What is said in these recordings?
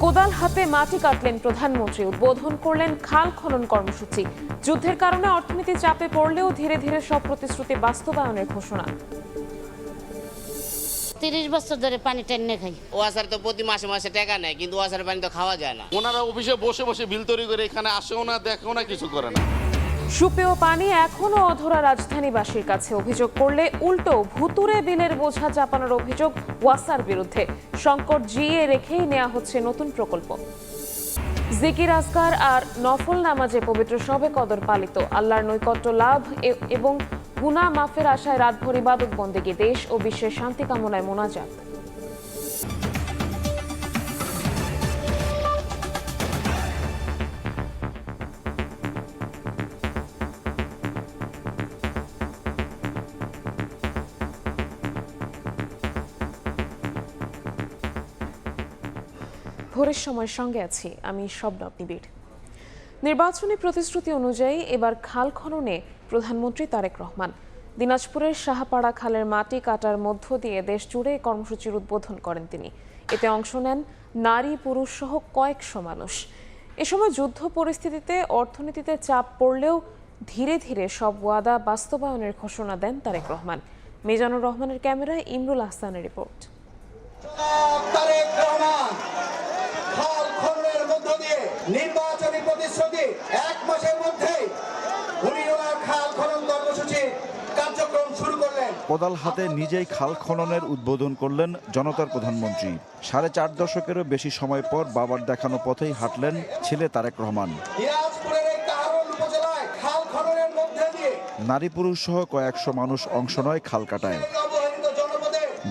কোদাল হাতে মাটি কাটলেন প্রধানমন্ত্রী, উদ্বোধন করলেন খাল খনন কর্মসূচি। যুদ্ধের কারণে অর্থনীতি চাপে পড়লেও ধীরে ধীরে সব প্রতিশ্রুতি বাস্তবায়নের ঘোষণা। 30 বছর ধরে পানি টেনে খাই। ওয়াসার তো প্রতি মাসে মাসে টাকা নেয়, কিন্তু ওয়াসার পানি তো খাওয়া যায় না। ওনারা অফিসে বসে বসে বিল তৈরি করে এখানে আসেও না, দেখেও না, কিছু করে না। সুপেয় পানি এখনো অধরা রাজধানীবাসীর কাছে। অভিযোগ করলে উল্টো ভুতুরে বিলের বোঝা চাপানোর অভিযোগ ওয়াসার বিরুদ্ধে। সংকট জিইয়ে রেখেই নেওয়া হচ্ছে নতুন প্রকল্প। জিকির আজকার আর নফল নামাজে পবিত্র শবে কদর পালিত। আল্লাহর নৈকট্য লাভ এবং গুনাহ মাফের আশায় রাতভর ইবাদত বন্দেগী। দেশ ও বিশ্বের শান্তি কামনায় মোনাজাত। ভোরের সময়ের সঙ্গে আছি আমি শবনব নিবিড়। নির্বাচনী প্রতিশ্রুতি অনুযায়ী এবার খাল খননে প্রধানমন্ত্রী তারেক রহমান। দিনাজপুরের শাহপাড়া খালের মাটি কাটার মধ্য দিয়ে দেশ জুড়ে কর্মসূচির উদ্বোধন করেন তিনি। এতে অংশ নেন নারী পুরুষ সহ কয়েকশো মানুষ। এ সময় যুদ্ধ পরিস্থিতিতে অর্থনীতিতে চাপ পড়লেও ধীরে ধীরে সব ওয়াদা বাস্তবায়নের ঘোষণা দেন তারেক রহমান। মিজানুর রহমানের ক্যামেরায় ইমরুল আহসানের রিপোর্ট। নির্বাচনী প্রতিশ্রুতি 1 মাসের মধ্যে উনি ওনার খাল খনন কর্মসূচি কার্যক্রম শুরু করলেন। কোদাল হাতে নিজেই খাল খননের উদ্বোধন করলেন জনতার প্রধানমন্ত্রী। 4.5 দশকেরও বেশি সময় পর বাবার দেখানো পথেই হাঁটলেন ছেলে তারেক রহমান। দিনাজপুরের এই কাহারোল উপজেলায় খাল খননের মধ্যে দিয়ে নারী পুরুষ সহ কয়েকশো মানুষ অংশ নেয় খাল কাটায়।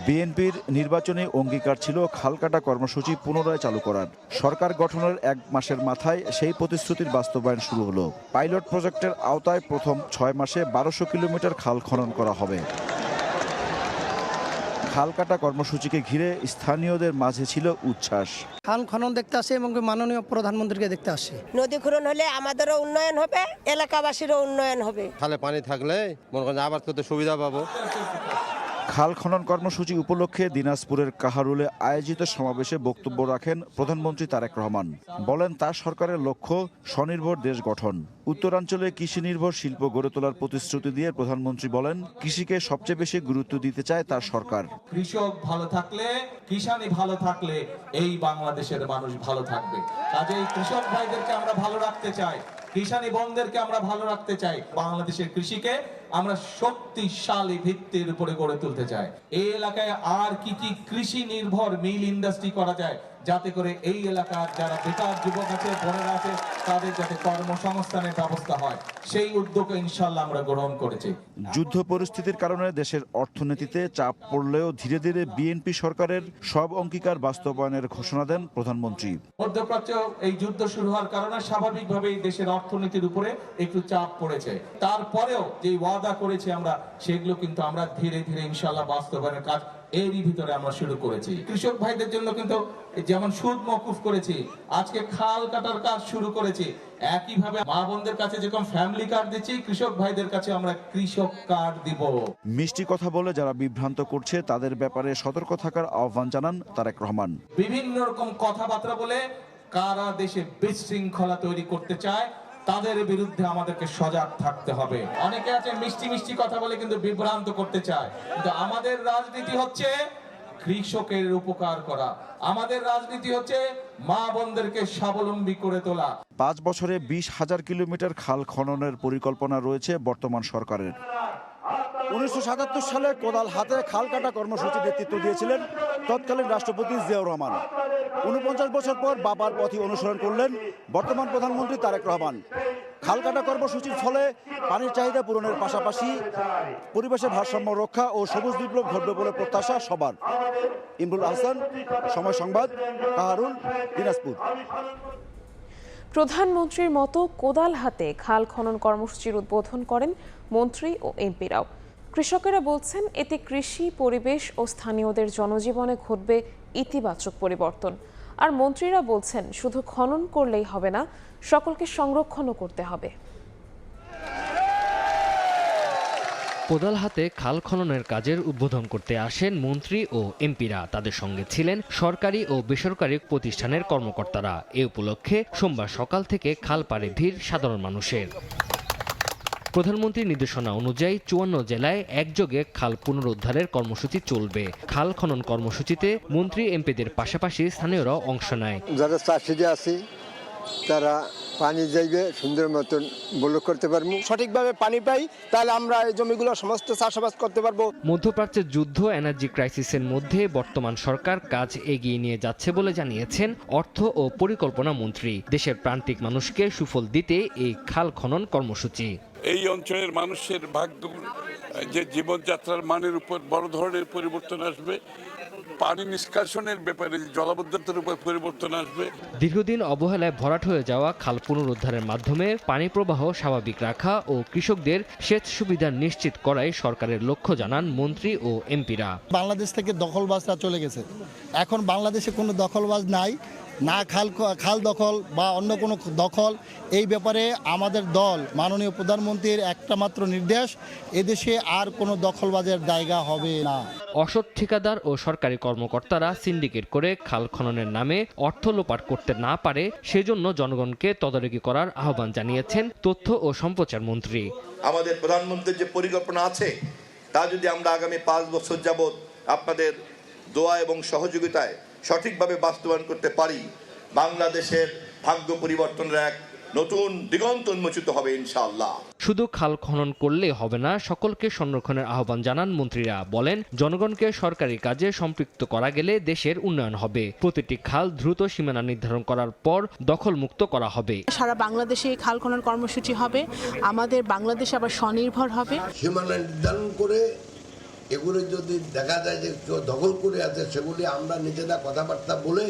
বিএনপির নির্বাচনী অঙ্গীকার ছিল খাল কাটা কর্মসূচি পুনরায় চালু করার। সরকার গঠনের 1 মাসের মাথায় সেই প্রতিশ্রুতির বাস্তবায়ন শুরু হলো। পাইলট প্রজেক্টের আওতায় প্রথম 6 মাসে 1200 কিলোমিটার খাল খনন করা হবে। খাল কাটা কর্মসূচিকে ঘিরে স্থানীয়দের মাঝে ছিল উচ্ছ্বাস। খাল খনন দেখতে আসে এবং মাননীয় প্রধানমন্ত্রীকে দেখতে আসে। নদী খনন হলে আমাদেরও উন্নয়ন হবে, এলাকাবাসীরও উন্নয়ন হবে। খালে পানি থাকলে মনে করেন আবাদ করতে সুবিধা পাবো। খাল খনন কর্মসূচি উপলক্ষে দিনাজপুরের কাহারুলে আয়োজিত সমাবেশে বক্তব্য রাখেন প্রধানমন্ত্রী তারেক রহমান। বলেন তার সরকারের লক্ষ্য স্বনির্ভর দেশ গঠন। উত্তরাঞ্চলে কৃষি নির্ভর শিল্প গড়ে তোলার প্রতিশ্রুতি দিয়ে প্রধানমন্ত্রী বলেন কৃষিকে সবচেয়ে বেশি গুরুত্ব দিতে চায় তার সরকার। কৃষক ভালো থাকলে, কিষানি ভালো থাকলে এই বাংলাদেশের মানুষ ভালো থাকবে। কাজেই কৃষক ভাইদেরকে আমরা ভালো রাখতে চাই, কিষানি বোনদেরকে আমরা ভালো রাখতে চাই। বাংলাদেশের কৃষিকে আমরা শক্তিশালী ভিত্তির উপরে গড়ে তুলতে চাই। এই এলাকায় আর কি কি কৃষি নির্ভর মিল ইন্ডাস্ট্রি করা যায়, যাতে করে এই এলাকার যারা বেকার যুবক আছে, বোনেরা আছে, তাদের যাতে কর্মসংস্থানের ব্যবস্থা হয়, সেই উদ্যোগ ইনশাআল্লাহ আমরা গ্রহণ করেছি। যুদ্ধ পরিস্থিতির কারণে দেশের অর্থনীতিতে চাপ পড়লেও ধীরে ধীরে বিএনপি সরকারের সব অঙ্গীকার বাস্তবায়নের ঘোষণা দেন প্রধানমন্ত্রী। মধ্যপ্রাচ্য এই যুদ্ধ শুরু হওয়ার কারণে স্বাভাবিকভাবেই দেশের অর্থনীতির উপরে একটু চাপ পড়েছে। তারপরেও যে ওয়াদা করেছি আমরা, সেগুলো কিন্তু আমরা ধীরে ধীরে ইনশাআল্লাহ বাস্তবায়নের কাজ এরই ভিতরে আমরা শুরু করেছি। কৃষক ভাইদের জন্য কিন্তু যেমন সুদ মওকুফ করেছি, আজকে খাল কাটার কাজ শুরু করেছি। একইভাবে মা বোনদের কাছে যেরকম ফ্যামিলি কার্ড দিচ্ছি, কৃষক ভাইদের কাছে আমরা কৃষক কার্ড দিব। মিষ্টি কথা বলে যারা বিভ্রান্ত করছে তাদের ব্যাপারে সতর্ক থাকার আহ্বান জানান তারেক রহমান। বিভিন্ন রকম কথাবার্তা বলে কারা দেশে বিশৃঙ্খলা তৈরি করতে চায়, তাদের বিরুদ্ধে আমাদেরকে সজাগ থাকতে হবে। অনেকে আছে মিষ্টি মিষ্টি কথা বলে কিন্তু বিভ্রান্ত করতে চায়, কিন্তু আমাদের রাজনীতি হচ্ছে কৃষকের উপকার করা। আমাদের রাজনীতি হচ্ছে মা বোনদেরকে স্বাবলম্বী করে তোলা। 5 বছরে 20,000 কিলোমিটার খাল খননের পরিকল্পনা রয়েছে বর্তমান সরকারের। 1977 সালে কোদাল হাতে খাল কাটা কর্মসূচি নেতৃত্ব দিয়েছিলেন তৎকালীন রাষ্ট্রপতি জিয়াউর রহমান। 49 বছর পর বাবার পথই অনুসরণ করলেন বর্তমান প্রধানমন্ত্রী তারেক রহমান। খাল কাটা কর্মসূচির ফলে পানির চাহিদা পূরণের পাশাপাশি পরিবেশের ভারসাম্য রক্ষা ও সবুজ বিপ্লব ঘটবে বলে প্রত্যাশা সবার। ইমরুল আহসান, সময় সংবাদ, কাহারুল, দিনাজপুর। প্রধানমন্ত্রীর মতো কোদাল হাতে খাল খনন কর্মসূচির উদ্বোধন করেন মন্ত্রী ও এমপিরাও। কৃষকেরা বলছেন এতে কৃষি, পরিবেশ ও স্থানীয়দের জনজীবনে ঘটবে ইতিবাচক পরিবর্তন। আর মন্ত্রীরা বলছেন শুধু খনন করলেই হবে না, সকলকে সংরক্ষণও করতে হবে। কোদাল হাতে খাল খননের কাজের উদ্বোধন করতে আসেন মন্ত্রী ও এমপিরা। তাদের সঙ্গে ছিলেন সরকারি ও বেসরকারি প্রতিষ্ঠানের কর্মকর্তারা। এ উপলক্ষে সোমবার সকাল থেকে খাল পাড়ে ভিড় সাধারণ মানুষের। প্রধানমন্ত্রীর নির্দেশনা অনুযায়ী 54 জেলায় একযোগে খাল পুনরুদ্ধারের কর্মসূচি চলবে। খাল খনন কর্মসূচিতে মন্ত্রী এমপিদের পাশাপাশি স্থানীয়রাও অংশ নেয়। যারা চাষিরা আছে তারা পানি যাইবে সুন্দর মতন ব্লক করতে পারবো, সঠিকভাবে পানি পাই, তাহলে আমরা এই জমিগুলো সমস্ত চাষাবাদ করতে পারবো। মধ্যপ্রাচ্যের যুদ্ধ এনার্জি ক্রাইসিসের মধ্যে বর্তমান সরকার কাজ এগিয়ে নিয়ে যাচ্ছে বলে জানিয়েছেন অর্থ ও পরিকল্পনা মন্ত্রী। দেশের প্রান্তিক মানুষকে সুফল দিতে এই খাল খনন কর্মসূচি। এই অঞ্চলের মানুষের ভাগ্য যে জীবনযাত্রার মানের উপর বড় ধরনের পরিবর্তন আসবে, পানি নিষ্কাশনের ব্যাপারে জলাবদ্ধতার উপর পরিবর্তন আসবে। দীর্ঘদিন অবহেলায় ভরাট হয়ে যাওয়া খাল পুনরুদ্ধারের মাধ্যমে পানি প্রবাহ স্বাভাবিক রাখা ও কৃষকদের সেচ সুবিধা নিশ্চিত করাই সরকারের লক্ষ্য জানান মন্ত্রী ও এমপিরা। বাংলাদেশ থেকে দখলবাজরা চলে গেছে, এখন বাংলাদেশে কোনো দখলবাজ নাই, না খাল দখল বা অন্য কোনো দখল। এই ব্যাপারে আমাদের দল মাননীয় প্রধানমন্ত্রীর একটা মাত্র নির্দেশ, এদেশে আর কোনো দখলবাজের জায়গা হবে না। অসৎ ঠিকাদার ও সরকারি কর্মকর্তারা সিন্ডিকেট করে খাল খননের নামে অর্থ লোপাট করতে না পারে সেজন্য জনগণকে তদারকি করার আহ্বান জানিয়েছেন তথ্য ও সম্প্রচার মন্ত্রী। আমাদের প্রধানমন্ত্রীর যে পরিকল্পনা আছে তা যদি আমরা আগামী 5 বছর যাবৎ আপনাদের দোয়া এবং সহযোগিতায় সঠিকভাবে বাস্তবায়ন করতে পারি, বাংলাদেশের ভাগ্য পরিবর্তনের এক নতুন দিগন্ত উন্মোচিত হবে ইনশাআল্লাহ। শুধু খাল খনন করলে হবে না, সকলকে সংরক্ষণের আহ্বান জানান মন্ত্রীরা। বলেন, জনগণকে সরকারি কাজে সম্পৃক্ত করা গেলে দেশের উন্নয়ন হবে। প্রতিটি খাল দ্রুত সীমানা নির্ধারণ করার পর দখলমুক্ত করা হবে। সারা বাংলাদেশে খাল খনন কর্মসূচি হবে, আমাদের বাংলাদেশ আবার স্বনির্ভর হবে। সীমানা নির্ধারণ করে এগুলো যদি দেখা যায় যে কেউ দখল করে আছে, সেগুলি আমরা নিজেরা কথাবার্তা বলে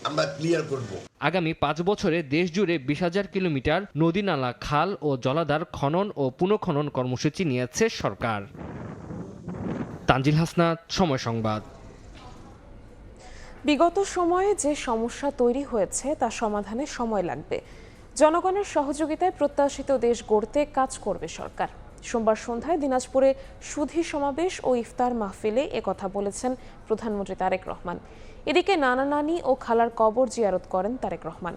আমরা ক্লিয়ার করব। আগামী 5 বছরে দেশ জুড়ে 20,000 কিলোমিটার নদী, নালা, খাল ও জলাধার খনন ও পুনঃখনন কর্মসূচি নিয়েছে সরকার। তানজিল হাসনাত, সময় সংবাদ। বিগত সময়ে যে সমস্যা তৈরি হয়েছে তা সমাধানে সময় লাগবে। জনগণের সহযোগিতায় প্রত্যাশিত দেশ গড়তে কাজ করবে সরকার। সোমবার সন্ধ্যায় দিনাজপুরে সুধী সমাবেশ ও ইফতার মাহফিলে একথা বলেছেন প্রধানমন্ত্রী তারেক রহমান। এদিকে নানা নানি ও খালার কবর জিয়ারত করেন তারেক রহমান।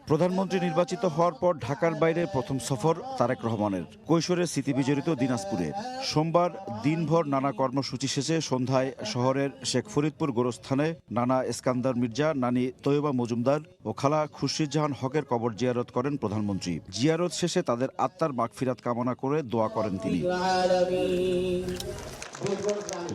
প্রধানমন্ত্রী নির্বাচিত হওয়ার পর ঢাকার বাইরে প্রথম সফর তারেক রহমানের। কৈশোরের স্মৃতিবিজড়িত দিনাজপুরে সোমবার দিনভর নানা কর্মসূচি শেষে সন্ধ্যায় শহরের শেখ ফরিদপুর গোরস্থানে নানা এসকান্দার মির্জা, নানি তৈয়বা মজুমদার ও খালা খুরশিদজাহান হকের কবর জিয়ারত করেন প্রধানমন্ত্রী। জিয়ারত শেষে তাদের আত্মার মাগফিরাত কামনা করে দোয়া করেন তিনি।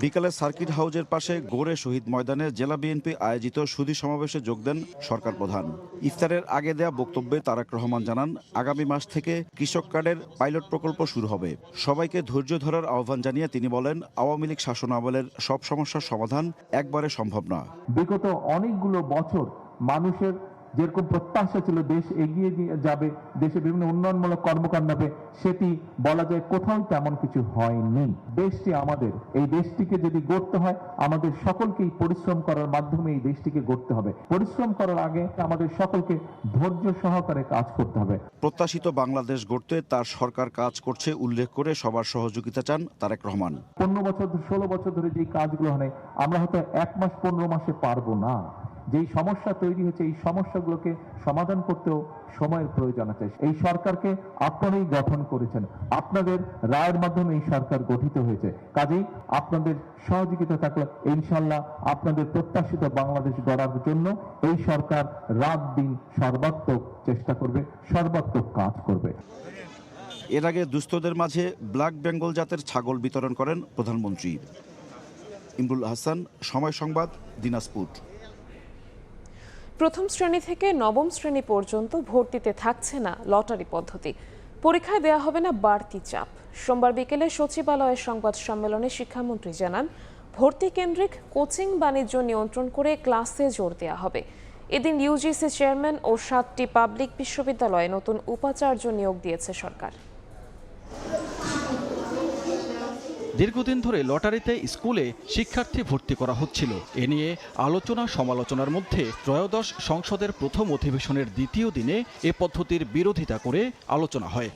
বিকালে সার্কিট হাউজের পাশে গোরে শহীদ ময়দানে জেলা বিএনপি আয়োজিত সুধী সমাবেশে যোগ দেন সরকার প্রধান। ইফতারের আগে দেয়া বক্তব্যে তারেক রহমান জানান, আগামী মাস থেকে কৃষক কার্ডের পাইলট প্রকল্প শুরু হবে। সবাইকে ধৈর্য ধরার আহ্বান জানিয়ে তিনি বলেন, আওয়ামী লীগ শাসনামলের সব সমস্যার সমাধান একবারে সম্ভব না। বিগত অনেকগুলো বছর মানুষের যেরকম প্রত্যাশা ছিল দেশ এগিয়ে যাবে, দেশে বিভিন্ন উন্নয়নমূলক কর্মকাণ্ড হবে, সেটি বলা যায় কোথাও তেমন কিছু হয়নি। দেশটি আমাদের, এই দেশটিকে যদি গড়তে হয় আমাদের সকলকেই পরিশ্রম করার মাধ্যমে এই দেশটিকে গড়তে হবে। পরিশ্রম করার আগে আমাদের সকলকে ধৈর্য সহকারে কাজ করতে হবে। প্রত্যাশিত বাংলাদেশ গড়তে তার সরকার কাজ করছে উল্লেখ করে সবার সহযোগিতা চান তারেক রহমান। 15 বছর 16 বছর ধরে যে কাজগুলো হয় আমরা হয়তো 1 মাস 15 মাসে পারবো না। যেই সমস্যা তৈরি হয়েছে এই সমস্যাগুলোকে সমাধান করতেও সময়ের প্রয়োজন আছে। এই সরকারকে আপনারাই গঠন করেছেন, আপনাদের রায়ের মাধ্যমে এই সরকার গঠিত হয়েছে। কাজেই আপনাদের সহযোগিতা থাকলে ইনশাআল্লাহ আপনাদের প্রত্যাশিত বাংলাদেশ গড়ার জন্য এই সরকার রাত দিন সর্বাত্মক চেষ্টা করবে, সর্বাত্মক কাজ করবে। এর আগে দুস্থদের মাঝে ব্ল্যাক বেঙ্গল জাতের ছাগল বিতরণ করেন প্রধানমন্ত্রী। ইমরুল হাসান, সময় সংবাদ, দিনাজপুর। প্রথম শ্রেণী থেকে নবম শ্রেণী পর্যন্ত ভর্তিতে থাকছে না লটারি পদ্ধতি। পরীক্ষায় দেয়া হবে না বাড়তি চাপ। সোমবার বিকেলে সচিবালয়ের সংবাদ সম্মেলনে শিক্ষামন্ত্রী জানান, ভর্তি কেন্দ্রিক কোচিং বাণিজ্য নিয়ন্ত্রণ করে ক্লাসে জোর দেওয়া হবে। এদিন ইউজিসি চেয়ারম্যান ও 7টি পাবলিক বিশ্ববিদ্যালয়ে নতুন উপাচার্য নিয়োগ দিয়েছে সরকার। দীর্ঘদিন ধরে লটারিতে স্কুলে শিক্ষার্থী ভর্তি করা হচ্ছিল। এ নিয়ে আলোচনা সমালোচনার মধ্যে ত্রয়োদশ সংসদের প্রথম অধিবেশনের দ্বিতীয় দিনে এ পদ্ধতির বিরোধিতা করে আলোচনা হয়।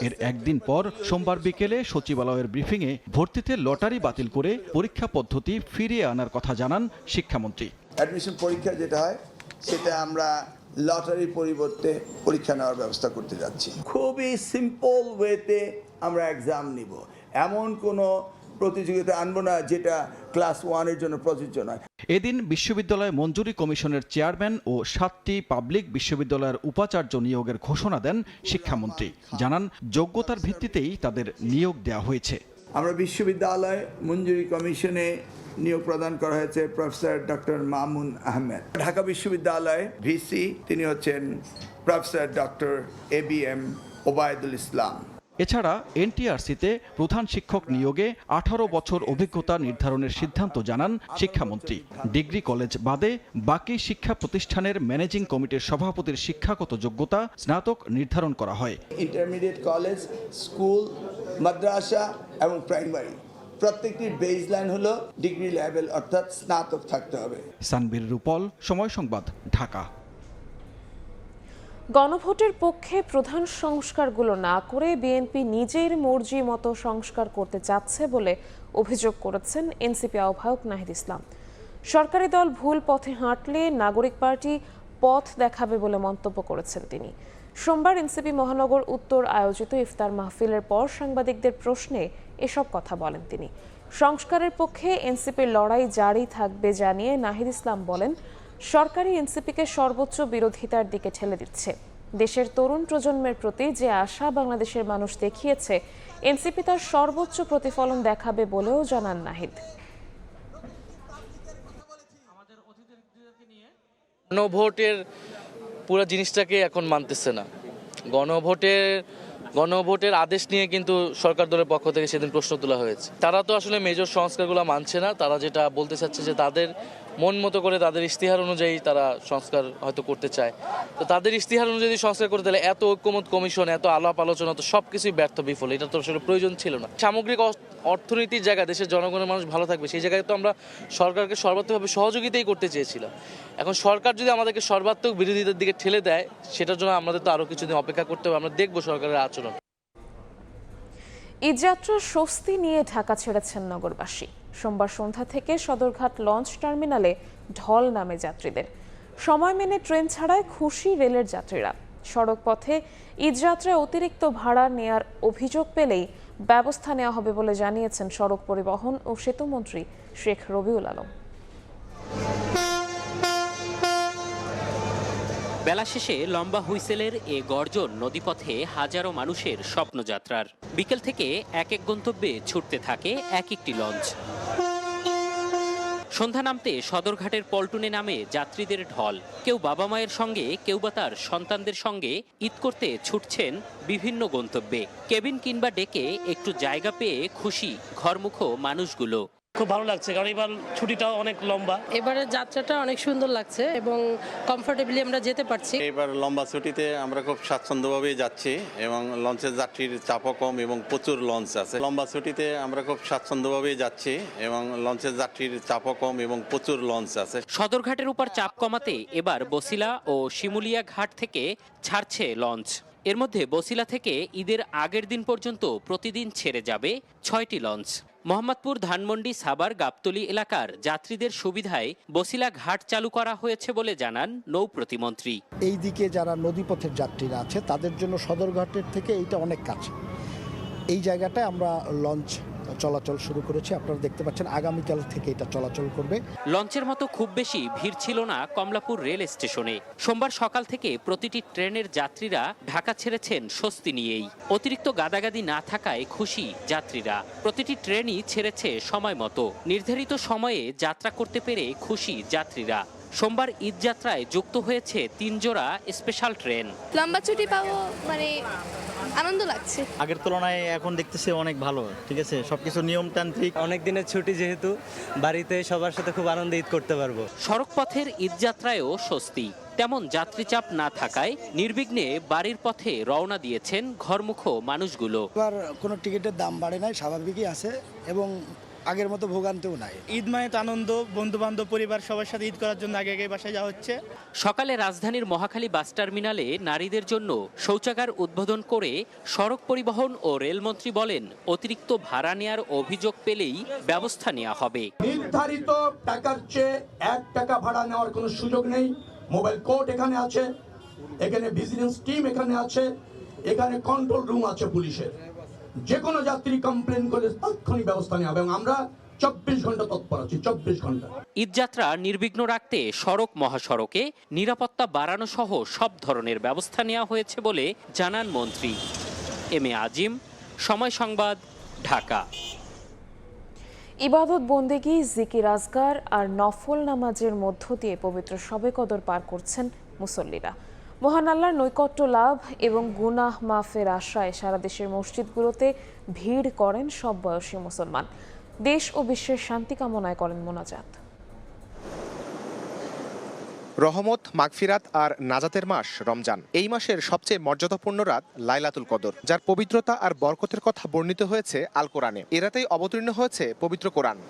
এর একদিন পর সোমবার বিকেলে সচিবালয়ের ব্রিফিংয়ে ভর্তিতে লটারি বাতিল করে পরীক্ষা পদ্ধতি ফিরিয়ে আনার কথা জানান শিক্ষামন্ত্রী। অ্যাডমিশন পরীক্ষা যেটা হয় সেটা আমরা লটারির পরিবর্তে পরীক্ষা নেওয়ার ব্যবস্থা করতে যাচ্ছি। খুবই সিম্পল ওয়েতে আমরা এক্সাম নিব, এমন কোনো প্রতিযোগিতা আনবো না যেটা ক্লাস 1-এর জন্য প্রযোজ্য নয়। এদিন বিশ্ববিদ্যালয় মঞ্জুরি কমিশনের চেয়ারম্যান ও 7টি পাবলিক বিশ্ববিদ্যালয়ের উপাচার্য নিয়োগের ঘোষণা দেন শিক্ষামন্ত্রী। জানান, যোগ্যতার ভিত্তিতেই তাদের নিয়োগ দেওয়া হয়েছে। আমরা বিশ্ববিদ্যালয় মঞ্জুরি কমিশনে নিয়োগ প্রদান করা হয়েছে প্রফেসর ডক্টর মামুন আহমেদ। ঢাকা বিশ্ববিদ্যালয় ভিসি তিনি হচ্ছেন প্রফেসর ডক্টর ABM ওবায়দুল ইসলাম। এছাড়া এনটিআরসিতে প্রধান শিক্ষক নিয়োগে 18 বছর অভিজ্ঞতা নির্ধারণের সিদ্ধান্ত জানান শিক্ষামন্ত্রী। ডিগ্রি কলেজ বাদে বাকি শিক্ষা প্রতিষ্ঠানের ম্যানেজিং কমিটির সভাপতির শিক্ষাগত যোগ্যতা স্নাতক নির্ধারণ করা হয়। ইন্টারমিডিয়েট কলেজ, স্কুল, মাদ্রাসা এবং প্রাইমারি প্রত্যেকটির বেসলাইন হলো ডিগ্রি লেভেল অর্থাৎ স্নাতক থাকতে হবে। সানবীর রূপল, সময় সংবাদ, ঢাকা। গণভোটের পক্ষে প্রধান সংস্কারগুলো না করে বিএনপি নিজের মর্জি মতো সংস্কার করতে চাচ্ছে বলে অভিযোগ করেছেন এনসিপি আহ্বায়ক নাহিদ ইসলাম। সরকারি দল ভুল পথে হাঁটলে নাগরিক পার্টি পথ দেখাবে বলে মন্তব্য করেছেন তিনি। সোমবার এনসিপি মহানগর উত্তর আয়োজিত ইফতার মাহফিলের পর সাংবাদিকদের প্রশ্নে এসব কথা বলেন তিনি। সংস্কারের পক্ষে এনসিপির লড়াই জারি থাকবে জানিয়ে নাহিদ ইসলাম বলেন, সরকারি এনসিপিকে সর্বোচ্চ বিরোধিতার দিকে ঠেলে দিচ্ছে। দেশের তরুণ প্রজন্মের প্রতি যে আশা বাংলাদেশের মানুষ দেখিয়েছে, এনসিপি তার সর্বোচ্চ প্রতিফলন দেখাবে বলেও জানান নাহিদ। গণভোটের পুরো জিনিসটাকে এখন মানতেছে না। গণভোটের আদেশ নিয়ে কিন্তু সরকার দলের পক্ষ থেকে সেদিন প্রশ্ন তোলা হয়েছে। তারা তো আসলে মেজর সংস্কারগুলো মানছে না। তারা যেটা বলতে চাচ্ছে যে তাদের মন মতো করে তাদের ইশতেহার অনুযায়ী তারা সংস্কার হয়তো করতে চায়। তো তাদের ইশতেহার অনুযায়ী সংস্কার করতে হলে এত ঐক্যমত কমিশন, এত আলাপ আলোচনা, তো সব কিছুই ব্যর্থ, বিফল। এটা তো আসলে প্রয়োজন ছিল না। সামগ্রিক অর্থনীতির জায়গায় দেশের জনগণের মানুষ ভালো থাকবে, সেই জায়গায় তো আমরা সরকারকে সর্বাত্মকভাবে সহযোগিতাই করতে চেয়েছিলাম। এখন সরকার যদি আমাদেরকে সর্বাত্মক বিরোধিতার দিকে ঠেলে দেয়, সেটার জন্য আমাদের তো আরও কিছুদিন অপেক্ষা করতে হবে। আমরা দেখবো সরকারের আচরণ। ঈদযাত্রার স্বস্তি নিয়ে ঢাকা ছেড়েছেন নগরবাসী। সোমবার সন্ধ্যা থেকে সদরঘাট লঞ্চ টার্মিনালে ঢল নামে যাত্রীদের। সময় মেনে ট্রেন ছাড়ায় খুশি রেলের যাত্রীরা। সড়ক পথে ঈদযাত্রায় অতিরিক্ত ভাড়া নেয়ার অভিযোগ পেলেই ব্যবস্থা নেওয়া হবে বলে জানিয়েছেন সড়ক পরিবহন ও সেতুমন্ত্রী শেখ রবিউল আলম। বেলা শেষে লম্বা হুইসেলের এ গর্জন নদীপথে হাজারো মানুষের স্বপ্নযাত্রার। বিকেল থেকে এক এক গন্তব্যে ছুটতে থাকে এক একটি লঞ্চ। সন্ধ্যা নামতে সদরঘাটের পল্টনে নামে যাত্রীদের ঢল। কেউ বাবা মায়ের সঙ্গে, কেউ বা তার সন্তানদের সঙ্গে ঈদ করতে ছুটছেন বিভিন্ন গন্তব্যে। কেবিন কিংবা ডেকে একটু জায়গা পেয়ে খুশি ঘরমুখো মানুষগুলো। খুব ভালো লাগছে, কারণ এবার ছুটিটাও অনেক লম্বা। এবারের যাত্রাটা অনেক সুন্দর লাগছে এবং কমফোর্টেবলি আমরা যেতে পারছি। এবার লম্বা ছুটিতে আমরা খুব স্বাচ্ছন্দ্যভাবেই যাচ্ছি এবং লঞ্চের যাত্রীর চাপও কম এবং প্রচুর লঞ্চ আছে। লম্বা ছুটিতে আমরা খুব স্বাচ্ছন্দ্যভাবেই যাচ্ছি এবং লঞ্চের যাত্রীর চাপও কম এবং প্রচুর লঞ্চ আছে। সদরঘাটের উপর চাপ কমাতে এবার বসিলা ও শিমুলিয়া ঘাট থেকে ছাড়ছে লঞ্চ। এর মধ্যে বসিলা থেকে ঈদের আগের দিন পর্যন্ত প্রতিদিন ছেড়ে যাবে 6টি লঞ্চ। মোহাম্মদপুর, ধানমন্ডি, সাভার, গাবতলী এলাকার যাত্রীদের সুবিধায় বসিলা ঘাট চালু করা হয়েছে বলে জানান নৌ প্রতিমন্ত্রী। এই দিকে যারা নদীপথের যাত্রীরা আছে তাদের জন্য সদরঘাটের থেকে এইটা অনেক কাছে। এই জায়গাটায় আমরা লঞ্চ চলাচল শুরু করেছি। আপনারা দেখতে পাচ্ছেন আগামীকাল থেকে এটা চলাচল করবে। লঞ্চের মতো খুব বেশি ভিড় ছিল না কমলাপুর রেল স্টেশনে। সোমবার সকাল থেকে প্রতিটি ট্রেনের যাত্রীরা ঢাকা ছেড়েছেন স্বস্তি নিয়েই। অতিরিক্ত গাদাগাদি না থাকায় খুশি যাত্রীরা। প্রতিটি ট্রেনই ছেড়েছে সময় মতো। নির্ধারিত সময়ে যাত্রা করতে পেরে খুশি যাত্রীরা। সোমবার ঈদ যাত্রায় যুক্ত হয়েছে 3 জোড়া স্পেশাল ট্রেন। লম্বা ছুটি পাবো, মানে আনন্দ লাগছে। আগের তুলনায় এখন দেখতেছি অনেক ভালো, ঠিক আছে, সবকিছু নিয়মতান্ত্রিক। অনেক দিনের ছুটি যেহেতু বাড়িতে সবার সাথে খুব আনন্দে ঈদ করতে পারবো। সড়ক পথের ঈদ যাত্রায়ও স্বস্তি। তেমন যাত্রীচাপ না থাকায় নির্বিঘ্নে বাড়ির পথে রওনা দিয়েছেন ঘরমুখ মানুষগুলো। এবার কোনো টিকিটের দাম বাড়ে নাই, স্বাভাবিকই আছে এবং আগের মতো ভোগান্তিও নাই। ঈদ মানে তো আনন্দ, বন্ধু বান্ধব পরিবার সবার সাথে ঈদ করার জন্য আগে বাসায় যাওয়া হচ্ছে। সকালে রাজধানীর মহাখালী বাস টার্মিনালে নারীদের জন্য শৌচাগার উদ্বোধন করে সড়ক পরিবহন ও রেলমন্ত্রী বলেন, অতিরিক্ত ভাড়া নেওয়ার অভিযোগ পেলেই ব্যবস্থা নেওয়া হবে। নির্ধারিত টাকার চেয়ে 1 টাকা ভাড়া নেওয়ার কোনো সুযোগ নেই। মোবাইল কোর্ট এখানে আছে, এখানে ভিজিলেন্স টিম এখানে আছে, এখানে কন্ট্রোল রুম আছে পুলিশের। যে কোনো যাত্রী কমপ্লেন করলে তাৎক্ষণিক ব্যবস্থা নেওয়া হবে এবং আমরা 24 ঘন্টা তৎপর আছি, 24 ঘন্টা। ঈদযাত্রা নির্বিঘ্ন রাখতে সড়ক মহাসড়কে নিরাপত্তা বাড়ানো সহ সব ধরনের ব্যবস্থা নেওয়া হয়েছে বলে জানান মন্ত্রী। এম এ আজিম, সময় সংবাদ, ঢাকা। ইবাদত বন্দেগী, জিকির আজগার আর নফল নামাজের মধ্য দিয়ে পবিত্র শবে কদর পার করছেন মুসল্লিরা। মহান আল্লাহর নৈকট্য লাভ এবং গুনাহ মাফের আশায় সারা দেশের মসজিদগুলোতে ভিড় করেন সব বয়সী মুসলমান। দেশ ও বিশ্বের শান্তি কামনায় করেন মোনাজাত। রহমত, মাগফিরাত আর নাজাতের মাস রমজান। এই মাসের সবচেয়ে মর্যাদাপূর্ণ রাত লাইলাতুল কদর, যার পবিত্রতা আর বরকতের কথা বর্ণিত হয়েছে আল কোরআনে। এ রাতেই অবতীর্ণ হয়েছে পবিত্র কোরআন।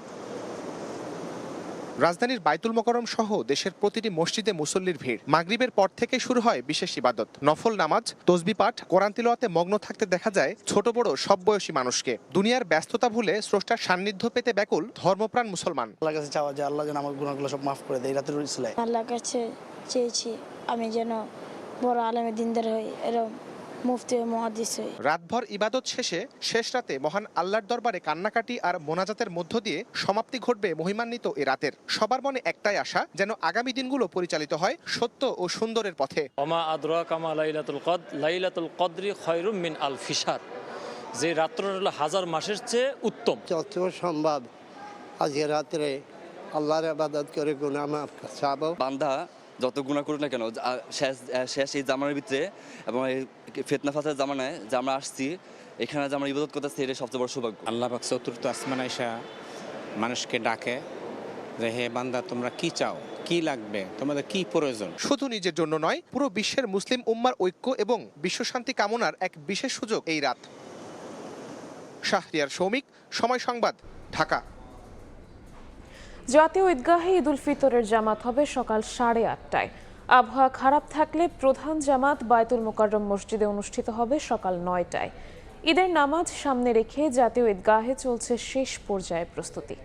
রাজধানীর বাইতুল মোকাররম সহ দেশের প্রতিটি মসজিদে মুসল্লির ভিড়। মাগরিবের পর থেকে শুরু হয় বিশেষ ইবাদত, নফল নামাজ, তসবিহ পাঠ, কোরআন তিলাওয়াতে মগ্ন থাকতে দেখা যায় ছোট বড় সব বয়সী মানুষকে। দুনিয়ার ব্যস্ততা ভুলে স্রষ্টার সান্নিধ্য পেতে ব্যাকুল ধর্মপ্রাণ মুসলমান। আল্লাহর কাছে চাওয়া যে আল্লাহ যেন আমার গুনাহগুলো সব মাফ করে দেয়। রাতের উসিলায় আল্লাহর কাছে চেয়েছি আমি যেন বড় আলেমে দিনদার হই, এরকম মুফতি ও মুহাদ্দিস হই। রাতভর ইবাদত শেষে শেষ রাতে মহান আল্লাহর দরবারে কান্নাকাটি আর মোনাজাতের মধ্য দিয়ে সমাপ্তি ঘটবে মহিমান্বিত এ রাতের। সবার মনে একটাই আশা, যেন আগামী দিনগুলো পরিচালিত হয় সত্য ও সুন্দরের পথে। ওমা আদরাকা মা লাইলাতুল কদর, লাইলাতুল কদরি খায়রুম মিন আলফি শাহর। যে রাত্রটা হলো হাজার মাসের চেয়ে উত্তম। যত সম্ভব আজকে রাত্রে আল্লাহর ইবাদত করে গুনাহ মাফ চাবো। বান্দা যত গুনাহ করুক না কেন, শেষ এই জামানার ভিতরে এবং এই ফিতনা ফাসাদের জামানায় যে আমরা আসছি, এখানে যে আমরা ইবাদত করতেছি, এটা সবচেয়ে বড় সৌভাগ্য। আল্লাহ পাক চতুর্থ আসমান আইসা মানুষকে ডাকে যে হে বান্দা, তোমরা কি চাও, কি লাগবে, তোমাদের কি প্রয়োজন। শুধু নিজের জন্য নয়, পুরো বিশ্বের মুসলিম উম্মার ঐক্য এবং বিশ্বশান্তি কামনার এক বিশেষ সুযোগ এই রাত। শাহরিয়ার সৌমিক, সময় সংবাদ, ঢাকা। জাতীয় ঈদগাহে ঈদ উল ফিতরের জামাত হবে সকাল 8:30টায়। আবহাওয়া খারাপ থাকলে প্রধান জামাত বাইতুল মোকাররম মসজিদে অনুষ্ঠিত হবে সকাল 9টায়। ঈদের নামাজ সামনে রেখে জাতীয় ঈদগাহে চলছে শেষ পর্যায়ের প্রস্তুতি।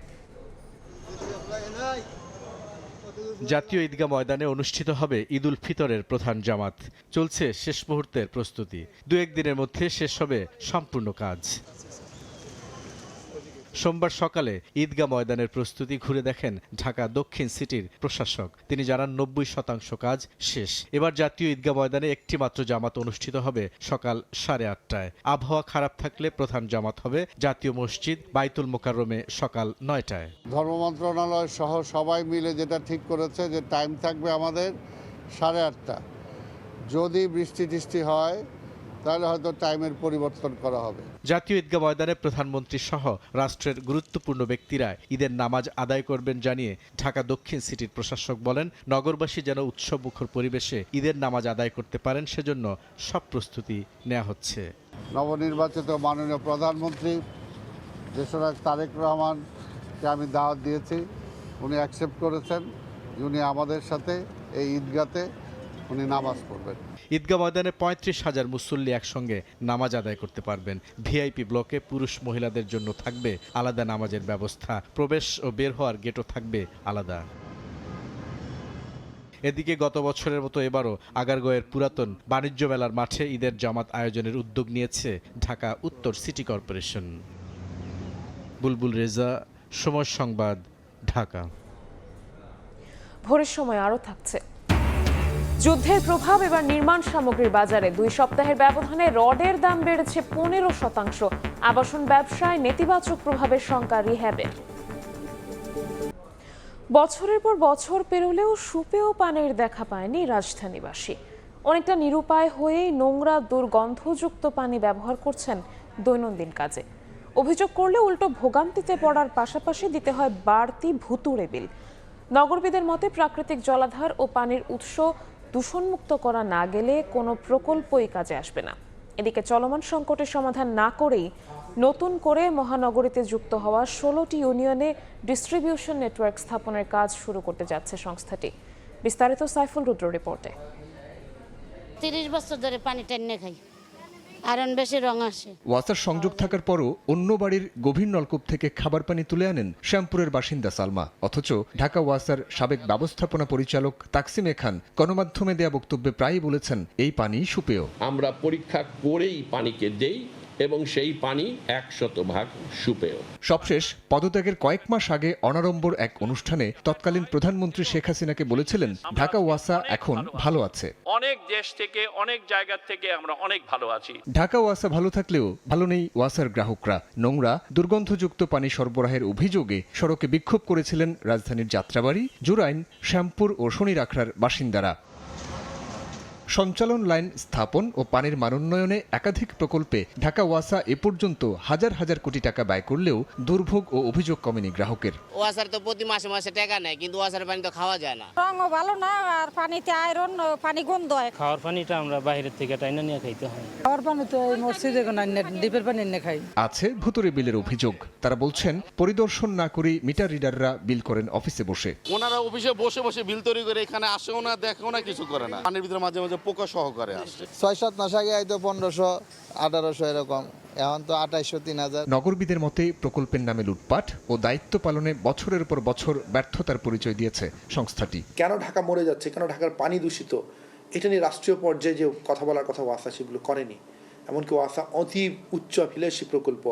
জাতীয় ঈদগাহ ময়দানে অনুষ্ঠিত হবে ঈদ উল ফিতরের প্রধান জামাত। চলছে শেষ মুহূর্তের প্রস্তুতি। 2-1 দিনের মধ্যে শেষ হবে সম্পূর্ণ কাজ। সোমবার সকালে ঈদগাহ ময়দানের প্রস্তুতি ঘুরে দেখেন ঢাকা দক্ষিণ সিটির প্রশাসক। তিনি জানান 90% কাজ শেষ। এবার জাতীয় ঈদগাহ ময়দানে একটি মাত্র জামাত অনুষ্ঠিত হবে সকাল 8:30টায়। আবহাওয়া খারাপ থাকলে প্রধান জামাত হবে জাতীয় মসজিদ বাইতুল মোকাররমে সকাল 9টায়। ধর্ম মন্ত্রণালয় সহ সবাই মিলে যেটা ঠিক করেছে যে টাইম থাকবে আমাদের 8:30টা। যদি বৃষ্টি টিষ্টি হয় তাহলে হয়তো টাইমের পরিবর্তন করা হবে। জাতীয় ঈদগাহ ময়দানে প্রধানমন্ত্রী সহ রাষ্ট্রের গুরুত্বপূর্ণ ব্যক্তিরা ঈদের নামাজ আদায় করবেন জানিয়ে ঢাকা দক্ষিণ সিটির প্রশাসক বলেন, নগরবাসী যেন উৎসবমুখর পরিবেশে ঈদের নামাজ আদায় করতে পারেন সেজন্য সব প্রস্তুতি নেওয়া হচ্ছে। নবনির্বাচিত মাননীয় প্রধানমন্ত্রী দেশনায়ক তারেক রহমানকে আমি দাওয়াত দিয়েছি, উনি অ্যাকসেপ্ট করেছেন, উনি আমাদের সাথে এই ঈদগাতে উনি নামাজ পড়বেন। ঈদগাহ ময়দানে 35,000 মুসল্লি একসঙ্গে নামাজ আদায় করতে পারবেন। ভিআইপি ব্লকে পুরুষ মহিলাদের জন্য থাকবে আলাদা নামাজের ব্যবস্থা। প্রবেশ ও বের হওয়ার গেটও থাকবে আলাদা। এদিকে গত বছরের মতো এবারও আগারগাঁওয়ের পুরাতন বাণিজ্য মেলার মাঠে ঈদের জামাত আয়োজনের উদ্যোগ নিয়েছে ঢাকা উত্তর সিটি কর্পোরেশন। বুলবুল রেজা, সময় সংবাদ, ঢাকা। ভোরের সময় আরও থাকছে। যুদ্ধের প্রভাব এবার নির্মাণ সামগ্রীর বাজারে। 2 সপ্তাহের ব্যবধানে রডের দাম বেড়েছে 15%। আবাসন ব্যবসায় নেতিবাচক প্রভাবের শঙ্কা রিহ্যাবের। বছরের পর বছর পেরোলেও সুপেয় পানির দেখা পায়নি রাজধানীবাসী। অনেকটা নিরুপায় হয়েই নোংরা দুর্গন্ধযুক্ত পানি ব্যবহার করছেন দৈনন্দিন কাজে। অভিযোগ করলে উল্টো ভোগান্তিতে পড়ার পাশাপাশি দিতে হয় বাড়তি ভুতুড়ে বিল। নগরবিদের মতে প্রাকৃতিক জলাধার ও পানির উৎস দূষণমুক্ত করা না গেলে কোনো প্রকল্পই কাজে আসবে না। এদিকে চলমান সংকটের সমাধান না করেই নতুন করে মহানগরীতে যুক্ত হওয়া 16টি ইউনিয়নে ডিস্ট্রিবিউশন নেটওয়ার্ক স্থাপনের কাজ শুরু করতে যাচ্ছে সংস্থাটি। বিস্তারিত সাইফুল রুদ্র রিপোর্টে। 30 বছর ধরে পানি টেনে খাই, আয়রন বেশি, রং আসে। ওয়াসার সংযোগ থাকার পরও অন্য বাড়ির গভীর নলকূপ থেকে খাবার পানি তুলে আনেন শ্যামপুরের বাসিন্দা সালমা। অথচ ঢাকা ওয়াসার সাবেক ব্যবস্থাপনা পরিচালক তাকসিম খান গণমাধ্যমে দেয়া বক্তব্যে প্রায়ই বলেছেন এই পানি সুপেয়। আমরা পরীক্ষা করেই পানিকে দেই এবং সেই পানি 100% সুপেয়। সবশেষ পদত্যাগের কয়েক মাস আগে অনাড়ম্বর এক অনুষ্ঠানে তৎকালীন প্রধানমন্ত্রী শেখ হাসিনাকে বলেছিলেন ঢাকা ওয়াসা এখন ভালো আছে। অনেক দেশ থেকে, অনেক জায়গা থেকে আমরা অনেক ভালো আছি। ঢাকা ওয়াসা ভালো থাকলেও ভালো নেই ওয়াসার গ্রাহকরা। নোংরা, দুর্গন্ধযুক্ত পানি সরবরাহের অভিযোগে সড়কে বিক্ষোভ করেছিলেন রাজধানীর যাত্রাবাড়ি, জুরাইন, শ্যামপুর ও শনিরাখড়ার বাসিন্দারা। সঞ্চালন লাইন স্থাপন ও পানির মানোন্নয়নে একাধিক প্রকল্পে ঢাকা ওয়াসা এ পর্যন্ত হাজার হাজার কোটি টাকা ব্যয় করলেও দুর্ভোগ ও অভিযোগ কমেনি গ্রাহকের। ওয়াসার তো প্রতি মাসে মাসে টাকা নেয়, কিন্তু ওয়াসার পানি তো খাওয়া যায় না। রঙও ভালো না, আর পানিতে আয়রন, পানি গন্ধ হয়। খাওয়ার পানিটা আমরা বাইরের থেকে টাইনা নিয়ে খাইতে হয়। খাওয়ার পানি তো এই মসজিদে ডিপের পানি এনে খাই। আছে ভুতুরে বিলের অভিযোগ। তারা বলছেন পরিদর্শন না করে মিটার রিডাররা বিল করেন অফিসে বসে। ওনারা অফিসে বসে বসে বিল তৈরি করে এখানে আসেও না, দেখেও না, কিছু করে না। পানির ভিতরে মাঝে মাঝে পোকা সহকারে আসছে। 6-7 মাস আগে হয়তো 1500, 1800 এরকম, এখন তো 2800, 3000। নগরবিদের মতে প্রকল্পের নামে লুটপাট ও দায়িত্ব পালনে বছরের পর বছর ব্যর্থতার পরিচয় দিয়েছে সংস্থাটি। কেন ঢাকা মরে যাচ্ছে, কেন ঢাকার পানি দূষিত, এটা নিয়ে রাষ্ট্রীয় পর্যায়ে যে কথা বলার কথা ওয়াসা সেগুলো করেনি। এমনকি ওয়াসা অতি উচ্চ অভিলাষী প্রকল্প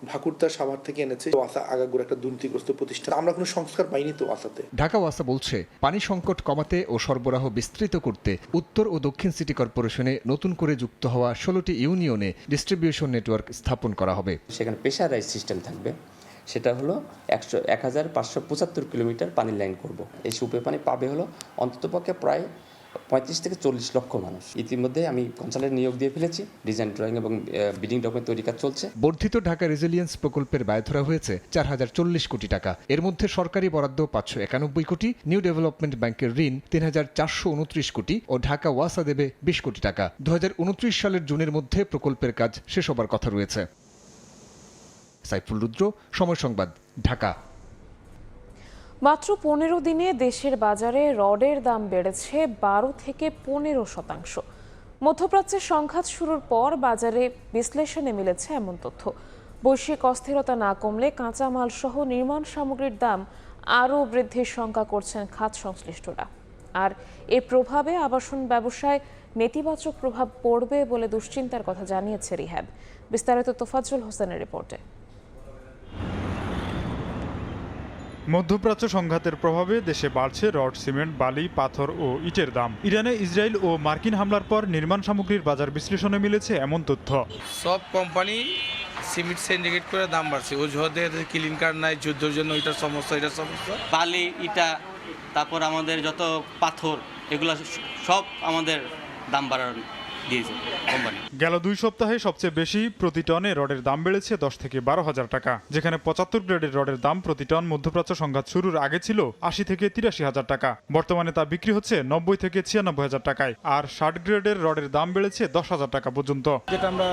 ভাকুরতার সাভার থেকে এনেছে। ওয়াসা আগাগোড়া একটা দুর্নীতিগ্রস্ত প্রতিষ্ঠান, আমরা কোনো সংস্কার পাইনি তো ওয়াসাতে। ঢাকা ওয়াসা বলছে পানি সংকট কমাতে ও সরবরাহ বিস্তৃত করতে উত্তর ও দক্ষিণ সিটি কর্পোরেশনে নতুন করে যুক্ত হওয়া 16টি ইউনিয়নে ডিস্ট্রিবিউশন নেটওয়ার্ক স্থাপন করা হবে। সেখানে প্রেশারাইজ সিস্টেম থাকবে, সেটা হলো 1575 কিলোমিটার পানির লাইন করব। এই সুপে পানি পাবে হলো অন্ততপক্ষে প্রায় 35 থেকে 40 লক্ষ মানুষ। ইতিমধ্যে আমি কনসালটেন্ট নিয়োগ দিয়ে ফেলেছি, ডিজাইন ড্রয়িং এবং বিডিং ডকুমেন্ট তৈরি কাজ চলছে। বর্ধিত ঢাকা রেজিলিয়েন্স প্রকল্পের ব্যয় ধরা হয়েছে 4040 কোটি টাকা। এর মধ্যে সরকারি বরাদ্দ 591 কোটি, নিউ ডেভেলপমেন্ট ব্যাংকের ঋণ 3429 কোটি ও ঢাকা ওয়াসা দেবে 20 কোটি টাকা। 2029 সালের জুনের মধ্যে প্রকল্পের কাজ শেষ হবার কথা রয়েছে। সাইফুল রুদ্র, সময় সংবাদ, ঢাকা। মাত্র 15 দিনে দেশের বাজারে রডের দাম বেড়েছে 12 থেকে 15%। মধ্যপ্রাচ্যের সংঘাত শুরুর পর বাজারে বিশ্লেষণে মিলেছে এমন তথ্য। বৈশ্বিক অস্থিরতা না কমলে কাঁচামাল সহ নির্মাণ সামগ্রীর দাম আরও বৃদ্ধির শঙ্কা করছেন খাত সংশ্লিষ্টরা। আর এর প্রভাবে আবাসন ব্যবসায় নেতিবাচক প্রভাব পড়বে বলে দুশ্চিন্তার কথা জানিয়েছে রিহ্যাব। বিস্তারিত তোফাজ্জল হোসেনের রিপোর্টে। মধ্যপ্রাচ্য সংঘাতের প্রভাবে দেশে বাড়ছে রড, সিমেন্ট, বালি, পাথর ও ইটের দাম। ইরানে ইসরায়েল ও মার্কিন হামলার পর নির্মাণ সামগ্রীর বাজার বিশ্লেষণে মিলেছে এমন তথ্য। সব কোম্পানি সিমেন্ট সিন্ডিকেট করে দাম বাড়ছে, অজুহাতে ক্লিন কার্ড নাই, যুদ্ধের জন্য এটার সমস্যা, এটার সমস্যা। বালি, ইটা, তারপর আমাদের যত পাথর, এগুলো সব আমাদের দাম বাড়ানো দিয়েছে কোম্পানি। গেল 2 সপ্তাহে সবচেয়ে বেশি প্রতি টনে রডের দাম বেড়েছে 10 থেকে 12,000 টাকা, যেখানে 75 গ্রেডের রডের দাম প্রতি টন মধ্যপ্রাচ্য সংঘাত শুরুর আগে ছিল 80 থেকে 83,000 টাকা। বর্তমানে তা বিক্রি হচ্ছে 90 থেকে 96,000 টাকায়। আর 60 গ্রেডের রডের দাম বেড়েছে 10,000 টাকা পর্যন্ত। যেটা আমরা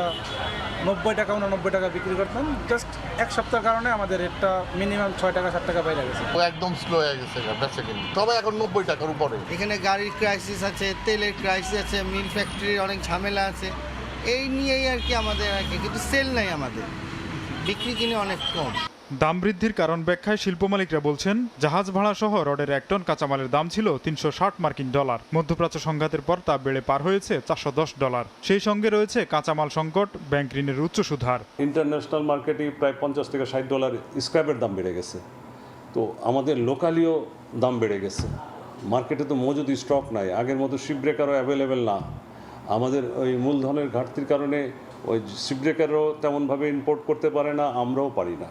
90 টাকা 89 টাকা বিক্রি করতাম, জাস্ট এক সপ্তাহের কারণে আমাদের রেটটা মিনিমাম 6 টাকা 7 টাকা বাইরে গেছে। একদম স্লো হয়ে গেছে তবে এখন 90 টাকার উপরে। এখানে গাড়ির ক্রাইসিস আছে, তেলের ক্রাইসিস আছে, মিল ফ্যাক্টরির অনেক ঝামেলা আছে, এই নিয়েই আর কি আমাদের আর কি, কিন্তু সেল নাই, আমাদের বিক্রি কিনে অনেক কম। দাম বৃদ্ধির কারণ ব্যাখ্যায় শিল্প মালিকরা বলছেন, জাহাজ ভাড়া সহ রডের 1 টন কাঁচামালের দাম ছিল $360। মধ্যপ্রাচ্য সংঘাতের পর তা বেড়ে পার হয়েছে $410। সেই সঙ্গে রয়েছে কাঁচামাল সংকট, ব্যাংক ঋণের উচ্চ সুদ হার। ইন্টারন্যাশনাল মার্কেটে প্রায় $50 থেকে $60 স্ক্র্যাপের দাম বেড়ে গেছে, তো আমাদের লোকালিও দাম বেড়ে গেছে। মার্কেটে তো মজুদি স্টক নাই, আগের মতো শিপব্রেকারও অ্যাভেলেবেল না। আমাদের ওই মূলধনের ঘাটতির কারণে ওই শিপব্রেকারও তেমনভাবে ইম্পোর্ট করতে পারে না, আমরাও পারি না,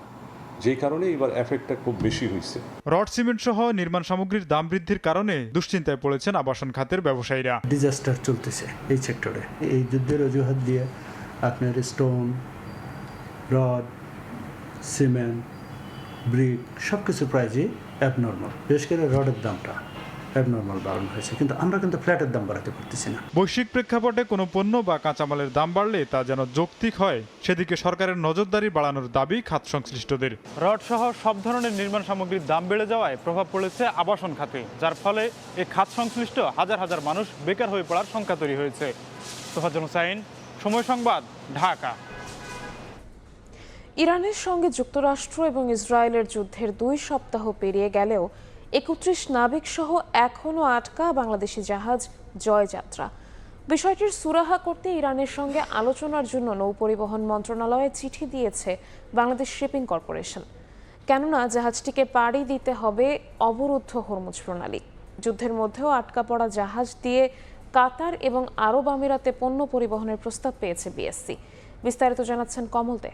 যেই কারণে এবার এফেক্টটা খুব বেশি হয়েছে। রড, সিমেন্ট সহ নির্মাণ সামগ্রীর দাম বৃদ্ধির কারণে দুশ্চিন্তায় পড়েছেন আবাসন খাতের ব্যবসায়ীরা। ডিজাস্টার চলতেছে এই সেক্টরে, এই যুদ্ধের অজুহাত দিয়ে আপনার স্টোন, রড, সিমেন্ট, ব্রিক সব কিছু প্রাইজই অ্যাবনর্মাল। বিশেষ করে রডের দামটা অ্যাবনর্মাল বাড়ানো হয়েছে, কিন্তু আমরা কিন্তু ফ্ল্যাটের দাম বাড়াতে পারতেছি না। বৈশ্বিক প্রেক্ষাপটে কোনো পণ্য বা কাঁচামালের দাম বাড়লে তা যেন যৌক্তিক হয়, সেদিকে সরকারের নজরদারি বাড়ানোর দাবি খাত সংশ্লিষ্টদের। রড সহ সব ধরনের নির্মাণ সামগ্রীর দাম বেড়ে যাওয়ায় প্রভাব পড়েছে আবাসন খাতে, যার ফলে এই খাত সংশ্লিষ্ট হাজার হাজার মানুষ বেকার হয়ে পড়ার শঙ্কা তৈরি হয়েছে। তোফাজ্জল হোসাইন, সময় সংবাদ, ঢাকা। ইরানের সঙ্গে যুক্তরাষ্ট্র এবং ইসরায়েলের যুদ্ধের 2 সপ্তাহ পেরিয়ে গেলেও 31 নাবিক সহ এখনও আটকা বাংলাদেশি জাহাজ জয়যাত্রা। বিষয়টির সুরাহা করতে ইরানের সঙ্গে আলোচনার জন্য নৌপরিবহন মন্ত্রণালয়ে চিঠি দিয়েছে বাংলাদেশ শিপিং কর্পোরেশন। কেননা জাহাজটিকে পাড়ি দিতে হবে অবরুদ্ধ হরমুজ প্রণালী। যুদ্ধের মধ্যেও আটকা পড়া জাহাজ দিয়ে কাতার এবং আরব আমিরাতে পণ্য পরিবহনের প্রস্তাব পেয়েছে বিএসসি। বিস্তারিত জানাচ্ছেন কমল দে।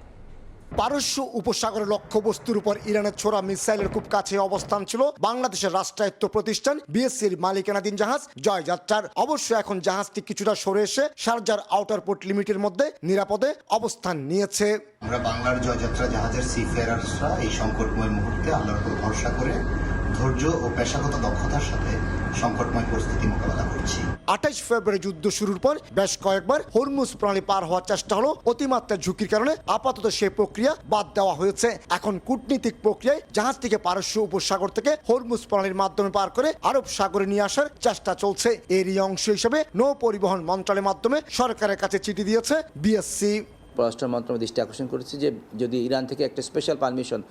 পারস্য উপসাগরের লক্ষ্যবস্তুর উপর ইরানের ছোড়া মিসাইলের খুব কাছে অবস্থান ছিল বাংলাদেশের রাষ্ট্রায়ত্ত প্রতিষ্ঠান বিএসসির মালিকানাধীন জাহাজ জয়যাত্রার। অবশ্য এখন জাহাজটি কিছুটা সরে এসে শারজার আউটার পোর্ট লিমিটের মধ্যে নিরাপদে অবস্থান নিয়েছে। আমরা বাংলার জয়যাত্রা জাহাজের সিফেয়ারার্সরা এই সংকটময় মুহূর্তে আল্লাহর উপর ভরসা করে ধৈর্য ও পেশাগত দক্ষতার সাথে সংকটময় পরিস্থিতি মোকাবেলা করছি। 28 ফেব্রুয়ারি যুদ্ধ শুরুর পর বেশ কয়েকবার হরমুজ প্রণালী পার হওয়ার চেষ্টা হলো। অতিমাত্রা ঝুঁকির কারণে আপাতত সেই প্রক্রিয়া বাদ দেওয়া হয়েছে। এখন কূটনীতিক প্রক্রিয়ায় জাহাজটিকে পারস্য উপসাগর থেকে হরমুজ প্রণালীর মাধ্যমে পার করে আরব সাগরে নিয়ে আসার চেষ্টা চলছে। এরই অংশ হিসেবে নৌ পরিবহন মন্ত্রণালয়ের মাধ্যমে সরকারের কাছে চিঠি দিয়েছে বিএসসি। পররাষ্ট্র মন্ত্রণালয় দৃষ্টি আকর্ষণ করেছে যে যদি ইরান থেকে একটা স্পেশাল পারমিশন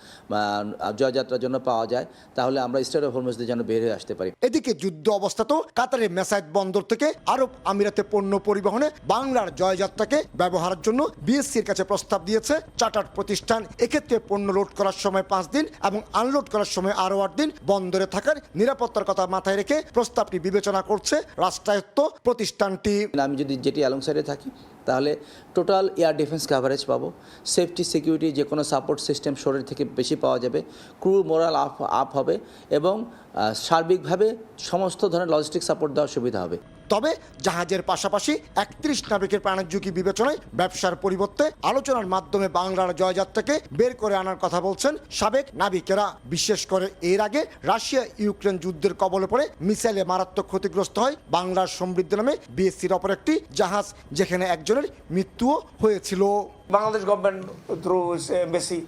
জয়যাত্রার জন্য পাওয়া যায় তাহলে আমরা স্টেট অফ হরমুজ দিয়ে যেন বের হয়ে আসতে পারি। এদিকে যুদ্ধ অবস্থাতেও কাতারের মেসাইদ বন্দর থেকে আরব আমিরাতে পণ্য পরিবহনে বাংলার জয়যাত্রাকে ব্যবহারের জন্য বিএসসির কাছে প্রস্তাব দিয়েছে চার্টার্ড প্রতিষ্ঠান। এক্ষেত্রে পণ্য লোড করার সময় 5 দিন এবং আনলোড করার সময় আরও 8 দিন বন্দরে থাকার নিরাপত্তার কথা মাথায় রেখে প্রস্তাবটি বিবেচনা করছে রাষ্ট্রায়ত্ত প্রতিষ্ঠানটি। আমি যদি যেটি অ্যালং সাইডে থাকি তাহলে টোটাল এয়ার ডিফেন্স কাভারেজ পাবো, সেফটি সিকিউরিটি যে কোনো সাপোর্ট সিস্টেম শরীর থেকে বেশি পাওয়া যাবে, ক্রু মোরাল আপ হবে এবং সার্বিকভাবে সমস্ত ধরনের লজিস্টিক সাপোর্ট দেওয়ার সুবিধা হবে। তবে জাহাজের পাশাপাশি 31 নাবিকের প্রাণের ঝুঁকি বিবেচনায় ব্যবসার পরিবর্তে আলোচনার মাধ্যমে বাংলার জয়যাত্রাকে বের করে আনার কথা বলছেন সাবেক নাবিকেরা। বিশেষ করে এর আগে রাশিয়া ইউক্রেন যুদ্ধের কবলে পড়ে মিসাইলে মারাত্মক ক্ষতিগ্রস্ত হয় বাংলার সমৃদ্ধ নামে বিএসসির অপর একটি জাহাজ, যেখানে একজনের মৃত্যুও হয়েছিল। Bangladesh government through embassy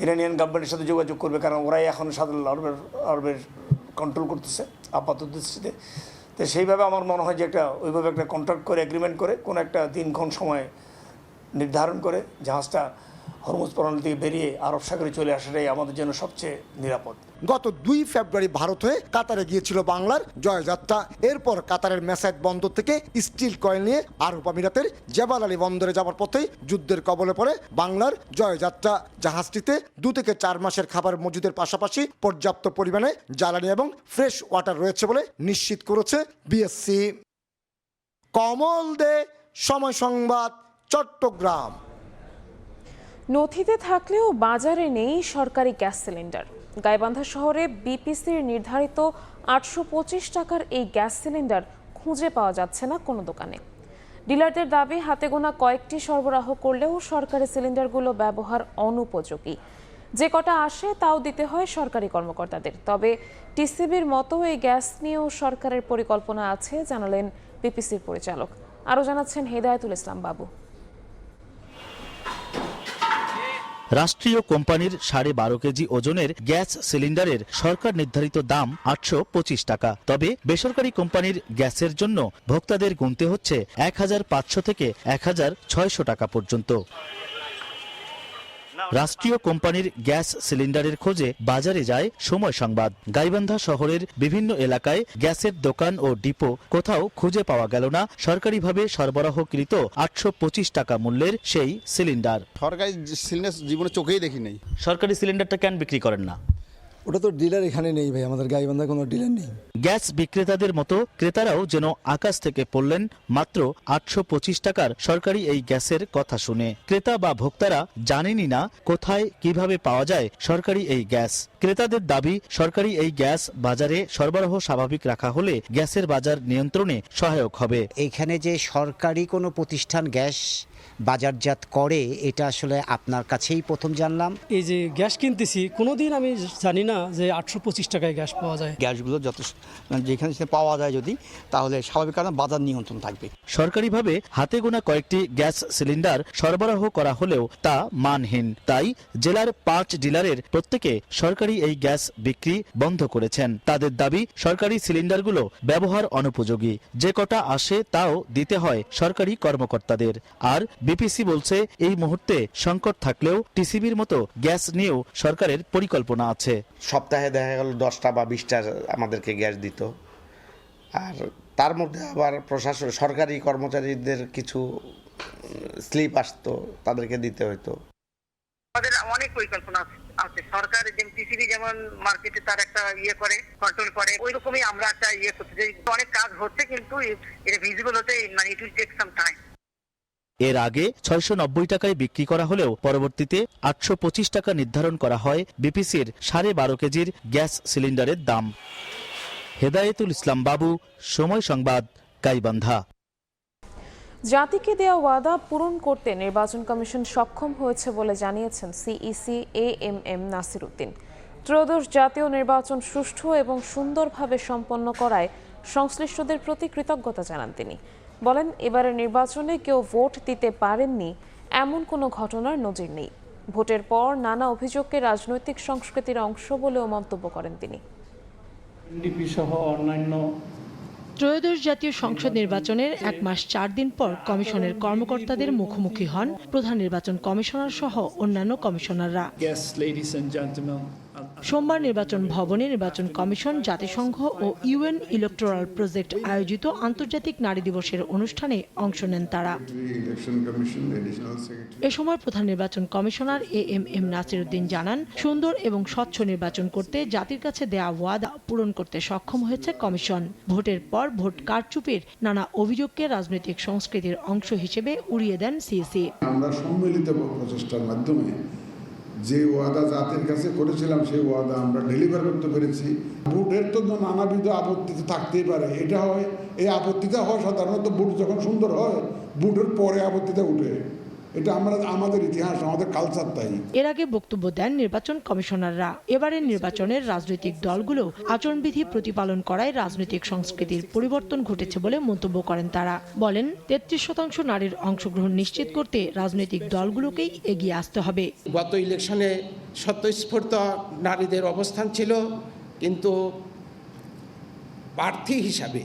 Iranian গভর্নমেন্টের সাথে যোগাযোগ করবে, কারণ ওরাই এখন সাধারণ আরবের কন্ট্রোল করতেছে আপাতত দৃষ্টিতে। তো সেইভাবে আমার মনে হয় যে ওইভাবে একটা কন্ট্রাক্ট করে এগ্রিমেন্ট করে কোনো একটা দিনক্ষণ সময় নির্ধারণ করে জাহাজটা হরমুজ প্রণালী থেকে বেরিয়ে আরব সাগরে চলে আসাটাই আমাদের জন্য সবচেয়ে নিরাপদ। গত 2 ফেব্রুয়ারি ভারত হয়ে কাতারে গিয়েছিল বাংলার জয়যাত্রা। এরপর কাতারের মেসাইদ বন্দর থেকে স্টিল কয়েল নিয়ে আরব আমিরাতের জেবাল আলী বন্দরে যাওয়ার পথেই যুদ্ধের কবলে পড়ে বাংলার জয়যাত্রা। জাহাজটিতে 2 থেকে 4 মাসের খাবার মজুদের পাশাপাশি পর্যাপ্ত পরিমাণে জ্বালানি এবং ফ্রেশ ওয়াটার রয়েছে বলে নিশ্চিত করেছে বিএসসি। কমল দে, সময় সংবাদ, চট্টগ্রাম। নথিতে থাকলেও বাজারে নেই সরকারি গ্যাস সিলিন্ডার। গাইবান্ধা শহরে বিপিসির নির্ধারিত 825 টাকার এই গ্যাস সিলিন্ডার খুঁজে পাওয়া যাচ্ছে না কোনো দোকানে। ডিলারদের দাবি হাতে গোনা কয়েকটি সরবরাহ করলেও সরকারি সিলিন্ডারগুলো ব্যবহার অনুপযোগী। যে কটা আসে তাও দিতে হয় সরকারি কর্মকর্তাদের। তবে টিসিবির মতো এই গ্যাস নিয়েও সরকারের পরিকল্পনা আছে জানালেন বিপিসির পরিচালক। আরও জানাচ্ছেন হেদায়েতুল ইসলাম বাবু। রাষ্ট্রীয় কোম্পানির 12.5 কেজি ওজনের গ্যাস সিলিন্ডারের সরকার নির্ধারিত দাম 825 টাকা। তবে বেসরকারি কোম্পানির গ্যাসের জন্য ভোক্তাদের গুনতে হচ্ছে 1500 থেকে 1600 টাকা পর্যন্ত। রাষ্ট্রীয় কোম্পানির গ্যাস সিলিন্ডারের খোঁজে বাজারে যায় সময় সংবাদ। গাইবান্ধা শহরের বিভিন্ন এলাকায় গ্যাসের দোকান ও ডিপো কোথাও খুঁজে পাওয়া গেল না সরকারিভাবে সরবরাহকৃত 825 টাকা মূল্যের সেই সিলিন্ডার। সরকারি সিলিন্ডার জীবনে চোখেই দেখি নাই। সরকারি সিলিন্ডারটা কেন বিক্রি করেন না? ওটা তো ডিলার এখানে নেই ভাই, আমাদের গাইবান্ধা কোনো ডিলার নেই। গ্যাস বিক্রেতাদের মতো ক্রেতারাও যেন আকাশ থেকে পড়লেন মাত্র 825 টাকার সরকারি এই গ্যাসের কথা শুনে। ক্রেতা বা ভোক্তারা জানেনই না কোথায় কিভাবে পাওয়া যায় সরকারি এই গ্যাস। ক্রেতাদের দাবি সরকারি এই গ্যাস বাজারে সরবরাহ স্বাভাবিক রাখা হলে গ্যাসের বাজার নিয়ন্ত্রণে সহায়ক হবে। এখানে যে সরকারি কোনো প্রতিষ্ঠান গ্যাস বাজারজাত করে এটা আসলে আপনার কাছেই প্রথম জানলাম। এই যে গ্যাস কিনতেছি কোনোদিন আমি জানি না যে 825 টাকায় গ্যাস পাওয়া যায়। গ্যাসগুলো যেখানে পাওয়া যায় যদি, তাহলে স্বাভাবিক কারণে বাজার নিয়ন্ত্রণ থাকবে। সরকারিভাবে হাতে গোনা কয়েকটি গ্যাস সিলিন্ডার সরবরাহ করা হলেও তা মানহীন, তাই জেলার 5 ডিলারের প্রত্যেকে সরকারি এই গ্যাস বিক্রি বন্ধ করেছেন। তাদের দাবি সরকারি সিলিন্ডারগুলো ব্যবহার অনুপযোগী, যে কটা আসে তাও দিতে হয় সরকারি কর্মকর্তাদের। আর বিপিসি বলছে এই মুহূর্তে সংকট থাকলেও টিসিবির মতো গ্যাস নিয়েও সরকারের পরিকল্পনা আছে। সপ্তাহে দেখা গেল 10টা বা 20টা আমাদেরকে গ্যাস দিত, আর তার মধ্যে আবার প্রশাসন সরকারি কর্মচারীদের কিছু স্লিপ আসতো, তাদেরকে দিতে হতো। আমাদের অনেক পরিকল্পনা আছে। সরকার যেমন টিসিবি যেমন মার্কেটে তার একটা করে কন্ট্রোল করে, ওই রকমই আমরা একটা করতে চাই। অনেক কাজ হচ্ছে কিন্তু এটা ভিজিবল হতে মানে it will take some time. এর আগে 690 টাকায় বিক্রি করা হলেও পরবর্তীতে 825 টাকা নির্ধারণ করা হয় বিপিসির 12.5 কেজির গ্যাস সিলিন্ডারের দাম। হেদায়েতুল ইসলাম বাবু, সময় সংবাদ, গাইবান্ধা। জাতিকে দেওয়া ওয়াদা পূরণ করতে নির্বাচন কমিশন সক্ষম হয়েছে বলে জানিয়েছেন সিইসি AMM নাসির উদ্দিন। ত্রয়োদশ জাতীয় নির্বাচন সুষ্ঠু এবং সুন্দরভাবে সম্পন্ন করায় সংশ্লিষ্টদের প্রতি কৃতজ্ঞতা জানান তিনি। বলেন, এবারের নির্বাচনে কেউ ভোট দিতে পারেননি এমন কোনো ঘটনার নজির নেই। ভোটের পর নানা অভিযোগকে রাজনৈতিক সংস্কৃতির অংশ বলেও মন্তব্য করেন তিনি। ত্রয়োদশ জাতীয় সংসদ নির্বাচনের 1 মাস 4 দিন পর কমিশনের কর্মকর্তাদের মুখোমুখি হন প্রধান নির্বাচন কমিশনার সহ অন্যান্য কমিশনাররা। সোমবার নির্বাচন ভবনে নির্বাচন কমিশন, জাতিসংঘ ও ইউএন ইলেকটোরাল প্রজেক্ট আয়োজিত আন্তর্জাতিক নারী দিবসের অনুষ্ঠানে অংশ নেন তারা। এ সময় প্রধান নির্বাচন কমিশনার AMM নাসির উদ্দিন জানান, সুন্দর এবং স্বচ্ছ নির্বাচন করতে জাতির কাছে দেয়া ওয়াদা পূরণ করতে সক্ষম হয়েছে কমিশন। ভোটের পর ভোট কারচুপির নানা অভিযোগকে রাজনৈতিক সংস্কৃতির অংশ হিসেবে উড়িয়ে দেন সিইসি। আমরা সম্মিলিত প্রচেষ্টার মাধ্যমে যে ওয়াদা জাতির কাছে করেছিলাম সেই ওয়াদা আমরা ডেলিভার করতে পেরেছি। ভোটের তো নানাবিধ আপত্তি তো থাকতেই পারে, এটা হয় এই আপত্তিটা হয় সাধারণত ভোট যখন সুন্দর হয়, ভোটের পরে আপত্তিটা উঠে। এটা আমাদের ইতিহাস, আমাদের কালচার তাই। এর আগে বক্তব্য দেন নির্বাচন কমিশনাররা। এবারের নির্বাচনের রাজনৈতিক দলগুলো আচরণবিধি প্রতিপালন করায় রাজনৈতিক সংস্কৃতির পরিবর্তন ঘটেছে বলে মন্তব্য করেন তারা। বলেন, 33% নারীর অংশগ্রহণ নিশ্চিত করতে রাজনৈতিক দলগুলোকেই এগিয়ে আসতে হবে। গত ইলেকশনে স্বতঃস্ফূর্ত নারীদের অবস্থান ছিল, কিন্তু প্রার্থী হিসাবে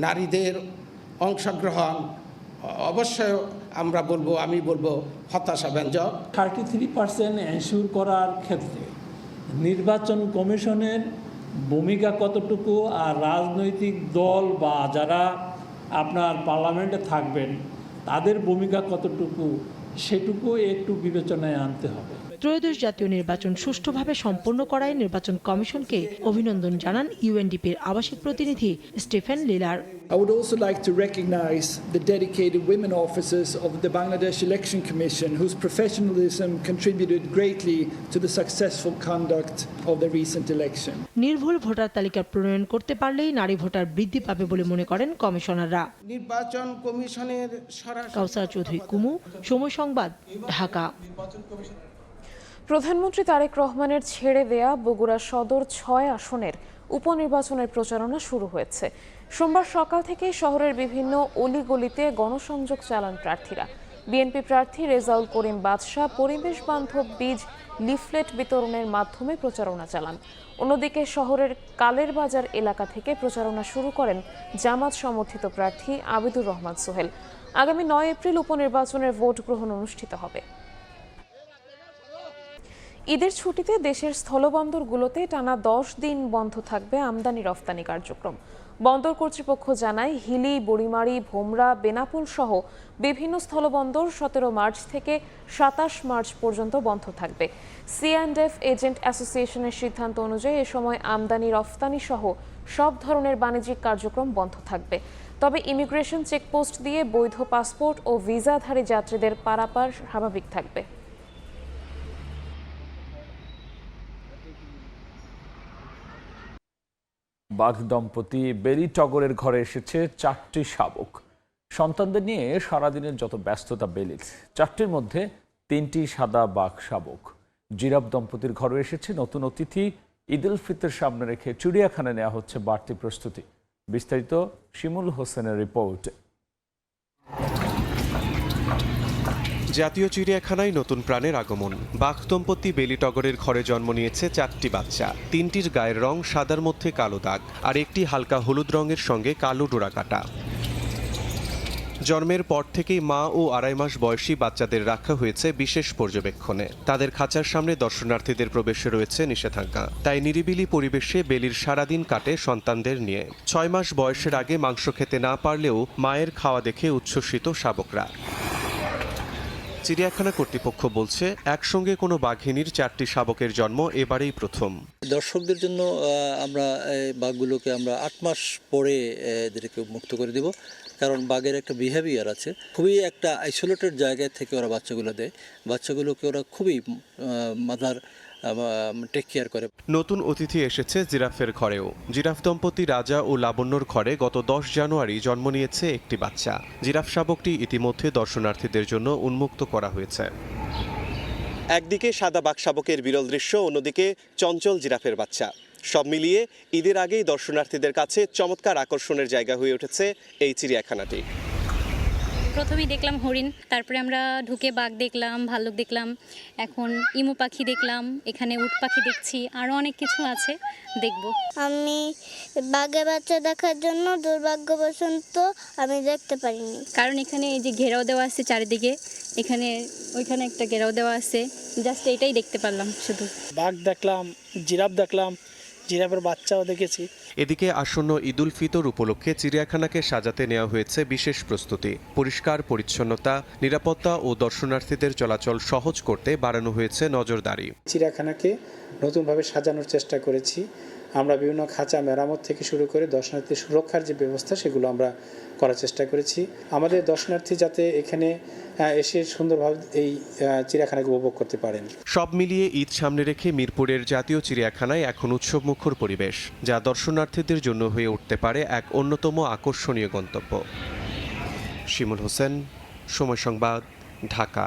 নারীদের অংশগ্রহণ অবশ্যই আমি বলবো হতাশাব্যঞ্জক। 33% এনশিওর করার ক্ষেত্রে নির্বাচন কমিশনের ভূমিকা কতটুকু, আর রাজনৈতিক দল বা যারা আপনার পার্লামেন্টে থাকবেন তাদের ভূমিকা কতটুকু, সেটুকু একটু বিবেচনায় আনতে হবে। ত্রয়োদশ জাতীয় নির্বাচন সুষ্ঠুভাবে সম্পন্ন করায় নির্বাচন কমিশনকে অভিনন্দন জানান ইউএনডিপির আবাসিক প্রতিনিধি Stephen লিলার। I would also like to recognize the dedicated women officers of the Bangladesh Election Commission whose professionalism contributed greatly to the successful conduct of the recent election. নির্ভুল ভোটার তালিকা প্রণয়ন করতে পারলেই নারী ভোটার বৃদ্ধি পাবে বলে মনে করেন কমিশনাররা। নির্বাচন কমিশনের কাউসার চৌধুরী কুমু, সময় সংবাদ, ঢাকা। প্রধানমন্ত্রী তারেক রহমানের ছেড়ে দেয়া বগুড়া সদর 6 আসনের উপনির্বাচনের প্রচারণা শুরু হয়েছে। সোমবার সকাল থেকে শহরের বিভিন্ন অলিগলিতে গণসংযোগ চালান প্রার্থীরা। বিএনপি প্রার্থী রেজাউল করিম বাদশা পরিবেশ বান্ধব বীজ লিফলেট বিতরণের মাধ্যমে প্রচারণা চালান। অন্যদিকে শহরের কালের বাজার এলাকা থেকে প্রচারণা শুরু করেন জামাত সমর্থিত প্রার্থী আবিদুর রহমান সোহেল। আগামী 9 এপ্রিল উপনির্বাচনের ভোট গ্রহণ অনুষ্ঠিত হবে। ঈদের ছুটিতে দেশের স্থলবন্দরগুলোতে টানা 10 দিন বন্ধ থাকবে আমদানি রফতানি কার্যক্রম। বন্দর কর্তৃপক্ষ জানায়, হিলি, বুড়িমারি, ভোমরা, বেনাপোল সহ বিভিন্ন স্থলবন্দর 17 মার্চ থেকে 27 মার্চ পর্যন্ত বন্ধ থাকবে। C&F এজেন্ট অ্যাসোসিয়েশনের সিদ্ধান্ত অনুযায়ী এ সময় আমদানি রফতানি সহ সব ধরনের বাণিজ্যিক কার্যক্রম বন্ধ থাকবে। তবে ইমিগ্রেশন চেকপোস্ট দিয়ে বৈধ পাসপোর্ট ও ভিসাধারী যাত্রীদের পারাপার স্বাভাবিক থাকবে। বাঘ দম্পতি বেলি টগরের ঘরে এসেছে 4টি শাবক। সন্তানদের নিয়ে সারাদিনের যত ব্যস্ততা বেলির, 4টির মধ্যে 3টি সাদা বাঘ শাবক। জিরাফ দম্পতির ঘরে এসেছে নতুন অতিথি। ঈদ উল ফিতর সামনে রেখে চিড়িয়াখানায় নেওয়া হচ্ছে বাড়তি প্রস্তুতি। বিস্তারিত শিমুল হোসেনের রিপোর্ট। জাতীয় চিড়িয়াখানায় নতুন প্রাণের আগমন। বাঘ দম্পতি বেলি টগরের ঘরে জন্ম নিয়েছে 4টি বাচ্চা। 3টির গায়ের রং সাদার মধ্যে কালো দাগ, আর একটি হালকা হলুদ রঙের সঙ্গে কালো ডোরা কাটা। জন্মের পর থেকেই মা ও 2.5 মাস বয়সী বাচ্চাদের রাখা হয়েছে বিশেষ পর্যবেক্ষণে। তাদের খাঁচার সামনে দর্শনার্থীদের প্রবেশে রয়েছে নিষেধাজ্ঞা। তাই নিরিবিলি পরিবেশে বেলির সারাদিন কাটে সন্তানদের নিয়ে। 6 মাস বয়সের আগে মাংস খেতে না পারলেও মায়ের খাওয়া দেখে উচ্ছ্বসিত শাবকরা। চিড়িয়াখানা কর্তৃপক্ষ বলছে, একসঙ্গে কোনো বাঘিনীর 4টি শাবকের জন্ম এবারেই প্রথম। দর্শকদের জন্য আমরা বাঘগুলোকে 8 মাস পরে এদেরকে মুক্ত করে দেব, কারণ বাঘের একটা বিহেভিয়ার আছে। খুবই একটা আইসোলেটেড জায়গায় থেকে ওরা বাচ্চাগুলো দেয়। বাচ্চাগুলোকে ওরা খুবই মাদার টেক কেয়ার করে। নতুন অতিথি এসেছে জিরাফের ঘরেও। জিরাফ দম্পতি রাজা ও লাবণ্যর ঘরে গত 10 জানুয়ারি জন্ম নিয়েছে একটি বাচ্চা। জিরাফ শাবকটি ইতিমধ্যে দর্শনার্থীদের জন্য উন্মুক্ত করা হয়েছে। একদিকে সাদা বাঘ শাবকের বিরল দৃশ্য, অন্যদিকে চঞ্চল জিরাফের বাচ্চা। সব মিলিয়ে ঈদের আগেই দর্শনার্থীদের কাছে চমৎকার আকর্ষণের জায়গা হয়ে উঠেছে এই চিড়িয়াখানাটি। প্রথমেই দেখলাম হরিণ, তারপরে আমরা ঢুকে বাঘ দেখলাম, ভাল্লুক দেখলাম, এখন ইমু পাখি দেখলাম, এখানে উট পাখি দেখছি, আরও অনেক কিছু আছে দেখব। আমি বাঘের বাচ্চা দেখার জন্য দুর্ভাগ্যবশত আমি দেখতে পারিনি, কারণ এখানে এই যে ঘেরাও দেওয়া আছে চারিদিকে, ওইখানে একটা ঘেরাও দেওয়া আছে, জাস্ট এটাই দেখতে পারলাম শুধু। বাঘ দেখলাম, জিরাফ দেখলাম, জিরাফের বাচ্চাও দেখেছি। এদিকে আসন্ন ঈদ উল ফিতর উপলক্ষে চিড়িয়াখানাকে সাজাতে নেওয়া হয়েছে বিশেষ প্রস্তুতি। পরিষ্কার পরিচ্ছন্নতা, নিরাপত্তা ও দর্শনার্থীদের চলাচল সহজ করতে বাড়ানো হয়েছে নজরদারি। চিড়িয়াখানাকে নতুনভাবে সাজানোর চেষ্টা করেছি। আমরা বিভিন্ন খাঁচা মেরামত থেকে শুরু করে দর্শনার্থী সুরক্ষার যে ব্যবস্থা সেগুলো আমরা করার চেষ্টা করেছি। আমাদের দর্শনার্থী যাতে এখানে এসে সুন্দরভাবে এই চিড়িয়াখানাকে উপভোগ করতে পারেন। সব মিলিয়ে ঈদ সামনে রেখে মিরপুরের জাতীয় চিড়িয়াখানায় এখন উৎসবমুখর পরিবেশ, যা দর্শনার্থীদের জন্য হয়ে উঠতে পারে এক অন্যতম আকর্ষণীয় গন্তব্য। শিমুল হোসেন, সময় সংবাদ, ঢাকা।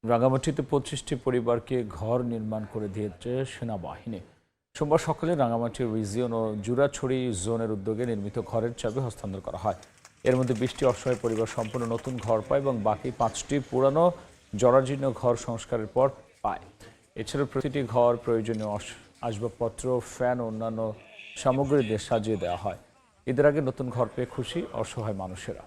রাঙামাটিতে 25টি পরিবারকে ঘর নির্মাণ করে দিয়েছে সেনাবাহিনী। সোমবার সকালে রাঙামাটি রিজিয়ন ও জুরাছড়ি জোনের উদ্যোগে নির্মিত ঘরের চাবি হস্তান্তর করা হয়। এর মধ্যে 20টি অসহায় পরিবার সম্পূর্ণ নতুন ঘর পায় এবং বাকি 5টি পুরানো জরাজীর্ণ ঘর সংস্কারের পর পায়। এছাড়া প্রতিটি ঘর প্রয়োজনীয় আসবাবপত্র, ফ্যান ও অন্যান্য সামগ্রী দিয়ে সাজিয়ে দেওয়া হয়। ঈদের আগে নতুন ঘর পেয়ে খুশি অসহায় মানুষেরা।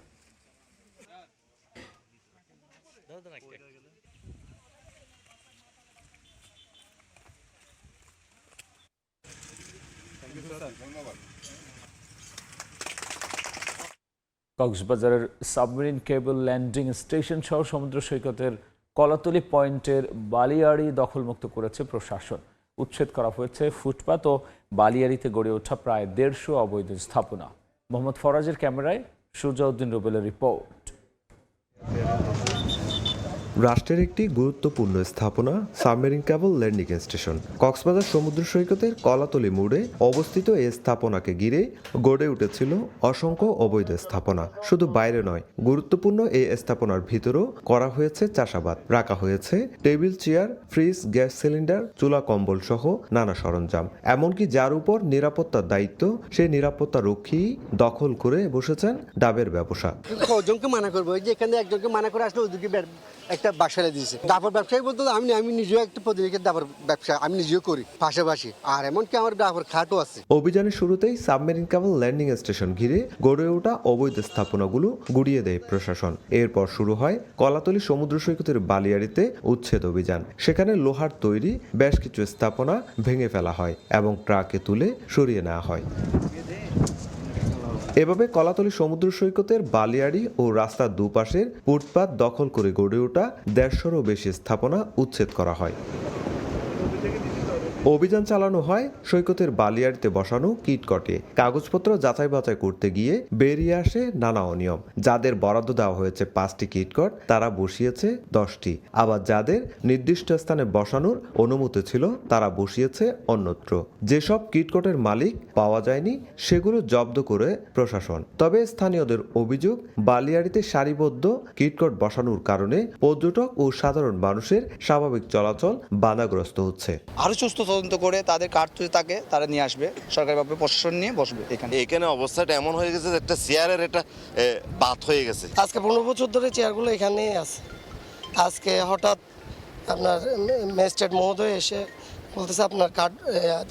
কক্সবাজারের সাবমেরিন কেবল ল্যান্ডিং স্টেশন সহ সমুদ্র সৈকতের কলাতলি পয়েন্টের বালিয়াড়ি দখলমুক্ত করেছে প্রশাসন। উচ্ছেদ করা হয়েছে ফুটপাত ও বালিয়াড়িতে গড়ে ওঠা প্রায় 150 অবৈধ স্থাপনা। মোহাম্মদ ফরাজের ক্যামেরায় সুজাউদ্দিন রুবেলের রিপোর্ট। রাষ্ট্রের একটি গুরুত্বপূর্ণ স্থাপনা submarine cable landing station. Cox's Bazar সমুদ্র সৈকতের কলাতলি মোড়ে অবস্থিত এই স্থাপনাকে ঘিরে গড়ে উঠেছিল অসংখ্য অবৈধ স্থাপনা। শুধু বাইরে নয়, গুরুত্বপূর্ণ এই স্থাপনার ভিতরেও করা হয়েছে চাষাবাদ। রাখা হয়েছে table, chair, fridge, gas cylinder, চুলা, কম্বল সহ নানা সরঞ্জাম। এমনকি যার উপর নিরাপত্তার দায়িত্ব, সেই নিরাপত্তা রক্ষী দখল করে বসেছেন ডাবের ব্যবসা। কজনকে মানা করবো, যে এখানে একজনকে মানা করে আসলে ওদিকে একটা বাসায় দিয়েছে। ডাবর ব্যবসায়ী বলতে আমি নিজেও একটা প্রতিনিধিকে ডাবর ব্যবসা আমি নিজেও করি পাশাপাশি, আর এমনকি আমার ডাবর খাটও আছে। অভিযানের শুরুতেই সাবমেরিন কেবল ল্যান্ডিং স্টেশন ঘিরে গড়ে ওঠা অবৈধ স্থাপনাগুলো গুড়িয়ে দেয় প্রশাসন। এরপর শুরু হয় কলাতলি সমুদ্র সৈকতের বালিয়াড়িতে উচ্ছেদ অভিযান। সেখানে লোহার তৈরি বেশ কিছু স্থাপনা ভেঙে ফেলা হয় এবং ট্রাকে তুলে সরিয়ে নেওয়া হয়। এভাবে কলাতলি সমুদ্র সৈকতের বালিয়াড়ি ও রাস্তার দুপাশের ফুটপাত দখল করে গড়ে ওঠা 150-এরও বেশি স্থাপনা উচ্ছেদ করা হয়। অভিযান চালানো হয় সৈকতের বালিয়াড়িতে বসানো কিটকটে। কাগজপত্র যাচাই বাছাই করতে গিয়ে বেরিয়ে আসে নানা অনিয়ম। যাদের বরাদ্দ দেওয়া হয়েছে 5টি কিটকট, তারা বসিয়েছে 10টি। আবার যাদের নির্দিষ্ট স্থানে বসানোর অনুমতি ছিল, তারা বসিয়েছে অন্যত্র। যেসব কিটকটের মালিক পাওয়া যায়নি, সেগুলো জব্দ করে প্রশাসন। তবে স্থানীয়দের অভিযোগ, বালিয়াড়িতে সারিবদ্ধ কিটকট বসানোর কারণে পর্যটক ও সাধারণ মানুষের স্বাভাবিক চলাচল বাধাগ্রস্ত হচ্ছে। আরো সুস্থ তদন্ত করে তাদের কার্তুজ থাকে তারা নিয়ে আসবে, সরকারিভাবে প্রশাসন নিয়ে বসবে। এখানে অবস্থাটা এমন হয়ে গেছে যে একটা চেয়ারের একটা বাত হয়ে গেছে। আজকে 15 বছর ধরে চেয়ারগুলো এখানেই আছে। আজকে হঠাৎ আপনার ম্যাজিস্ট্রেট মহোদয় এসে বলতেছে আপনার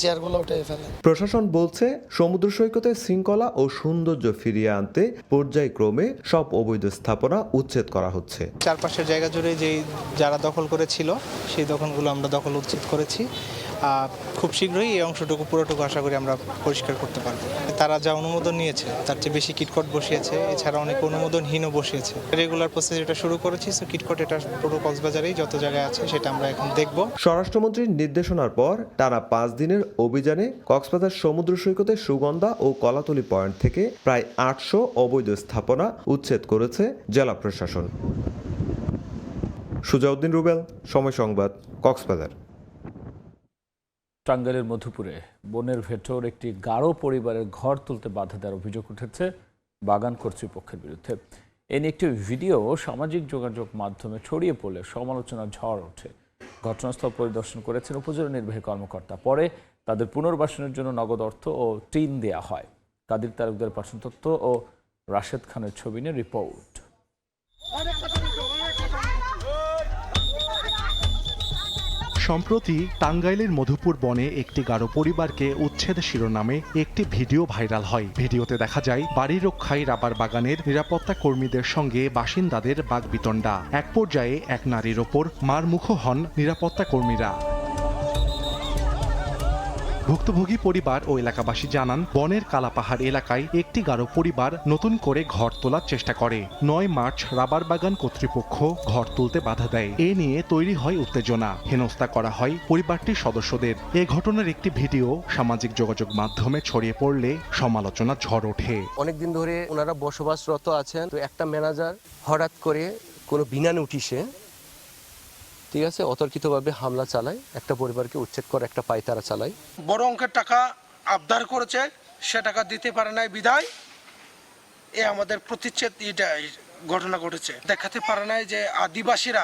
চেয়ারগুলো উঠে ফেলে। প্রশাসন বলছে সমুদ্র সৈকতে শৃঙ্খলা ও সৌন্দর্য ফিরিয়ে আনতে পর্যায়ক্রমে সব অবৈধ স্থাপনা উচ্ছেদ করা হচ্ছে। চারপাশের জায়গা জুড়ে যারা দখল করেছিল সেই দখলগুলো আমরা দখল উচ্ছেদ করেছি। খুব শীঘ্রই এই অংশটুকু পুরোটুকু আশা করি আমরা পরিষ্কার করতে পারবো। তারা যা অনুমোদন নিয়েছে তার চেয়ে বেশি কিটকট বসিয়েছে, এছাড়া অনেক অনুমোদনহীনও বসিয়েছে। রেগুলার প্রসেস এটা শুরু করেছি, সো কিটকট এটা পুরো কক্সবাজারেই যত জায়গায় আছে সেটা আমরা এখন দেখব। স্বরাষ্ট্রমন্ত্রীর নির্দেশনার পর টানা 5 দিনের অভিযানে কক্সবাজার সমুদ্র সৈকতে সুগন্ধা ও কলাতলি পয়েন্ট থেকে প্রায় 800 অবৈধ স্থাপনা উচ্ছেদ করেছে জেলা প্রশাসন। সুজাউদ্দিন রুবেল, সময় সংবাদ, কক্সবাজার। টাঙ্গাইলের মধুপুরে বনের ভেতর একটি গারো পরিবারের ঘর তুলতে বাধা দেওয়ার অভিযোগ উঠেছে বাগান কর্তৃপক্ষের বিরুদ্ধে। এ নিয়ে একটি ভিডিও সামাজিক যোগাযোগ মাধ্যমে ছড়িয়ে পড়লে সমালোচনার ঝড় ওঠে। ঘটনাস্থল পরিদর্শন করেছেন উপজেলা নির্বাহী কর্মকর্তা। পরে তাদের পুনর্বাসনের জন্য নগদ অর্থ ও টিন দেয়া হয়। কাদির তালুকদার পাঠানো তথ্য ও রাশেদ খানের ছবি নিয়ে রিপোর্ট। সম্প্রতি টাঙ্গাইলের মধুপুর বনে একটি গারো পরিবারকে উচ্ছেদ শিরোনামে একটি ভিডিও ভাইরাল হয়। ভিডিওতে দেখা যায় বাড়ি রক্ষায় রাবার বাগানের নিরাপত্তা কর্মীদের সঙ্গে বাসিন্দাদের বাগবিতণ্ডা। এক পর্যায়ে এক নারীর ওপর মারমুখো হন নিরাপত্তা কর্মীরা। ভুক্তভোগী পরিবার ও এলাকাবাসী জানান, বনের কালাপাহাড় এলাকায় একটি গারো পরিবার নতুন করে ঘর তোলার চেষ্টা করে। 9 মার্চ রাবার বাগান কর্তৃপক্ষ ঘর তুলতে বাধা দেয়। এ নিয়ে তৈরি হয় উত্তেজনা, হেনস্থা করা হয় পরিবারটির সদস্যদের। এ ঘটনার একটি ভিডিও সামাজিক যোগাযোগ মাধ্যমে ছড়িয়ে পড়লে সমালোচনা ঝড় ওঠে। অনেকদিন ধরে ওনারা বসবাসরত আছেন, তো একটা ম্যানেজার হঠাৎ করে কোনো বিনা নোটিশে, ঠিক আছে, অতর্কিতভাবে হামলা চালায়, একটা পরিবারকে উচ্ছেদ করে একটা পায়তারা চালায়। বড় অঙ্কের টাকা আবদার করেছে, সে টাকা দিতে পারে নাই বিধায় এ আমাদের প্রতিচ্ছেদ ঘটনা ঘটেছে। দেখাতে পারে নাই যে আদিবাসীরা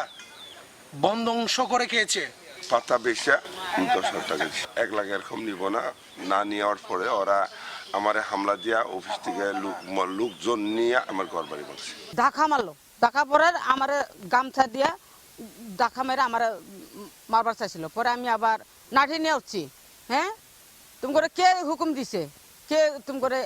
বন ধ্বংস করে খেয়েছে। পাতা বেশা 10,000 টাকা 1 লাখ এরকম নিব না নেওয়ার পরে ওরা আমার হামলা দিয়া অফিস থেকে লোকজন নিয়ে আমার ঘর বাড়ি করছে। ধাক্কা মারলো, ধাক্কা পরে আমার গামছা দিয়া ধাক্কা মেরে আমার মারবার চাইছিল। পরে আমি আবার নাঠি নিয়ে উঠছি। হ্যাঁ, তুমি করে কে হুকুম দিছে, কে তুমি করে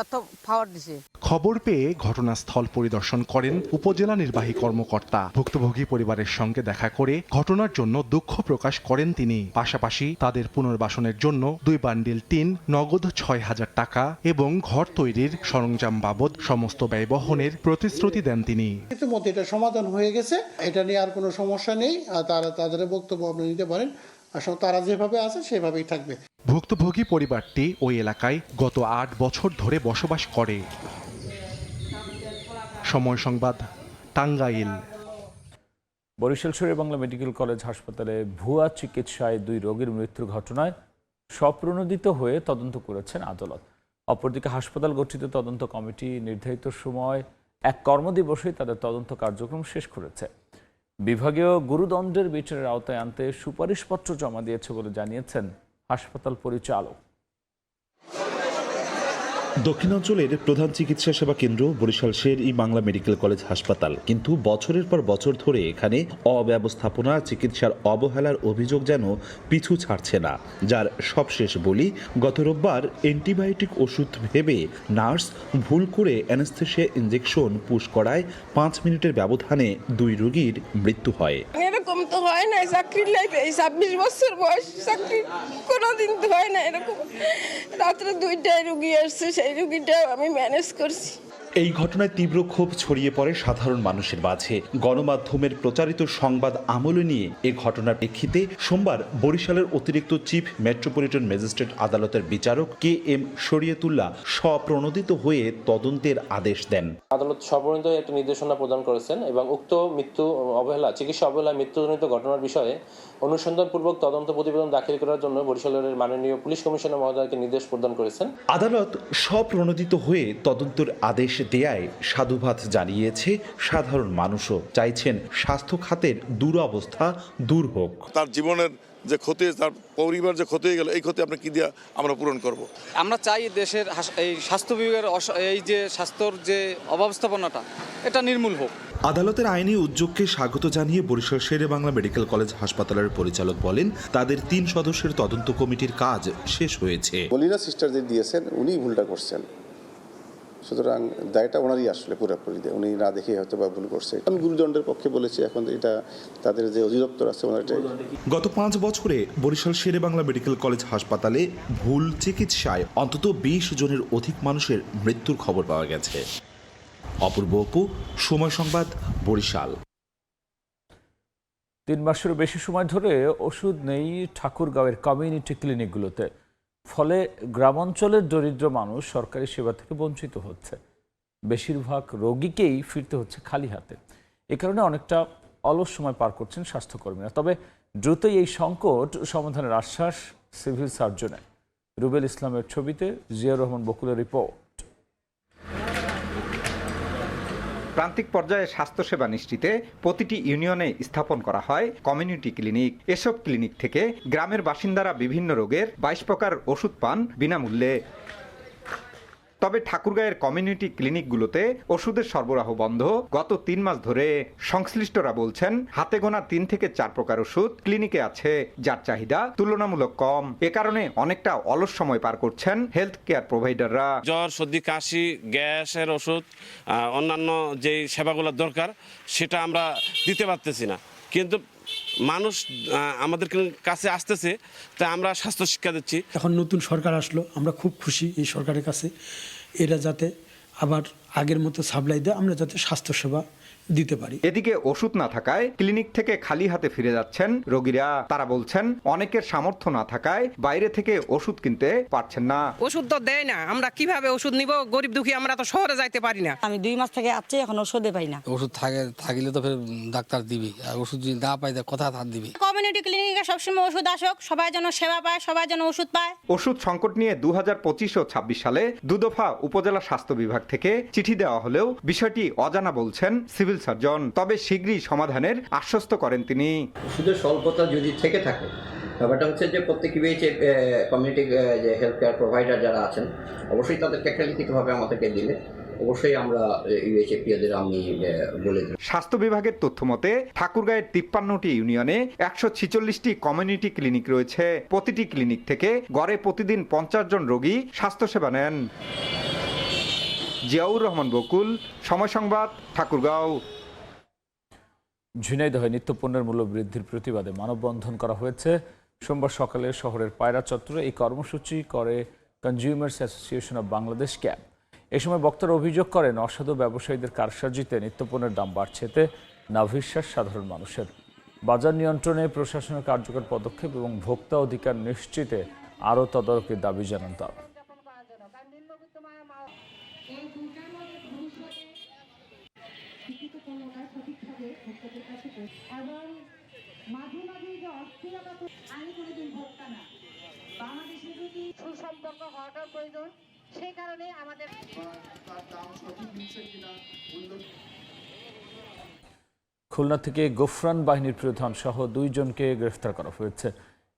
এত পাওয়ার দিছে। খবর পেয়ে ঘটনাস্থল পরিদর্শন করেন উপজেলা নির্বাহী কর্মকর্তা। ভুক্তভোগী পরিবারের সঙ্গে দেখা করে ঘটনার জন্য দুঃখ প্রকাশ করেন তিনি। পাশাপাশি তাদের পুনর্বাসনের জন্য 2 বান্ডিল টিন, নগদ 6,000 টাকা এবং ঘর তৈরির সরঞ্জাম বাবদ সমস্ত ব্যয় বহনের প্রতিশ্রুতি দেন তিনি। ইতিমধ্যে এটা সমাধান হয়ে গেছে, এটা নিয়ে আর কোনো সমস্যা নেই। তারা তাদের বক্তব্য আপনি নিতে পারেন, আসলে তারা যেভাবে আছে সেভাবেই থাকবে। ভুক্তভোগী পরিবারটি ওই এলাকায় গত 8 বছর ধরে বসবাস করে। সময় সংবাদ, টাঙ্গাইল। বরিশাল শেরেবাংলা মেডিকেল কলেজ হাসপাতালে ভুয়া চিকিৎসায় 2 রোগীর মৃত্যুর ঘটনায় স্বপ্রণোদিত হয়ে তদন্ত করেছেন আদালত। অপরদিকে হাসপাতাল গঠিত তদন্ত কমিটি নির্ধারিত সময় 1 কর্মদিবসে তাদের তদন্ত কার্যক্রম শেষ করেছে। বিভাগীয় গুরুদণ্ডের বিচারের আওতায় আনতে সুপারিশপত্র জমা দিয়েছে বলে জানিয়েছেন হাসপাতাল পরিচালক। দক্ষিণাঞ্চলের প্রধান চিকিৎসা সেবা কেন্দ্র বরিশাল শের-ই-বাংলা মেডিকেল কলেজ হাসপাতাল, কিন্তু বছরের পর বছর ধরে এখানে অব্যবস্থাপনা, চিকিৎসার অবহেলার অভিযোগ যেন পিছু ছাড়ছে না। যার সবশেষ বলি, গত রোববার অ্যান্টিবায়োটিক ওষুধ ভেবে নার্স ভুল করে অ্যানেস্থেসিয়া ইঞ্জেকশন পুশ করায় 5 মিনিটের ব্যবধানে 2 রোগীর মৃত্যু হয়। এরকম তো হয় না, চাকরির লাইফে 26 বছর বয়স, চাকরি কোনোদিন তো হয় না এরকম। রাত্রে 2টায় রুগী আসছে, সেই রুগীটা আমি ম্যানেজ করছি। এই ঘটনায় তীব্র ক্ষোভ ছড়িয়ে পড়ে সাধারণ মানুষের মাঝে। গণমাধ্যমের প্রচারিত সংবাদ আমলে নিয়ে এ ঘটনার প্রেক্ষিতে সোমবার বরিশালের অতিরিক্ত চিফ মেট্রোপলিটন ম্যাজিস্ট্রেট আদালতের বিচারক KM শরিয়তুল্লাহ স্বপ্রণোদিত হয়ে তদন্তের আদেশ দেন। আদালত স্বপ্রণোদিত একটা নির্দেশনা প্রদান করেছেন এবং উক্ত চিকিৎসা অবহেলা মৃত্যুজনিত ঘটনার বিষয়ে অনুসন্ধানপূর্বক তদন্ত প্রতিবেদন দাখিল করার জন্য বরিশালের মাননীয় পুলিশ কমিশনার মহোদয়কে নির্দেশ প্রদান করেছেন। আদালত স্বপ্রণোদিত হয়ে তদন্তের আদেশ দেয়ায় সাধুবাদ জানিয়েছে সাধারণ মানুষও। চাইছেন স্বাস্থ্য খাতের দুরবস্থা দূর হোক। তার জীবনের যে ক্ষতি, তার পরিবার যে ক্ষতি হয়ে গেল, এই ক্ষতি আমরা কি দিয়ে আমরা পূরণ করব? আমরা চাই দেশের এই স্বাস্থ্য বিভাগের এই যে স্বাস্থ্যর যে অব্যবস্থাপনাটা এটা নির্মূল হোক। আদালতের আইনি উদ্যোগকে স্বাগত জানিয়ে বরিশাল শেরে বাংলা মেডিকেল কলেজ হাসপাতালের পরিচালক বলেন, তাদের 3 সদস্যের তদন্ত কমিটির কাজ শেষ হয়েছে। মলিনা সিস্টার যে দিয়েছেন উনি ভুলটা করছেন, সুতরাং দায়টা ওনারই আসলে পুরোপুরি দেয়, উনি না দেখে হয়তো বা ভুল করছে। আমি গুরুদণ্ডের পক্ষে বলেছি, এখন এটা তাদের যে অধিদপ্তর আছে ওনার এটাই। গত 5 বছরে বরিশাল শেরে বাংলা মেডিকেল কলেজ হাসপাতালে ভুল চিকিৎসায় অন্তত 20 জনের অধিক মানুষের মৃত্যুর খবর পাওয়া গেছে। অপূর্ব অপু, সময় সংবাদ, বরিশাল। 3 মাসেরও বেশি সময় ধরে ওষুধ নেই ঠাকুরগাঁওয়ের কমিউনিটি ক্লিনিকগুলোতে। ফলে গ্রামাঞ্চলের দরিদ্র মানুষ সরকারি সেবা থেকে বঞ্চিত হচ্ছে। বেশিরভাগ রোগীকেই ফিরতে হচ্ছে খালি হাতে। এ কারণে অনেকটা অলস সময় পার করছেন স্বাস্থ্যকর্মীরা। তবে দ্রুতই এই সংকট সমাধানের আশ্বাস সিভিল সার্জনের। রুবেল ইসলামের ছবিতে জিয়াউর রহমান বকুলের রিপোর্ট। প্রান্তিক পর্যায়ে স্বাস্থ্যসেবা নিশ্চিতে প্রতিটি ইউনিয়নে স্থাপন করা হয় কমিউনিটি ক্লিনিক। এসব ক্লিনিক থেকে গ্রামের বাসিন্দারা বিভিন্ন রোগের 22 প্রকার ওষুধ পান বিনামূল্যে। তবে ঠাকুরগাঁয়ের কমিউনিটি ক্লিনিকগুলোতে ওষুধের সরবরাহ বন্ধ গত 3 মাস ধরে। সংশ্লিষ্টরা বলছেন, হাতে গোনা 3 থেকে 4 প্রকার ওষুধ ক্লিনিকে আছে, যার চাহিদা তুলনামূলক কম। এ কারণে অনেকটা অলস সময় পার করছেন হেলথ কেয়ার প্রোভাইডাররা। জ্বর, সর্দি, কাশি, গ্যাসের ওষুধ, অন্যান্য যে সেবাগুলো দরকার সেটা আমরা দিতে পারতেছি না, কিন্তু মানুষ আমাদের কাছে আসতেছে, তাই আমরা স্বাস্থ্য শিক্ষা দিচ্ছি। এখন নতুন সরকার আসলো, আমরা খুব খুশি এই সরকারের কাছে। এরা যাতে আবার আগের মতো সাপ্লাই দেয়, আমরা যাতে স্বাস্থ্যসেবা দিতে পারি। এদিকে ওষুধ না থাকায় ক্লিনিক থেকে খালি হাতে ফিরে যাচ্ছেন রোগীরা। তারা বলছেন, অনেকের সামর্থ্য না থাকায় বাইরে থেকে ওষুধ কিনতে পারছেন না। ওষুধ তো দেয় না, আমরা কিভাবে ওষুধ নিব? গরিব দুঃখী, আমরা তো শহরে যাইতে পারি না। আমি 2 মাস থেকে আসছি, এখন ওষুধে পাই না। ওষুধ থাকিলে তো ফের ডাক্তার দিবি, আর ওষুধ যদি না পাই কথা হাত দিবি। কমিউনিটি ক্লিনিকে সবসময় ওষুধ আসুক, সবাই যেন সেবা পায়, সবাই যেন ওষুধ পায়। ওষুধ সংকট নিয়ে 2025 ও 26 সালে 2 দফা উপজেলা স্বাস্থ্য বিভাগ থেকে চিঠি দেওয়া হলেও বিষয়টি অজানা বলছেন সিভিল সার্জন। তবে শীঘ্রই সমাধানের আশ্বস্ত করেন তিনি। ওষুধের স্বল্পতা যদি থেকে থাকে, ব্যাপারটা হচ্ছে যে প্রত্যেক কমিউনিটি যে হেলথ কেয়ার প্রোভাইডার যারা আছেন, অবশ্যই তাদেরকে একটা লিখিতভাবে আমাদেরকে দিলে অবশ্যই আমরা ইউএইচএফপিদের আমি বলে দিই। স্বাস্থ্য বিভাগের তথ্য মতে ঠাকুরগাঁয়ের 53টি ইউনিয়নে 146টি কমিউনিটি ক্লিনিক রয়েছে। প্রতিটি ক্লিনিক থেকে গড়ে প্রতিদিন 50 জন রোগী স্বাস্থ্যসেবা নেন। জিয়াউর রহমান বকুল, সময় সংবাদ, ঠাকুরগাঁও। ঝিনাইদহে নিত্যপণ্যের মূল্য বৃদ্ধির প্রতিবাদে মানববন্ধন করা হয়েছে। সোমবার সকালে শহরের পায়রা চত্বরে এই কর্মসূচি করে consumers association of Bangladesh CAB. এ সময় বক্তারা অভিযোগ করেন, অসাধু ব্যবসায়ীদের কারসাজিতে নিত্যপণ্যের দাম বাড়ছে, এতে নাভিশ্বাস সাধারণ মানুষের। বাজার নিয়ন্ত্রণে প্রশাসনের কার্যকর পদক্ষেপ এবং ভোক্তা অধিকার নিশ্চিতে আরও তদারকির দাবি জানান তারা। খুলনা থেকে গোফরান বাহিনীর প্রধান সহ 2 জনকে গ্রেফতার করা হয়েছে।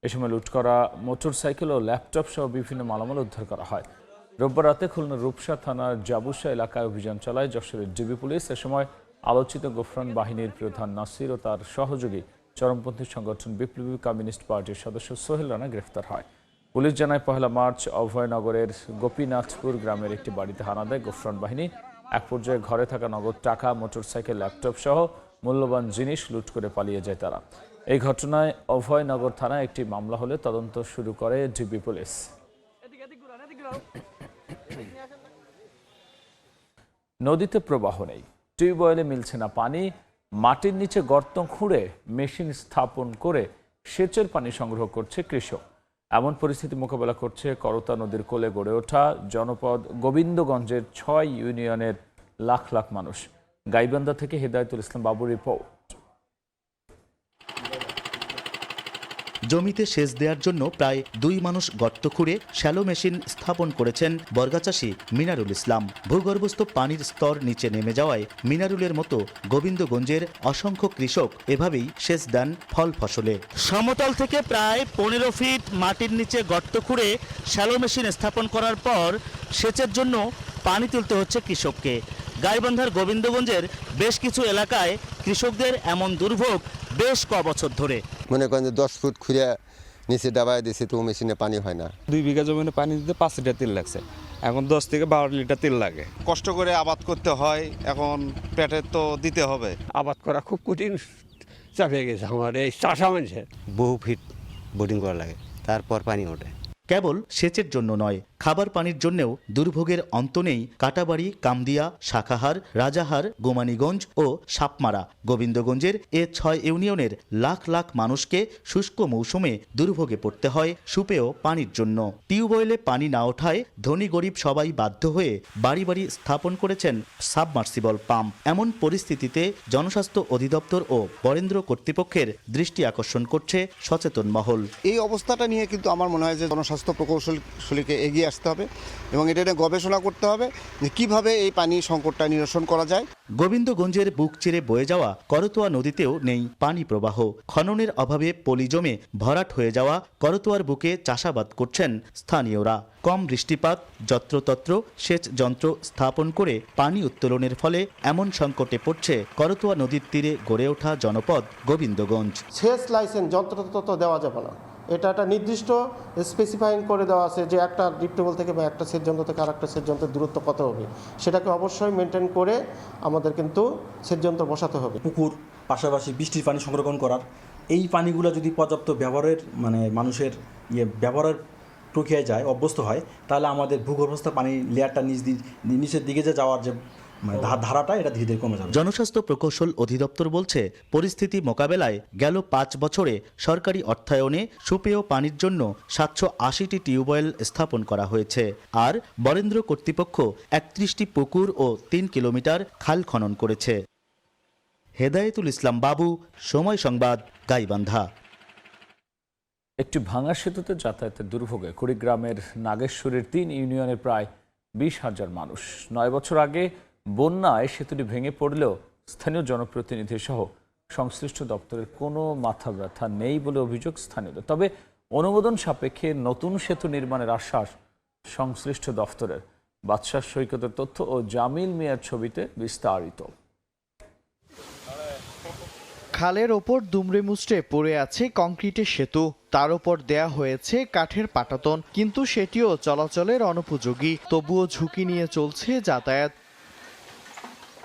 এ সময় লুট করা মোটরসাইকেল ও ল্যাপটপ সহ বিভিন্ন মালামাল উদ্ধার করা হয়। রোববার রাতে খুলনার রূপসা থানার জাবুসা এলাকায় অভিযান চালায় যশোরের ডিবি পুলিশ। এ সময় আলোচিত গোফরান বাহিনীর প্রধান নাসির ও তার সহযোগী চরমপন্থী সংগঠন বিপ্লবী কমিউনিস্ট পার্টির সদস্য সোহেল রানা গ্রেফতার হয়। পুলিশ জানায়, 1 মার্চ অভয়নগরের গোপীনাথপুর গ্রামের একটি বাড়িতে হানা দেয় গোফরান বাহিনী। এক পর্যায়ে ঘরে থাকা নগদ টাকা, মোটরসাইকেল, ল্যাপটপ সহ মূল্যবান জিনিস লুট করে পালিয়ে যায় তারা। এই ঘটনায় অভয়নগর থানায় একটি মামলা হলে তদন্ত শুরু করে ডিবি পুলিশ। নদীতে প্রবাহ নেই, টিউবওয়েলে মিলছে না পানি, মাটির নিচে গর্ত খুঁড়ে মেশিন স্থাপন করে সেচের পানি সংগ্রহ করছে কৃষক। এমন পরিস্থিতি মোকাবেলা করছে করতা নদীর কোলে গড়ে ওঠা জনপদ গোবিন্দগঞ্জের ৬ ইউনিয়নের লাখ লাখ মানুষ। গাইবান্ধা থেকে হেদায়েতুল ইসলাম বাবুর রিপোর্ট। জমিতে সেচ দেওয়ার জন্য প্রায় ২ মানুষ গর্ত খুঁড়ে শ্যালো মেশিন স্থাপন করেছেন বর্গাচাষী মিনারুল ইসলাম। ভূগর্ভস্থ পানির স্তর নিচে নেমে যাওয়ায় মিনারুলের মতো গোবিন্দগঞ্জের অসংখ্য কৃষক এভাবেই সেচ দেন ফল ফসলে। সমতল থেকে প্রায় ১৫ ফিট মাটির নিচে গর্ত খুঁড়ে শ্যালো মেশিন স্থাপন করার পর সেচের জন্য পানি তুলতে হচ্ছে কৃষককে। গাইবান্ধার গোবিন্দগঞ্জের বেশ কিছু এলাকায় কৃষকদের এমন দুর্ভোগ বেশ কবছর ধরে। মনে করেন যে 10 ফুট খুঁড়ে নিচে ডাবায় দিয়েছে, তো মেশিনে পানি হয় না। 2 বিঘা জমিতে পানি দিতে 5 লিটার তেল লাগছে, এখন 10 থেকে 12 লিটার তেল লাগে। কষ্ট করে আবাদ করতে হয়, এখন পেটে তো দিতে হবে। আবাদ করা খুব কঠিন চাপে গেছে আমার এই চাষা মানুষের। বহু ফিট বোর্ডিং করা লাগে, তারপর পানি ওঠে। কেবল সেচের জন্য নয়, খাবার পানির জন্যও দুর্ভোগের অন্ত নেই কাটাবাড়ি, কামদিয়া, শাখাহার, রাজাহার, গোমানীগঞ্জ ও সাপমারা। গোবিন্দগঞ্জের এ ৬ ইউনিয়নের লাখ লাখ মানুষকে শুষ্ক মৌসুমে দুর্ভোগে পড়তে হয় সুপেয় পানির জন্য। টিউবওয়েলে পানি না ওঠায় ধনী গরিব সবাই বাধ্য হয়ে বাড়ি বাড়ি স্থাপন করেছেন সাবমার্সিবল পাম্প। এমন পরিস্থিতিতে জনস্বাস্থ্য অধিদপ্তর ও বরেন্দ্র কর্তৃপক্ষের দৃষ্টি আকর্ষণ করছে সচেতন মহল। এই অবস্থাটা নিয়ে কিন্তু আমার মনে হয় যে জনস্বাস্থ্য প্রকৌশলীকে এগিয়ে আসতে হবে এবং এটা নিয়ে গবেষণা করতে হবে যে কিভাবে এই পানি সংকটটা নিরসন করা যায়। গোবিন্দগঞ্জের বুক চিরে বয়ে যাওয়া করতোয়া নদীতেও নেই পানি প্রবাহ। খননের অভাবে পলি জমে ভরাট হয়ে যাওয়া করতোয়ার বুকে চাষাবাদ করছেন স্থানীয়রা। কম বৃষ্টিপাত, যত্রতত্র সেচ যন্ত্র স্থাপন করে পানি উত্তোলনের ফলে এমন সংকটে পড়ছে করতোয়া নদীর তীরে গড়ে ওঠা জনপদ গোবিন্দগঞ্জ। সেচ লাইসেন্স যন্ত্রতত্ত্ব দেওয়া যাবে না, এটা একটা নির্দিষ্ট স্পেসিফাইং করে দেওয়া আছে যে একটা ডিপ টেবল থেকে বা একটা সেচ যন্ত্র থেকে আরেকটা সেচ যন্ত্রের দূরত্ব কত হবে, সেটাকে অবশ্যই মেনটেন করে আমাদের কিন্তু সেচ যন্ত্র বসাতে হবে। পুকুর পাশাপাশি বৃষ্টির পানি সংরক্ষণ করার, এই পানিগুলো যদি পর্যাপ্ত ব্যবহারের মানুষের ব্যবহারের প্রক্রিয়ায় যায়, অভ্যস্ত হয়, তাহলে আমাদের ভূগর্ভস্থ পানির লেয়ারটা নিচের দিকে যে যাওয়ার যে ধারাটা এটা ধীরে ধীরে কমে যাবে। জনস্বাস্থ্য প্রকৌশল অধিদপ্তর বলছে পরিস্থিতি মোকাবেলায় গেল 5 বছরে সরকারি অর্থায়নে সুপেয় পানির জন্য 780টি টিউবওয়েল স্থাপন করা হয়েছে। আর বরেন্দ্র কর্তৃপক্ষ 31টি পুকুর ও 3 কিলোমিটার খাল খনন করেছে। হেদায়েতুল ইসলাম বাবু, সময় সংবাদ, গাইবান্ধা। একটি ভাঙা সেতুতে যাতায়াতের দুর্ভোগে কুড়িগ্রামের নাগেশ্বরীর 3 ইউনিয়নের প্রায় 20,000 মানুষ। 9 বছর আগে বন্যায় সেতুটি ভেঙে পড়লেও স্থানীয় জনপ্রতিনিধি সহ সংশ্লিষ্ট দপ্তরের কোনো মাথা ব্যথা নেই বলে অভিযোগ স্থানীয়দের। তবে অনুমোদন সাপেক্ষে নতুন সেতু নির্মাণের আশ্বাস সংশ্লিষ্ট দপ্তরের। বাদশাহ সৈকতের তথ্য ও জামিল মিয়ার ছবিতে বিস্তারিত। খালের ওপর দুমড়ে মুচড়ে পড়ে আছে কংক্রিটের সেতু, তার ওপর দেয়া হয়েছে কাঠের পাটাতন, কিন্তু সেটিও চলাচলের অনুপযোগী। তবুও ঝুঁকি নিয়ে চলছে যাতায়াত।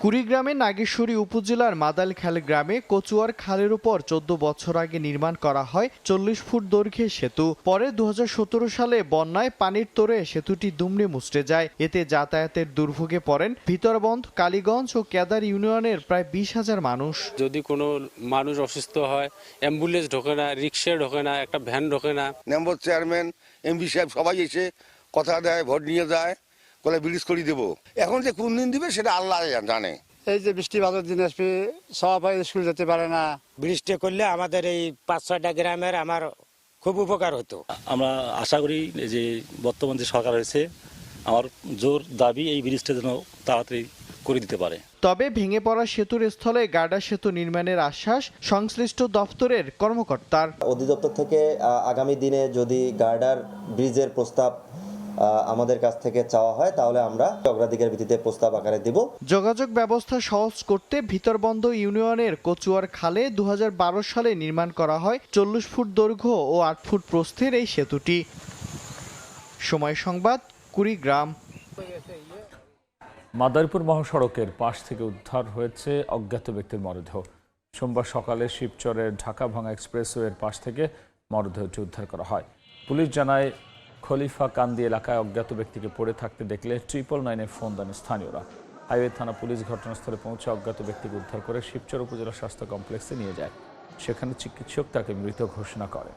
কুড়িগ্রামের নাগেশ্বরী উপজেলার মাদালখাল গ্রামে কচুয়ার খালের উপর 14 বছর আগে নির্মাণ করা হয় 40 ফুট দৈর্ঘ্যের সেতু। পরে 2017 সালে বন্যায় পানির তোড়ে সেতুটি দুমড়ে মুচড়ে যায়। এতে যাতায়াতের দুর্ভোগে পড়েন ভিতরবন্ধ, কালীগঞ্জ ও কেদার ইউনিয়নের প্রায় 20,000 মানুষ। যদি কোনো মানুষ অসুস্থ হয়, অ্যাম্বুলেন্স ঢোকে না, রিক্সা ঢোকে না, একটা ভ্যান ঢোকে না। মেম্বার, চেয়ারম্যান, এমপি সাহেব সবাই এসে কথা দেয়, ভোট নিয়ে যায়, বলে ব্রিজ করে দেবো। এখন যে কোন দিন দিবে সেটা আল্লাহ জানে। এই যে বৃষ্টি বাদল দিন আসবে, সবাই স্কুল যেতে পারে না। বৃষ্টি করলে আমাদের এই 5-6টা গ্রামের আমার খুব উপকার হতো। আমরা আশা করি যে বর্তমান যে সরকার হয়েছে, আমার জোর দাবি এই ব্রিজটা যেন তাড়াতাড়ি করে দিতে পারে। তবে ভেঙে পড়া সেতুর স্থলে গার্ডার সেতু নির্মাণের আশ্বাস সংশ্লিষ্ট দপ্তরের কর্মকর্তার। অধিদপ্তর থেকে আগামী দিনে যদি গার্ডার ব্রিজের প্রস্তাব আমাদের কাছ থেকে চাওয়া হয়, তাহলে আমরা অগ্রাধিকার ভিত্তিতে প্রস্তাব আকারে দিব। যোগাযোগ ব্যবস্থা সহজ করতে ভিতরবন্ধ ইউনিয়নের কচুয়ার খালে 2012 সালে নির্মাণ করা হয় 40 ফুট দৈর্ঘ্য ও 8 ফুট প্রস্থের এই সেতুটি। সময় সংবাদ, কুড়িগ্রাম। মাদারীপুর মহাসড়কের পাশ থেকে উদ্ধার হয়েছে অজ্ঞাত ব্যক্তির মরদেহ। সোমবার সকালে শিবচরের ঢাকা-ভাঙ্গা এক্সপ্রেসওয়ের পাশ থেকে মরদেহটি উদ্ধার করা হয়। পুলিশ জানায়, খলিফা কান্দি এলাকায় অজ্ঞাত ব্যক্তিকে পড়ে থাকতে দেখলে 999-এ ফোন দেন স্থানীয়রা। হাইওয়ে থানা পুলিশ ঘটনাস্থলে পৌঁছে অজ্ঞাত ব্যক্তিকে উদ্ধার করে শিবচর উপজেলা স্বাস্থ্য কমপ্লেক্সে নিয়ে যায়। সেখানে চিকিৎসক তাকে মৃত ঘোষণা করে।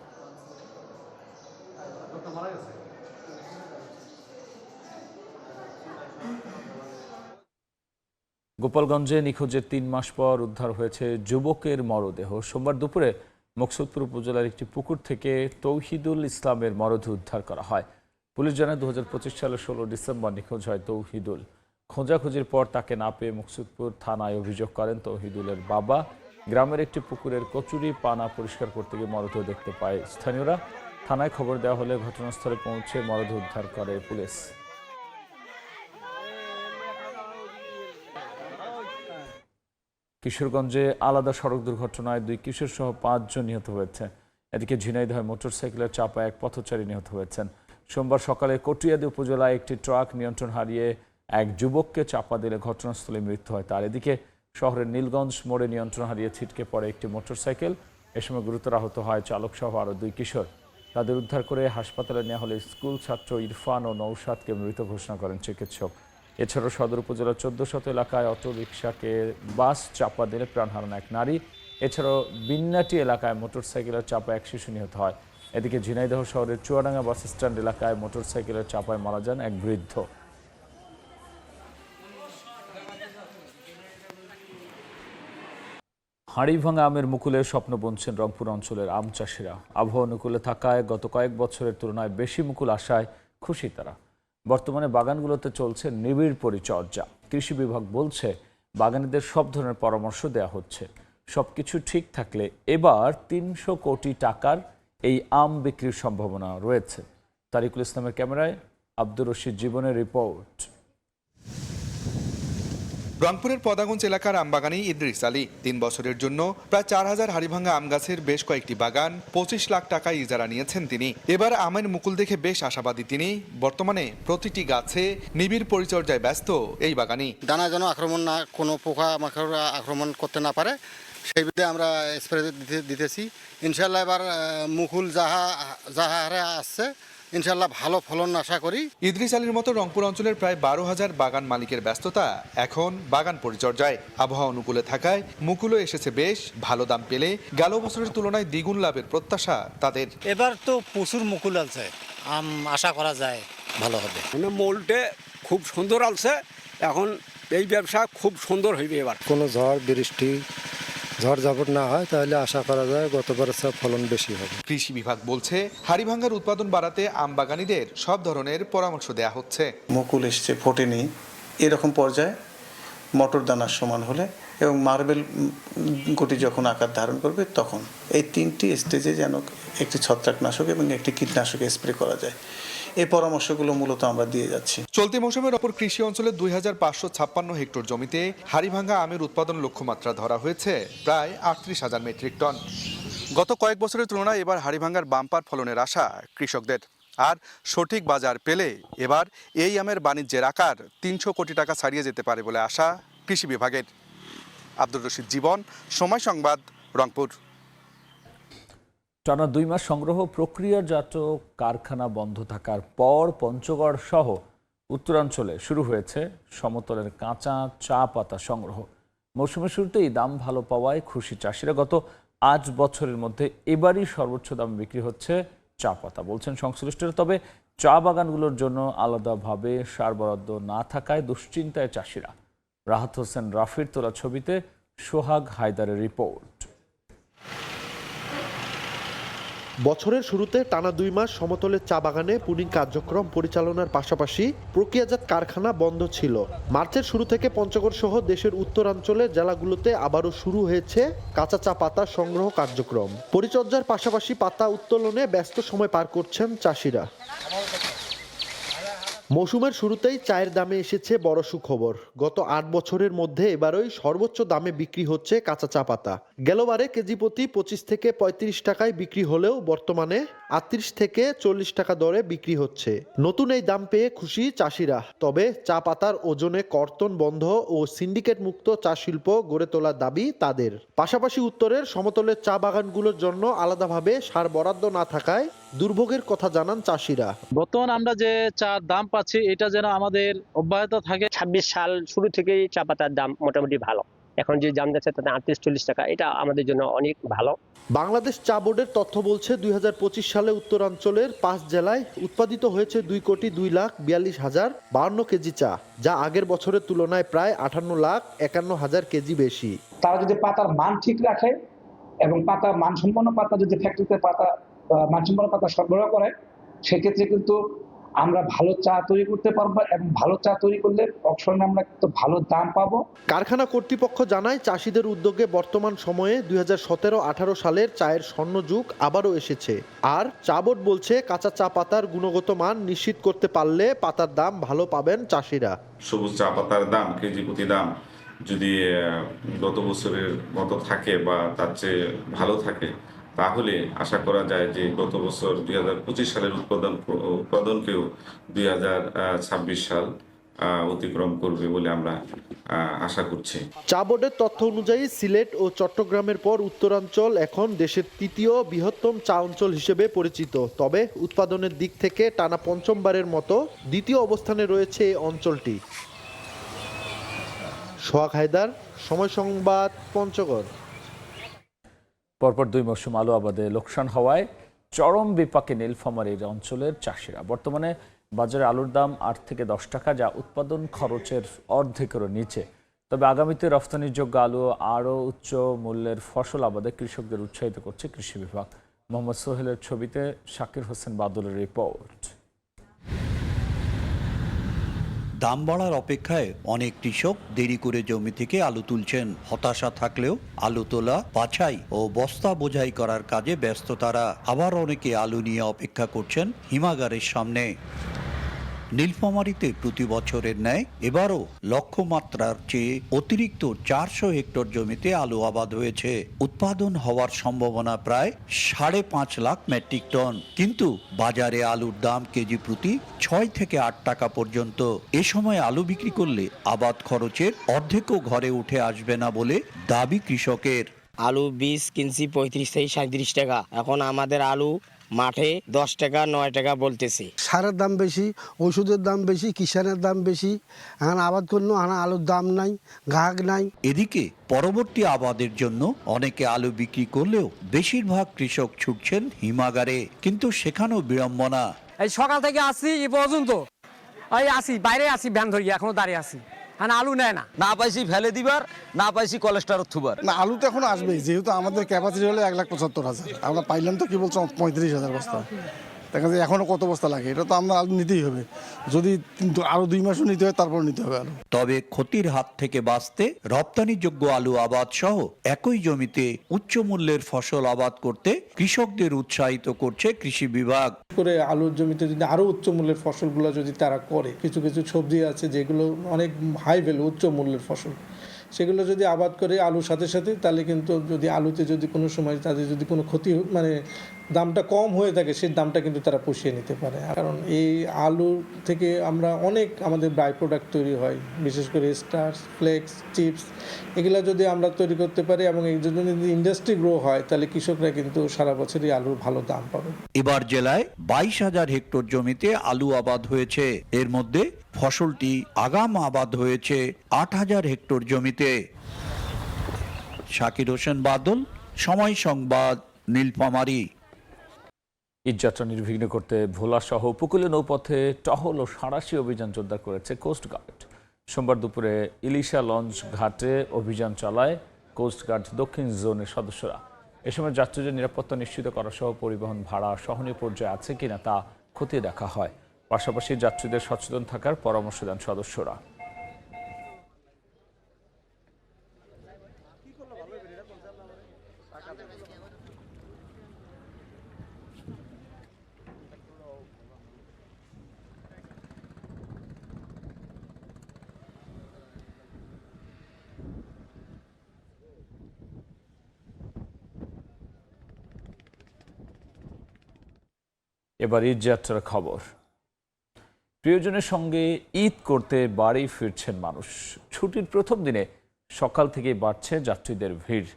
গোপালগঞ্জে নিখোঁজের ৩ মাস পর উদ্ধার হয়েছে যুবকের মরদেহ। সোমবার দুপুরে মকসুদপুর উপজেলার একটি পুকুর থেকে তৌহিদুল ইসলামের মরদেহ উদ্ধার করা হয়। পুলিশ জানায় 2025 সালের 16 ডিসেম্বর নিখোঁজ হয় তৌহিদুল। খোঁজাখুঁজির পর তাকে না পেয়ে মকসুদপুর থানায় অভিযোগ করেন তৌহিদুলের বাবা। গ্রামের একটি পুকুরের কচুরি পানা পরিষ্কার করতে গিয়ে মরদেহ দেখতে পায় স্থানীয়রা। থানায় খবর দেওয়া হলে ঘটনাস্থলে পৌঁছে মরদেহ উদ্ধার করে পুলিশ। কিশোরগঞ্জে আলাদা সড়ক দুর্ঘটনায় 2 কিশোর সহ 5 জন নিহত হয়েছে। এদিকে ঝিনাইদহে মোটরসাইকেলের চাপায় এক পথচারী নিহত হয়েছেন। সোমবার সকালে কটিয়াদি উপজেলায় একটি ট্রাক নিয়ন্ত্রণ হারিয়ে এক যুবককে চাপা দিলে ঘটনাস্থলে মৃত্যু হয় তার। এদিকে শহরের নীলগঞ্জ মোড়ে নিয়ন্ত্রণ হারিয়ে ছিটকে পড়ে একটি মোটরসাইকেল। এ সময় গুরুতর আহত হয় চালক সহ আরও 2 কিশোর। তাদের উদ্ধার করে হাসপাতালে নেওয়া হলে স্কুল ছাত্র ইরফান ও নৌশাদকে মৃত ঘোষণা করেন চিকিৎসক। এছাড়াও সদর উপজেলার 1400 এলাকায় অটো রিকশাকে বাস চাপা দিলে প্রাণ হারান এক নারী। এছাড়াও বিন্নাটি এলাকায় মোটরসাইকেলের চাপায় এক শিশু নিহত হয়। এদিকে ঝিনাইদহ শহরের চুয়াডাঙ্গা বাস স্ট্যান্ড এলাকায় মোটরসাইকেলের চাপায় মারা যান এক বৃদ্ধ। হাড়িভাঙা আমের মুকুলে স্বপ্ন বুনছেন রংপুর অঞ্চলের আম চাষিরা। আবহাওয়া অনুকূলে থাকায় গত কয়েক বছরের তুলনায় বেশি মুকুল আসায় খুশি তারা। বর্তমানে বাগানগুলোতে চলছে নিবিড় পরিচর্যা। কৃষি বিভাগ বলছে বাগানীদের সব ধরনের পরামর্শ দেওয়া হচ্ছে। সবকিছু ঠিক থাকলে এবার 300 কোটি টাকার এই আম বিক্রির সম্ভাবনা রয়েছে। তারিকুল ইসলামের ক্যামেরায় আব্দুর রশিদ জীবনের রিপোর্ট। রংপুরের পদাগঞ্জ এলাকার আমবাগানী ইদ্রিস আলী 3 বছরের জন্য প্রায় 4000 হাড়িভাঙা আম গাছের বেশ কয়েকটি বাগান 25 লাখ টাকা ইজারা নিয়েছেন তিনি। এবার আমের মুকুল দেখে বেশ আশাবাদী তিনি। বর্তমানে প্রতিটি গাছে নিবিড় পরিচর্যায় ব্যস্ত এই বাগানি। দানা যেন আক্রমণ না, কোনো পোকা মাকড় আক্রমণ করতে না পারে সেই বিধে আমরা স্প্রে দিতেছি। ইনশাল্লাহ এবার মুকুল যাহা হারে আসছে ইনশাল্লাহ ভালো ফলন আশা করি। ইদ্রিস আলীর মতো রংপুর অঞ্চলের প্রায় 12,000 বাগান মালিকের ব্যস্ততা এখন বাগান পরিচর্যায়। আবহাওয়া অনুকূলে থাকায় মুকুলও এসেছে বেশ। ভালো দাম পেলে গেল বছরের তুলনায় দ্বিগুণ লাভের প্রত্যাশা তাদের। এবার তো প্রচুর মুকুল আলছে, আম আশা করা যায় ভালো হবে। মোলটে খুব সুন্দর আলছে, এখন এই ব্যবসা খুব সুন্দর হইবে। এবার কোনো ঝড় বৃষ্টি ঝড় না হয় তাহলে আশা করা যায় গতবার ফলন বেশি হবে। কৃষি বিভাগ বলছে হাড়িভাঙার উৎপাদন বাড়াতে আম বাগানীদের সব ধরনের পরামর্শ দেয়া হচ্ছে। মুকুল এসছে, ফোটেনি, এরকম পর্যায়ে মটর দানার সমান হলে এবং মার্বেল গুটি যখন আকার ধারণ করবে তখন এই 3টি স্টেজে যেন একটি ছত্রাকনাশক এবং একটি কীটনাশক স্প্রে করা যায়, এই পরামর্শগুলো মূলত আমরা দিয়ে যাচ্ছি। চলতি মৌসুমের অপর কৃষি অঞ্চলে 2556 হেক্টর জমিতে হাড়িভাঙা আমের উৎপাদন লক্ষ্যমাত্রা ধরা হয়েছে প্রায় 38,000 মেট্রিক টন। গত কয়েক বছরের তুলনায় এবার হাড়িভাঙার বাম্পার ফলনের আশা কৃষকদের। আর সঠিক বাজার পেলে এবার এই আমের বাণিজ্যের আকার 300 কোটি টাকা ছাড়িয়ে যেতে পারে বলে আশা কৃষি বিভাগের। আব্দুর রশিদ জীবন, সময় সংবাদ, রংপুর। টানা 2 মাস সংগ্রহ প্রক্রিয়াজাত কারখানা বন্ধ থাকার পর পঞ্চগড় সহ উত্তরাঞ্চলে শুরু হয়েছে সমতলের কাঁচা চা পাতা সংগ্রহ। মৌসুমের শুরুতেই দাম ভালো পাওয়ায় খুশি চাষিরা। গত 8 বছরের মধ্যে এবারই সর্বোচ্চ দামে বিক্রি হচ্ছে চা পাতা বলছেন সংশ্লিষ্টরা। তবে চা বাগানগুলোর জন্য আলাদাভাবে সার বরাদ্দ না থাকায় দুশ্চিন্তায় চাষিরা। রাহাত হোসেন রাফির তোলা ছবিতে সোহাগ হায়দারের রিপোর্ট। বছরের শুরুতে টানা 2 মাস সমতলের চা বাগানে পুডিং কার্যক্রম পরিচালনার পাশাপাশি প্রক্রিয়াজাত কারখানা বন্ধ ছিল। মার্চের শুরু থেকে পঞ্চগড় সহ দেশের উত্তরাঞ্চলের জেলাগুলোতে আবারও শুরু হয়েছে কাঁচা চা পাতা সংগ্রহ কার্যক্রম। পরিচর্যার পাশাপাশি পাতা উত্তোলনে ব্যস্ত সময় পার করছেন চাষিরা। মৌসুমের শুরুতেই চায়ের দামে এসেছে বড় সুখবর। গত 8 বছরের মধ্যে এবারই সর্বোচ্চ দামে বিক্রি হচ্ছে কাঁচা চা পাতা। গেলবারে কেজি প্রতি 25 থেকে 35 টাকায় বিক্রি হলেও বর্তমানে 38 থেকে 40 টাকা দরে বিক্রি হচ্ছে। নতুন এই দাম পেয়ে খুশি চাষিরা। তবে চা পাতার ওজনে কর্তন বন্ধ ও সিন্ডিকেট মুক্ত চা শিল্প গড়ে তোলার দাবি তাদের। পাশাপাশি উত্তরের সমতলের চা বাগানগুলোর জন্য আলাদাভাবে সার বরাদ্দ না থাকায় দুর্ভোগের কথা জানান চাষিরা। বর্তমান আমরা যে চার দাম পাচ্ছি এটা যেন আমাদের অব্যাহত থাকে। ২৬ সাল শুরু থেকেই চা পাতার দাম মোটামুটি ভালো। এখন যে দাম যাচ্ছে তাতে ৩৮-৪০ টাকা, এটা আমাদের জন্য অনেক ভালো। বাংলাদেশ চা বোর্ডের তথ্য বলছে ২০২৫ সালে উত্তরাঞ্চলের ৫ জেলায় উৎপাদিত হয়েছে ২,২,৪২,০৫২ কেজি চা, যা আগের বছরের তুলনায় প্রায় ৫৮,৫১,০০০ কেজি বেশি। তারা যদি পাতার মান ঠিক রাখে এবং পাতা মানসম্পন্ন পাতা যদি ফ্যাক্টরিতে মানসম্পন্ন পাতা সরবরাহ করে, সেক্ষেত্রে কিন্তু আমরা ভালো চা তৈরি করতে পারবো এবং ভালো চা তৈরি করলে অবশ্যই আমরা তো ভালো দাম পাবো। কারখানা কর্তৃপক্ষ জানায় চাষিদের উদ্যোগে বর্তমান সময়ে ২০১৭-১৮ সালের চায়ের স্বর্ণযুগ আবারও এসেছে। আর চা বোর্ড বলছে কাঁচা চা পাতার গুণগত মান নিশ্চিত করতে পারলে পাতার দাম ভালো পাবেন চাষিরা। সবুজ চা পাতার দাম কেজি প্রতি দাম যদি গত বছরের মতো থাকে বা তার চেয়ে ভালো থাকে, তাহলে আশা করা যায় যে গত বছর ২০২৫ সালের উৎপাদনকেও ২০২৬ সাল অতিক্রম করবে বলে আমরা আশা করছি। চা বোর্ডের তথ্য অনুযায়ী সিলেট ও চট্টগ্রামের পর উত্তরাঞ্চল এখন দেশের তৃতীয় বৃহত্তম চা অঞ্চল হিসেবে পরিচিত। তবে উৎপাদনের দিক থেকে টানা পঞ্চমবারের মতো দ্বিতীয় অবস্থানে রয়েছে এই অঞ্চলটি। সোহাগ হায়দার, সময় সংবাদ, পঞ্চগড়। পরপর 2 মৌসুম আলু আবাদে লোকসান হওয়ায় চরম বিপাকে নীলফামারীর অঞ্চলের চাষিরা। বর্তমানে বাজারে আলুর দাম 8 থেকে 10 টাকা, যা উৎপাদন খরচের অর্ধেকেরও নিচে। তবে আগামীতে রফতানিযোগ্য আলু আরও উচ্চ মূল্যের ফসল আবাদে কৃষকদের উৎসাহিত করছে কৃষি বিভাগ। মোহাম্মদ সোহেলের ছবিতে শাকির হোসেন বাদলের রিপোর্ট। দাম বাড়ার অপেক্ষায় অনেক কৃষক দেরি করে জমি থেকে আলু তুলছেন। হতাশা থাকলেও আলু তোলা, বাছাই ও বস্তা বোঝাই করার কাজে ব্যস্ত তারা। আবার অনেকে আলু নিয়ে অপেক্ষা করছেন হিমাগারের সামনে। নীলফামারীতে প্রতি বছরের ন্যায় এবারও লক্ষ্যমাত্রার চেয়ে অতিরিক্ত 400 হেক্টর জমিতে আলু আবাদ হয়েছে। উৎপাদন হওয়ার সম্ভাবনা প্রায় 5.5 লাখ মেট্রিক টন, কিন্তু বাজারে আলুর দাম কেজি প্রতি 6 থেকে 8 টাকা পর্যন্ত। এ সময় আলু বিক্রি করলে আবাদ খরচের অর্ধেকও ঘরে উঠে আসবে না বলে দাবি কৃষকের। আলু বীজ কিনছি 35 থেকে 37 টাকা, এখন আমাদের আলু মাঠে 10 টাকা 9 টাকা বলতেছে। সারের দাম বেশি, ওষুধের দাম বেশি, কিষানের দাম বেশি, এখন আবাদ করলেও আলুর দাম নাই, গ্রাহক নাই। এদিকে পরবর্তী আবাদের জন্য অনেকে আলু বিক্রি করলেও বেশিরভাগ কৃষক ছুটছেন হিমাগারে, কিন্তু সেখানেও বিড়ম্বনা। এই সকাল থেকে আসি এই পর্যন্ত বাইরে আসি ভ্যান ধরি, এখনো দাঁড়িয়ে আসি, আলু নেয় না। না পাইছি ফেলে দিবার, না পাইছি কলেস্টার থুবার। না, আলু তো এখন আসবেই, যেহেতু আমাদের ক্যাপাসিটি হলো 1,75,000, আমরা পাইলাম তো কি বলছো 35,000 বস্তা। দেখা যায় এখনো কত বস্তা লাগে, এটা তো আমরা আলু নিতেই হবে। যদি আরো 2 মাসও নিতে হয় তারপর নিতে হবে আলু। তবে ক্ষতির হাত থেকে বাঁচতে রপ্তানিযোগ্য আলু আবাদ সহ একই জমিতে উচ্চ মূল্যের ফসল আবাদ করতে কৃষকদের উৎসাহিত করছে কৃষি বিভাগ। করে আলুর জমিতে যদি আরো উচ্চ মূল্যের ফসলগুলো যদি তারা করে, কিছু কিছু সবজি আছে যেগুলো অনেক হাই ভ্যালু উচ্চ মূল্যের ফসল, সেগুলো যদি আবাদ করে আলুর সাথে সাথে, তাহলে কিন্তু যদি আলুতে যদি কোনো সময় তাদের যদি কোনো ক্ষতি দামটা কম হয়ে থাকে, সেই দামটা কিন্তু তারা পুষিয়ে নিতে পারে। কারণ এই আলু থেকে আমরা অনেক আমাদের বাই প্রোডাক্ট তৈরি হয়, বিশেষ করে স্টার্চ, ফ্লেক্স, চিপস, এগুলো যদি আমরা তৈরি করতে পারি এবং এই জন্য যদি ইন্ডাস্ট্রি গ্রো হয়, তাহলে কৃষকরা কিন্তু সারা বছরই আলুর ভালো দাম পাবে। এবার জেলায় 22,000 হেক্টর জমিতে আলু আবাদ হয়েছে। এর মধ্যে ফসলটি আগাম আবাদ হয়েছে 8,000 হেক্টর জমিতে। শাকির হোসেন বাদল, সময় সংবাদ, নীলফামারী। ঈদযাত্রা নির্বিঘ্ন করতে ভোলা সহ উপকূলীয় নৌপথে টহল ও সাঁড়াশি অভিযান জোরদার করেছে কোস্টগার্ড। সোমবার দুপুরে ইলিশা লঞ্চ ঘাটে অভিযান চালায় কোস্টগার্ড দক্ষিণ জোনের সদস্যরা। এ সময় যাত্রীদের নিরাপত্তা নিশ্চিত করা সহ পরিবহন ভাড়া সহনীয় পর্যায়ে আছে কিনা তা খতিয়ে দেখা হয়। পাশাপাশি যাত্রীদের সচেতন থাকার পরামর্শ দেন সদস্যরা। এবার ঈদযাত্রার খবর। প্রিয়জনের সঙ্গে ঈদ করতে বাড়ি ফিরছেন মানুষ। ছুটির প্রথম দিনে সকাল থেকেই বাড়ছে যাত্রীদের ভিড়।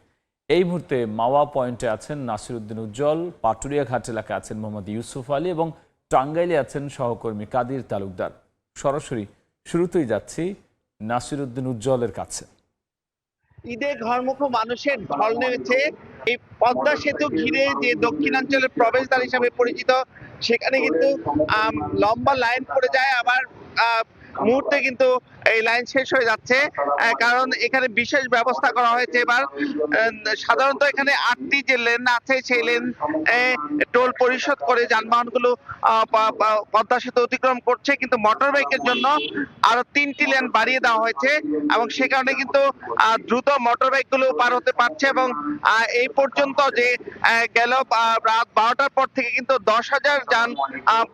এই মুহূর্তে মাওয়া পয়েন্টে আছেন নাসিরউদ্দিন উজ্জ্বল, পাটুরিয়া ঘাট এলাকায় আছেন মোহাম্মদ ইউসুফ আলী এবং টাঙ্গাইলে আছেন সহকর্মী কাদির তালুকদার। সরাসরি শুরুতেই যাচ্ছি নাসিরউদ্দিন উজ্জ্বলের কাছে। ঈদে ঘরমুখো মানুষের ঢল নেমেছে এই পদ্মা সেতু ঘিরে, যে দক্ষিণাঞ্চলের প্রবেশদ্বার হিসেবে পরিচিত, সেখানে কিন্তু লম্বা লাইন পড়ে যায়। আবার মুহূর্তে কিন্তু এই লাইন শেষ হয়ে যাচ্ছে, কারণ এখানে বিশেষ ব্যবস্থা করা হয়েছে এবার। সাধারণত এখানে 8টি যে লেন আছে সেই লেন টোল পরিশোধ করে যানবাহনগুলো পদ্মা সেতু অতিক্রম করছে, কিন্তু মোটর বাইকের জন্য আরো 3টি লেন বাড়িয়ে দেওয়া হয়েছে এবং সে কারণে কিন্তু দ্রুত মোটর বাইকগুলো পার হতে পারছে। এবং এই পর্যন্ত যে গেল রাত 12টার পর থেকে কিন্তু 10,000 যান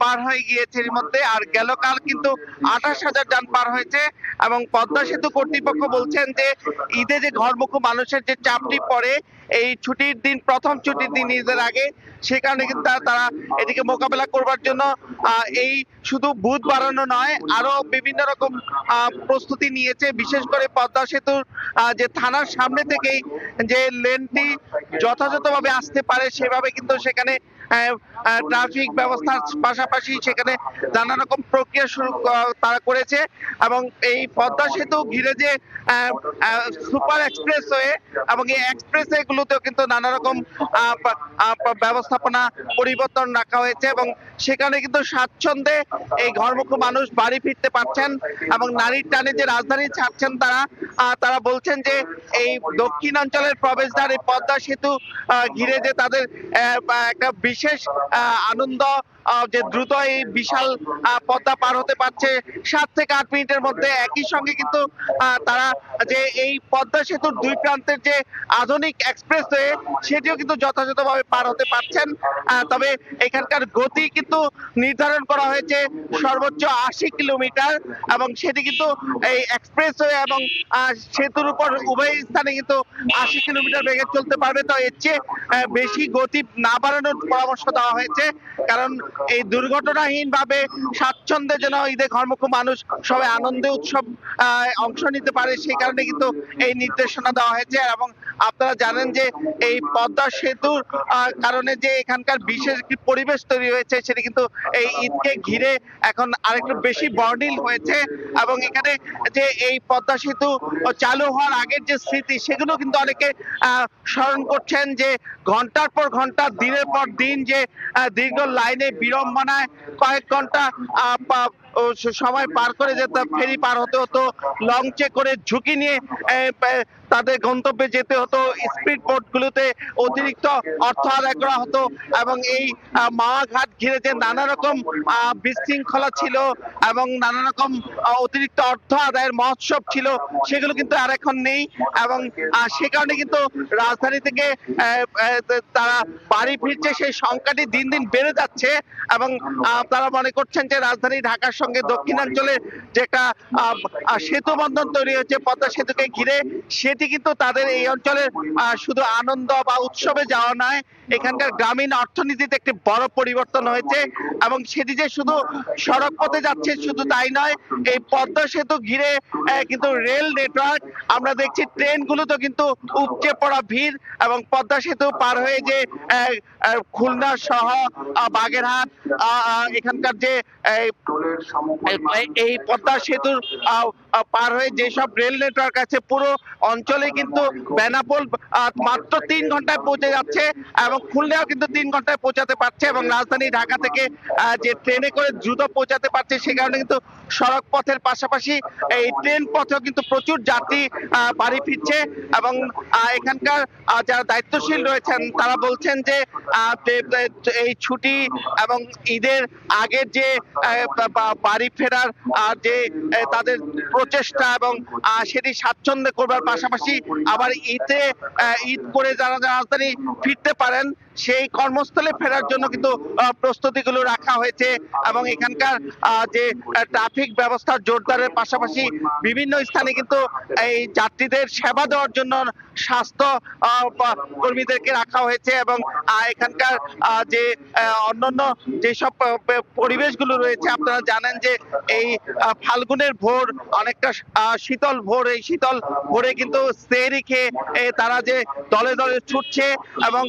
পার হয়ে গিয়েছে এর মধ্যে, আর গেল কাল কিন্তু 28,000 যান পার হয়েছে। এবং পদ্মা সেতু কর্তৃপক্ষ বলছেন যে ঈদে যে ঘরমুখো মানুষের যে চাপটি পড়ে এই ছুটির দিন, প্রথম ছুটির দিন ঈদের আগে, সে কারণে কিন্তু তারা এদিকে মোকাবেলা করবার জন্য এই শুধু বুথ বাড়ানো নয়, আরো বিভিন্ন রকম প্রস্তুতি নিয়েছে। বিশেষ করে পদ্মা সেতুর যে থানার সামনে থেকেই যে লেনটি যথাযথভাবে আসতে পারে সেভাবে কিন্তু সেখানে ট্রাফিক ব্যবস্থার পাশাপাশি সেখানে নানা রকম প্রক্রিয়া শুরু তারা করেছে। এবং এই পদ্মা সেতু ঘিরে যে সুপার এক্সপ্রেসওয়ে এবং এই এক্সপ্রেসওয়ে গুলোতেও কিন্তু নানা রকম ব্যবস্থাপনা পরিবর্তন রাখা হয়েছে এবং সেখানে কিন্তু স্বাচ্ছন্দ্যে এই ঘরমুখো মানুষ বাড়ি ফিরতে পারছেন। এবং নারীর টানে যে রাজধানী ছাড়ছেন তারা বলছেন যে এই দক্ষিণাঞ্চলের প্রবেশদ্বার এই পদ্মা সেতু ঘিরে যে তাদের একটা বিশেষ আনন্দ, যে দ্রুত এই বিশাল পদ্মা পার হতে পারছে 7 থেকে 8 মিনিটের মধ্যে। একই সঙ্গে কিন্তু তারা যে এই পদ্মা সেতুর দুই প্রান্তের যে আধুনিক এক্সপ্রেসওয়ে সেটিও কিন্তু যথাযথভাবে পার হতে পারছেন। তবে এখানকার গতি কিন্তু নির্ধারণ করা হয়েছে সর্বোচ্চ 80 কিলোমিটার, এবং সেটি কিন্তু এই এক্সপ্রেসওয়ে এবং সেতুর উপর উভয় স্থানে কিন্তু 80 কিলোমিটার বেগে চলতে পারবে। তো এর চেয়ে বেশি গতি না বাড়ানোর পরামর্শ দেওয়া হয়েছে, কারণ এই দুর্ঘটনাহীন ভাবে স্বাচ্ছন্দ্যে যেন ঈদে ঘরমুখো মানুষ সবাই আনন্দে উৎসব অংশ নিতে পারে, সেই কারণে কিন্তু এই নির্দেশনা দেওয়া হয়েছে। এবং আপনারা জানেন যে এই পদ্মা সেতুর কারণে যে এখানকার বিশেষ একটি পরিবেশ তৈরি হয়েছে, সেটি কিন্তু এই ঈদকে ঘিরে এখন আরেকটু বেশি বর্ণিল হয়েছে। এবং এখানে যে এই পদ্মা সেতু চালু হওয়ার আগের যে স্মৃতি, সেগুলো কিন্তু অনেকে স্মরণ করছেন, যে ঘন্টার পর ঘন্টা, দিনের পর দিন যে দীর্ঘ লাইনে বিড়ম্বনায় কয়েক ঘন্টা সময় পার করে যেতে, ফেরি পার হতে হতো, লঞ্চে করে ঝুঁকি নিয়ে তাদের গন্তব্যে যেতে হতো, স্পিড বোট গুলোতে অতিরিক্ত অর্থ আদায় করা হতো। এবং এই মাওয়া ঘাট ঘিরে যে নানা রকম বিশৃঙ্খলা ছিল এবং নানা রকম অতিরিক্ত অর্থ আদায়ের মহোৎসব ছিল, সেগুলো কিন্তু আর এখন নেই। এবং সে কারণে কিন্তু রাজধানী থেকে তারা বাড়ি ফিরছে সেই সংখ্যাটি দিন দিন বেড়ে যাচ্ছে। এবং তারা মনে করছেন যে রাজধানী ঢাকার সঙ্গে দক্ষিণাঞ্চলের যে একটা সেতু বন্ধন তৈরি হয়েছে পদ্মা সেতুকে ঘিরে, সেটি কিন্তু তাদের এই অঞ্চলের শুধু আনন্দ বা উৎসবে যাওয়া নয়, এখানকার গ্রামীণ অর্থনীতিতে একটি বড় পরিবর্তন হয়েছে। এবং সেটি যে শুধু সড়ক পথে যাচ্ছে শুধু তাই নয়, এই পদ্মা সেতু ঘিরে কিন্তু রেল নেটওয়ার্ক, আমরা দেখছি ট্রেনগুলোতে কিন্তু উপচে পড়া ভিড়। এবং পদ্মা সেতু পার হয়ে যে খুলনা সহ বাগেরহাট, এখানকার যে এই পদ্মা সেতুর পার হয়ে যেসব রেল নেটওয়ার্ক আছে, পুরো অঞ্চলে কিন্তু বেনাপোল মাত্র 3 ঘন্টায় পৌঁছে যাচ্ছে এবং খুলনাও কিন্তু 3 ঘন্টায় পৌঁছাতে পারছে। এবং রাজধানী ঢাকা থেকে যে ট্রেনে করে দ্রুত পৌঁছাতে পারছে, সে কারণে কিন্তু সড়ক পথের পাশাপাশি এই ট্রেন পথেও কিন্তু প্রচুর যাত্রী বাড়ি ফিরছে। এবং এখানকার যারা দায়িত্বশীল রয়েছেন তারা বলছেন যে এই ছুটি এবং ঈদের আগের যে বাড়ি ফেরার যে তাদের প্রচেষ্টা এবং সেটি স্বাচ্ছন্দ্যে করবার পাশাপাশি আবার ঈদ করে যারা রাজধানী ফিরতে পারেন সেই কর্মস্থলে ফেরার জন্য কিন্তু প্রস্তুতিগুলো রাখা হয়েছে। এবং এখানকার যে ট্রাফিক ব্যবস্থা জোরদারের পাশাপাশি বিভিন্ন স্থানে কিন্তু এই যাত্রীদের সেবা দেওয়ার জন্য স্বাস্থ্য কর্মীদেরকে রাখা হয়েছে। এবং এখানকার যে অন্যান্য যেসব পরিবেশগুলো রয়েছে, আপনারা জানেন যে এই ফাল্গুনের ভোর অনেকটা শীতল ভোর, এই শীতল ভোরে কিন্তু সেহরি খেয়ে তারা যে দলে দলে ছুটছে এবং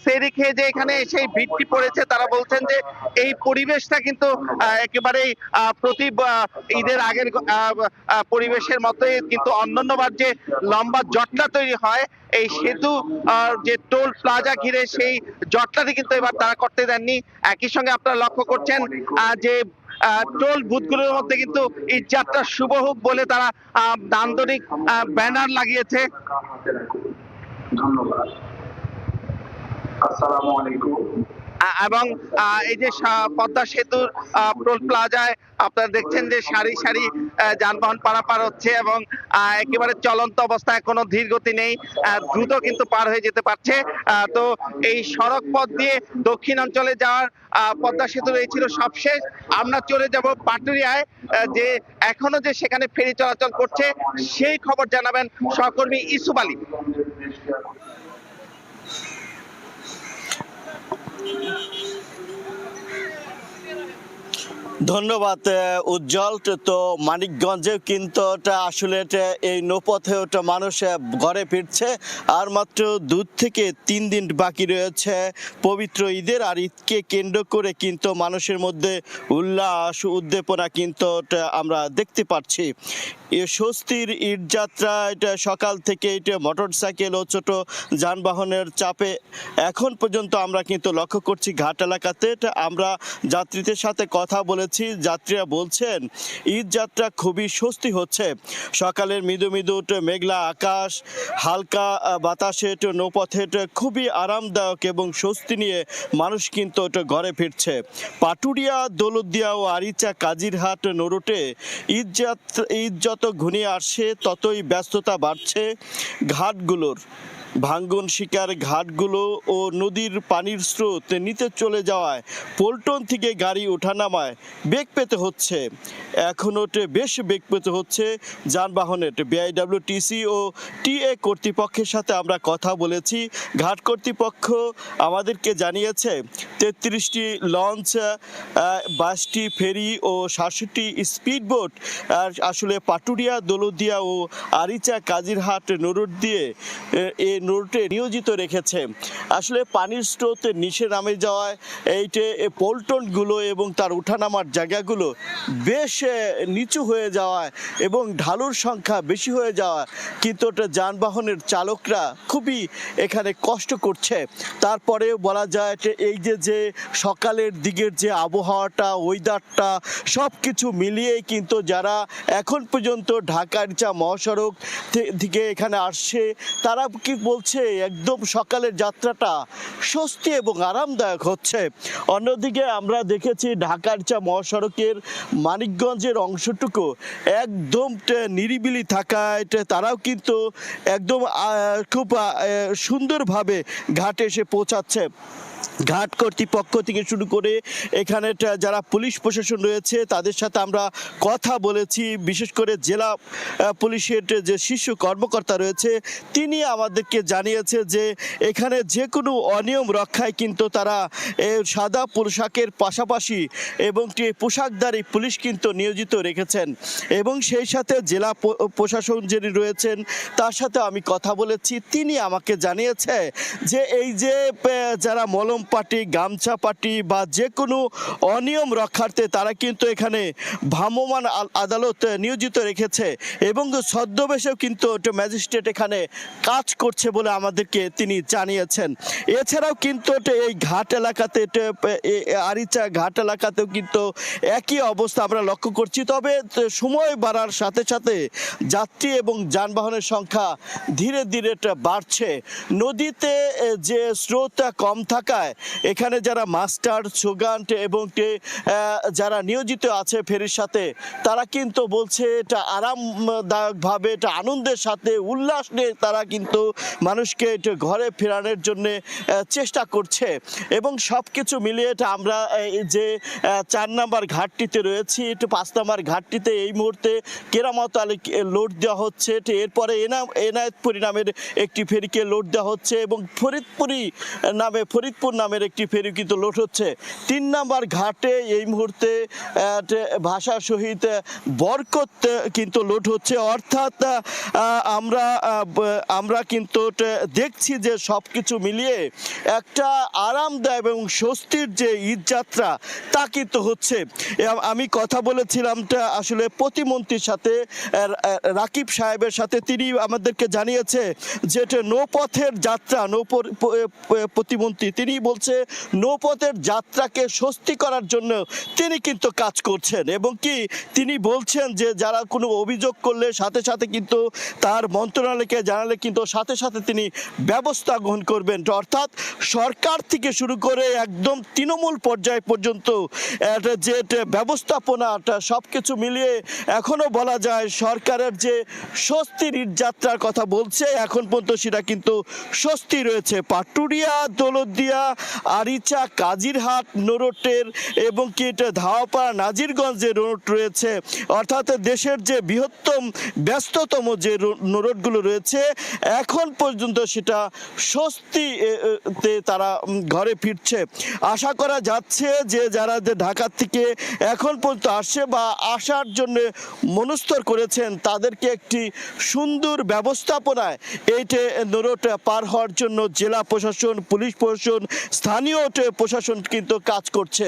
সেহরি খেয়ে যে এখানে সেই ভিড়টি পড়েছে, তারা বলছেন যে এই পরিবেশটা কিন্তু একেবারেই প্রতি ঈদের আগের পরিবেশের মতোই, কিন্তু অন্যান্যবার যে লম্বা জটলা তৈরি হয় এই সেতু যে টোল প্লাজা ঘিরে, সেই জটলাটি কিন্তু এবার তারা করতে দেননি। একই সঙ্গে আপনারা লক্ষ্য করছেন যে টোল বুথগুলোর মধ্যে কিন্তু এই যাত্রা শুভ হোক বলে তারা নান্দনিক ব্যানার লাগিয়েছে। ধন্যবাদ, আসসালামু আলাইকুম। এবং এই যে পদ্মা সেতুর টোল প্লাজায় আপনারা দেখছেন যে সারি সারি যানবাহন পারাপার হচ্ছে এবং একেবারে চলন্ত অবস্থায়, কোনো ধীর গতি নেই, দ্রুত কিন্তু পার হয়ে যেতে পারছে। তো এই সড়ক পথ দিয়ে দক্ষিণ অঞ্চলে যাওয়ার পদ্মা সেতুর এই ছিল সবশেষ। আমরা চলে যাব পাটুরিয়ায়, যে এখনো যে সেখানে ফেরি চলাচল করছে সেই খবর জানাবেন সহকর্মী ইসুফ আলী। ধন্যবাদ উজ্জ্বল। তো মানিকগঞ্জেও কিন্তু আসলে এই নৌপথে মানুষ ঘরে ফিরছে, আর মাত্র 2 থেকে 3 দিন বাকি রয়েছে পবিত্র ঈদের। আর ঈদকে কেন্দ্র করে কিন্তু মানুষের মধ্যে উল্লাস উদ্দীপনা কিন্তু আমরা দেখতে পাচ্ছি। স্বস্তির ঈদ যাত্রা এটা সকাল থেকে এটা মোটরসাইকেল ও ছোট যানবাহনের চাপে এখন পর্যন্ত আমরা কিন্তু লক্ষ্য করছি ঘাট এলাকাতে। আমরা যাত্রীদের সাথে কথা বলেছি, যাত্রীরা বলছেন ঈদ যাত্রা খুবই স্বস্তি হচ্ছে। সকালের মৃদু মৃদু মেঘলা আকাশ, হালকা বাতাসে নৌপথে প্রথে খুবই আরামদায়ক এবং স্বস্তি নিয়ে মানুষ কিন্তু ঘরে ফিরছে। পাটুরিয়া, দৌলতদিয়া ও আরিচা কাজিরহাট নৌরুটে ঈদ যত ঘনিয়ে আসছে ততই ব্যস্ততা বাড়ছে ঘাটগুলোর। ভাঙ্গন শিকার ঘাটগুলো ও নদীর পানির স্রোত নিতে চলে যাওয়ায় পল্টন থেকে গাড়ি ওঠানামায় বেগ পেতে হচ্ছে। এখনও বেশ বেগ পেতে হচ্ছে যানবাহনের। বিআইডব্লিউটিসি ও টিএ কর্তৃপক্ষের সাথে আমরা কথা বলেছি। ঘাট কর্তৃপক্ষ আমাদেরকে জানিয়েছে 33টি লঞ্চ, 22টি ফেরি ও 67টি স্পিডবোট আসলে পাটুরিয়া, দৌলতদিয়া ও আরিচা কাজিরহাট নৌরুট দিয়ে নৌরুটে নিয়োজিত রেখেছে। আসলে পানির স্রোত নিচে নামে যাওয়ায় এইটে পল্টনগুলো এবং তার উঠানামার জায়গাগুলো বেশ নিচু হয়ে যাওয়ায় এবং ঢালুর সংখ্যা বেশি হয়ে যাওয়ায় কিন্তু যানবাহনের চালকরা খুবই এখানে কষ্ট করছে। তারপরেও বলা যায় এই যে সকালের দিকের যে আবহাওয়াটা, ওয়েদারটা সব কিছু মিলিয়েই কিন্তু যারা এখন পর্যন্ত ঢাকা-আরিচা মহাসড়ক থেকে এখানে আসছে তারা কি বলছে, একদম সকালের যাত্রাটা স্বস্তি এবং আরামদায়ক হচ্ছে। অন্যদিকে আমরা দেখেছি ঢাকা-আরিচা মহাসড়কের মানিকগঞ্জের অংশটুকু একদম নিরিবিলি থাকায় তারাও কিন্তু একদম খুব সুন্দরভাবে ঘাটে এসে পৌঁছাচ্ছে। ঘাট কর্তৃপক্ষ থেকে শুরু করে এখানে যারা পুলিশ প্রশাসন রয়েছে তাদের সাথে আমরা কথা বলেছি। বিশেষ করে জেলা পুলিশের যে শীর্ষ কর্মকর্তা রয়েছে তিনি আমাদেরকে জানিয়েছে যে এখানে যে কোনো অনিয়ম রক্ষায় কিন্তু তারা সাদা পোশাকের পাশাপাশি এবং পোশাকধারী পুলিশ কিন্তু নিয়োজিত রেখেছেন। এবং সেই সাথে জেলা প্রশাসন যিনি রয়েছেন তার সাথে আমি কথা বলেছি। তিনি আমাকে জানিয়েছে যে এই যে যারা মলম পার্টি, গামছা পার্টি বা যে কোনো অনিয়ম রক্ষার্থে তারা কিন্তু এখানে ভ্রাম্যমাণ আদালত নিয়োজিত রেখেছে এবং ছদ্মবেশেও কিন্তু ম্যাজিস্ট্রেট এখানে কাজ করছে বলে আমাদেরকে তিনি জানিয়েছেন। এছাড়াও কিন্তু এই ঘাট এলাকাতে, আরিচা ঘাট এলাকাতেও কিন্তু একই অবস্থা আমরা লক্ষ্য করছি। তবে সময় বাড়ার সাথে সাথে যাত্রী এবং যানবাহনের সংখ্যা ধীরে ধীরে বাড়ছে। নদীতে যে স্রোত কম থাকায় এখানে যারা মাস্টার, সুগান্ট এবং যারা নিয়োজিত আছে ফেরির সাথে তারা কিন্তু বলছে এটা আরামদায়কভাবে, এটা আনন্দের সাথে উল্লাস নিয়ে তারা কিন্তু মানুষকে একটু ঘরে ফেরানোর জন্য চেষ্টা করছে। এবং সব কিছু মিলিয়ে এটা আমরা যে 4 নম্বর ঘাটটিতে রয়েছি, একটু 5 নম্বর ঘাটটিতে এই মুহূর্তে কেরামত আলী লোড দেওয়া হচ্ছে। এরপরে এনায়েতপুরি নামের একটি ফেরিকে লোড দেওয়া হচ্ছে এবং ফরিদপুর গাজীপুর নামের একটি ফেরি কিন্তু লোড হচ্ছে। 3 নম্বর ঘাটে এই মুহূর্তে ভাষা শহীদ বরকত কিন্তু লোড হচ্ছে। অর্থাৎ আমরা কিন্তু দেখছি যে সবকিছু মিলিয়ে একটা আরামদায়ক এবং স্বস্তির যে ঈদযাত্রা তা কিন্তু হচ্ছে। আমি কথা বলেছিলাম আসলে প্রতিমন্ত্রীর সাথে, রাকিব সাহেবের সাথে, তিনি আমাদেরকে জানিয়েছে যে নৌপথের যাত্রা, প্রতিমন্ত্রী তিনি বলছে নৌপথের যাত্রাকে স্বস্তি করার জন্য তিনি কিন্তু কাজ করছেন এবং কি তিনি বলছেন যে যারা কোনো অভিযোগ করলে সাথে সাথে কিন্তু তার মন্ত্রণালয়কে জানালে কিন্তু সাথে সাথে তিনি ব্যবস্থা গ্রহণ করবেন। অর্থাৎ সরকার থেকে শুরু করে একদম তৃণমূল পর্যায় পর্যন্ত যে ব্যবস্থাপনাটা সব কিছু মিলিয়ে এখনো বলা যায় সরকারের যে স্বস্তির ঈদযাত্রার কথা বলছে এখন পর্যন্ত সেটা কিন্তু স্বস্তি রয়েছে। পাটুরিয়া, দৌলতদিয়া, আরিচা, কাজিরহাট নোরটের এবং কি ধাওয়াপাড়া, নাজিরগঞ্জের রোড রয়েছে, অর্থাৎ দেশের যে বৃহত্তম ব্যস্ততম যে নোরটগুলো রয়েছে এখন পর্যন্ত সেটা স্বস্তিতে তারা ঘরে ফিরছে। আশা করা যাচ্ছে যে যারা ঢাকা থেকে এখন পর্যন্ত আসছে বা আসার জন্য মনস্থর করেছেন তাদেরকে একটি সুন্দর ব্যবস্থাপনায় এইটা নোরট পার হওয়ার জন্য জেলা প্রশাসন, পুলিশ প্রশাসন, স্থানীয় প্রশাসন কিন্তু কাজ করছে।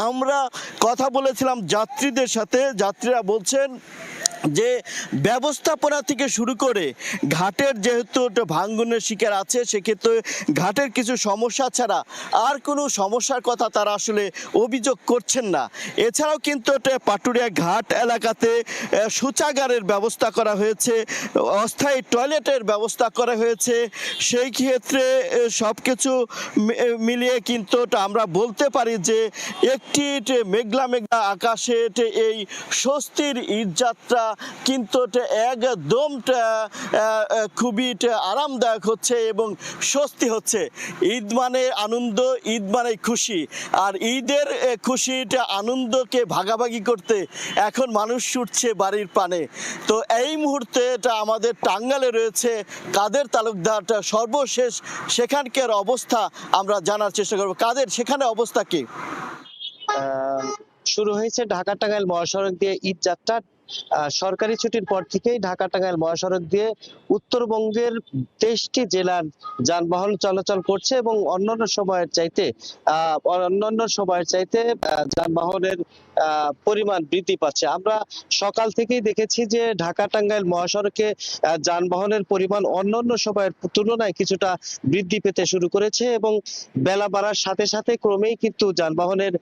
আমরা কথা বলেছিলাম যাত্রীদের সাথে, যাত্রীরা বলছেন যে ব্যবস্থাপনা থেকে শুরু করে ঘাটের যেহেতু ভাঙ্গনের শিকার আছে সেক্ষেত্রে ঘাটের কিছু সমস্যা ছাড়া আর কোনো সমস্যার কথা তারা আসলে অভিযোগ করছেন না। এছাড়াও কিন্তু পাটুরিয়া ঘাট এলাকাতে শৌচাগারের ব্যবস্থা করা হয়েছে, অস্থায়ী টয়লেটের ব্যবস্থা করা হয়েছে। সেই ক্ষেত্রে সব কিছু মিলিয়ে কিন্তু আমরা বলতে পারি যে একটি মেঘলা মেঘলা আকাশে এই স্বস্তির ঈদযাত্রা কিন্তু একদম খুবই আরামদায়ক হচ্ছে এবং স্বস্তি হচ্ছে। ঈদ মানে আনন্দ, ঈদ মানে খুশি, আর ঈদের খুশিটা আনন্দকে ভাগাভাগি করতে এখন মানুষ ছুটছে বাড়ির পানে। তো এই মুহূর্তে এটা আমাদের টাঙ্গাইলে রয়েছে কাদের তালুকদার, সর্বশেষ সেখানকার অবস্থা আমরা জানার চেষ্টা করব। কাদের, সেখানে অবস্থা কি? শুরু হয়েছে ঢাকা টাঙ্গাইল মহাসড়ক দিয়ে ঈদ যাত্রা। সরকারি ছুটির পর থেকেই ঢাকা টাঙ্গাইল মহাসড়ক দিয়ে উত্তরবঙ্গের 23টি জেলার যানবাহন চলাচল করছে এবং অন্যান্য সময়ের চাইতে যানবাহনের পরিমাণ বৃদ্ধি পাচ্ছে। আমরা সকাল থেকেই দেখেছি যে ঢাকা টাঙ্গাইল মহাসড়কে যানবাহনের পরিমাণ অন্যান্য সময়ের তুলনায় কিছুটা বৃদ্ধি পেতে শুরু করেছে এবং বেলা বাড়ার সাথে সাথে ক্রমেই কিন্তু যানবাহনের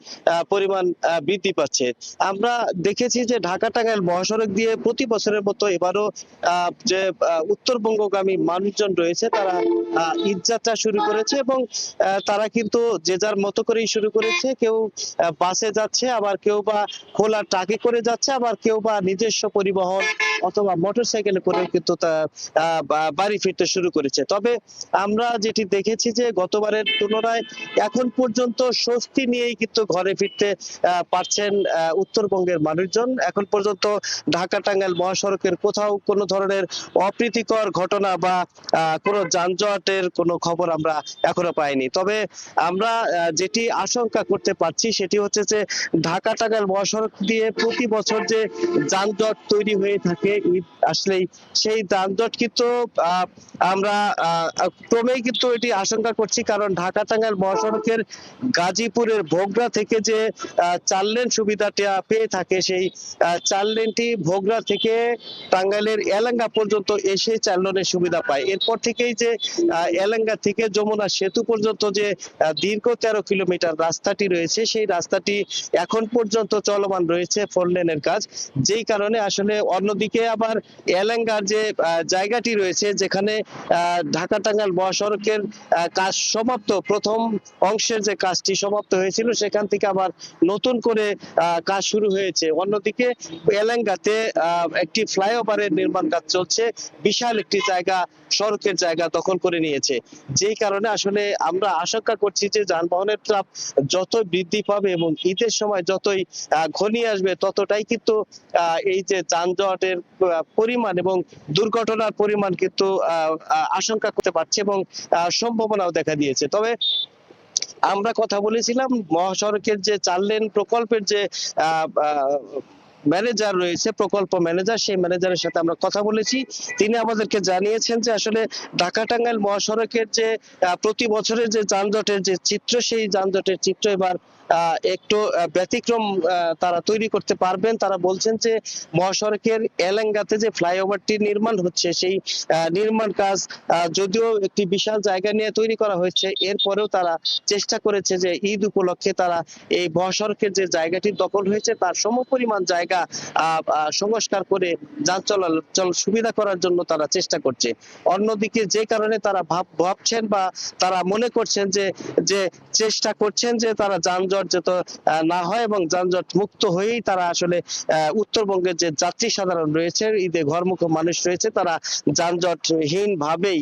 পরিমাণ বৃদ্ধি পাচ্ছে। আমরা দেখেছি যে ঢাকা টাঙ্গাইল মহাসড়ক দিয়ে প্রতি বছরের মতো এবারও যে উত্তরবঙ্গগামী মানুষজন রয়েছে তারা ঈদ যাত্রা শুরু করেছে এবং তারা কিন্তু যে যার মতো করেই শুরু করেছে। কেউ বাসে যাচ্ছে, আবার কেউ বা খোলা ট্রাকে করে যাচ্ছে, আবার কেউ বা নিজস্ব পরিবহন অথবা মোটরসাইকেলে করেও কিন্তু বাড়ি ফিরতে শুরু করেছে। তবে আমরা যেটি দেখেছি যে গতবারের তুলনায় এখন পর্যন্ত স্বস্তি নিয়েই কিন্তু ঘরে ফিরতে পারছেন উত্তরবঙ্গের মানুষজন। এখন পর্যন্ত ঢাকা টাঙ্গাইল মহাসড়কের কোথাও কোনো ধরনের অপ্রীতিকর ঘটনা বা কোনো যানজটের কোনো খবর আমরা এখনো পাইনি। তবে আমরা যেটি আশঙ্কা করতে পারছি সেটি হচ্ছে যে ঢাকা টাঙ্গাইল মহাসড়ক দিয়ে প্রতি বছর যে যানজট তৈরি হয়ে থাকে ঈদ আসলেই, সেই যানজট কিন্তু আমরা ক্রমেই কিন্তু এটি আশঙ্কা করছি। কারণ ঢাকা টাঙ্গাইল মহাসড়কের গাজীপুরের ভোগড়া থেকে যে 4 লেন সুবিধাটা পেয়ে থাকে সেই 4 লেনটি ভোগড়া থেকে টাঙ্গাইলের এলাঙ্গা পর্যন্ত এসে 4 লেনের সুবিধা পায়। এরপর থেকেই যে এলাঙ্গা থেকে যমুনা সেতু পর্যন্ত যে দীর্ঘ 13 কিলোমিটার রাস্তাটি রয়েছে সেই রাস্তাটি এখন পর্যন্ত চলমান রয়েছে 4 লেনের কাজ, যেই কারণে আসলে অন্যদিকে আবার এলাঙ্গার যে জায়গাটি রয়েছে যেখানে ঢাকা টাঙ্গাইল মহাসড়কের কাজ সমাপ্ত, প্রথম অংশের যে কাজটি সমাপ্ত হয়েছিল সেখান থেকে আবার নতুন করে কাজ শুরু হয়েছে। অন্যদিকে এলাঙ্গাতে একটি ফ্লাইওভারের নির্মাণ কাজ চলছে, বিশাল একটি জায়গা, সড়কের জায়গা দখল করে নিয়েছে, যেই কারণে আসলে আমরা আশঙ্কা করছি যে যানবাহনের চাপ যত বৃদ্ধি পাবে এবং ঈদের সময় যতই ঘনিয়ে আসবে ততটাই কিন্তু এই যে যানজটের পরিমাণ এবং দুর্ঘটনার পরিমাণ কিন্তু আশঙ্কা করতে পারছে এবং সম্ভাবনাও দেখা দিয়েছে। তবে আমরা কথা বলেছিলাম মহাসড়কের যে 4 লেন প্রকল্পের যে ম্যানেজার রয়েছে, প্রকল্প ম্যানেজার, সেই ম্যানেজারের সাথে আমরা কথা বলেছি। তিনি আমাদেরকে জানিয়েছেন যে আসলে ঢাকা টাঙ্গাইল মহাসড়কের যে প্রতি বছরের যে যানজটের যে চিত্র, সেই যানজটের চিত্র এবার একটু ব্যতিক্রম তারা তৈরি করতে পারবেন। তারা বলছেন যে মহাসড়কের এলেঙ্গাতে যে ফ্লাইওভারটি নির্মাণ হচ্ছে, সেই নির্মাণ কাজ যদিও একটি বিশাল জায়গা নিয়ে তৈরি করা হয়েছে, এরপরেও তারা চেষ্টা করেছে যে ঈদ উপলক্ষে তারা এই মহাসড়কের যে জায়গাটি দখল হয়েছে তার সমপরিমাণ জায়গা সংস্কার করে যান চলাচল সুবিধা করার জন্য তারা চেষ্টা করছে। অন্যদিকে যে কারণে তারা ভাবছেন বা তারা মনে করছেন যে চেষ্টা করছেন যে তারা যানজট যাতে না হয় এবং যানজট মুক্ত হয়েই তারা আসলে উত্তরবঙ্গের যে যাত্রী সাধারণ রয়েছে, ঈদে ঘরমুখ মানুষ রয়েছে, তারা যানজটহীন ভাবেই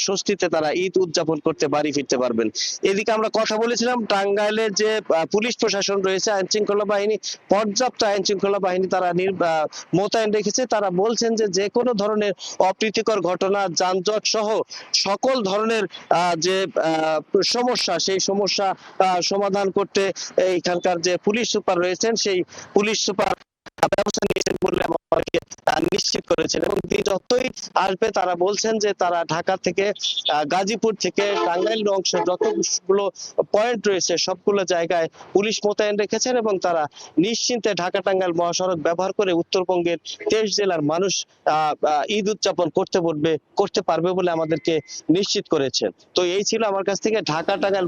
স্বস্তিতে তারা ঈদ উদযাপন করতে বাড়ি ফিরতে পারবেন। এদিকে আমরা কথা বলেছিলাম টাঙ্গাইলের যে পুলিশ প্রশাসন রয়েছে, আইন শৃঙ্খলা বাহিনী, পর্যাপ্ত আইন শৃঙ্খলা বাহিনী তারা মোতায়েন রেখেছে। তারা বলছেন যে কোনো ধরনের অপ্রীতিকর ঘটনা, যানজট সহ সকল ধরনের যে সমস্যা, সেই সমস্যা সমাধান করতে এইখানকার যে পুলিশ সুপার রয়েছেন, সেই পুলিশ সুপার ব্যবস্থা নিয়েছেন বলে আমাকে নিশ্চিত করেছেন। এবং যতই আসবে তারা বলছেন যে তারা ঢাকা থেকে, গাজীপুর থেকে টাঙ্গাইল অংশে যতগুলো পয়েন্ট রয়েছে সবগুলো জায়গায় পুলিশ মোতায়েন রেখেছেন এবং তারা নিশ্চিন্তে ঢাকা টাঙ্গাইল মহাসড়ক ব্যবহার করে উত্তরবঙ্গের 23 জেলার মানুষ ঈদ উদযাপন করতে পারবে বলে আমাদেরকে নিশ্চিত করেছেন। তো এই ছিল আমার কাছ থেকে ঢাকা টাঙ্গাইল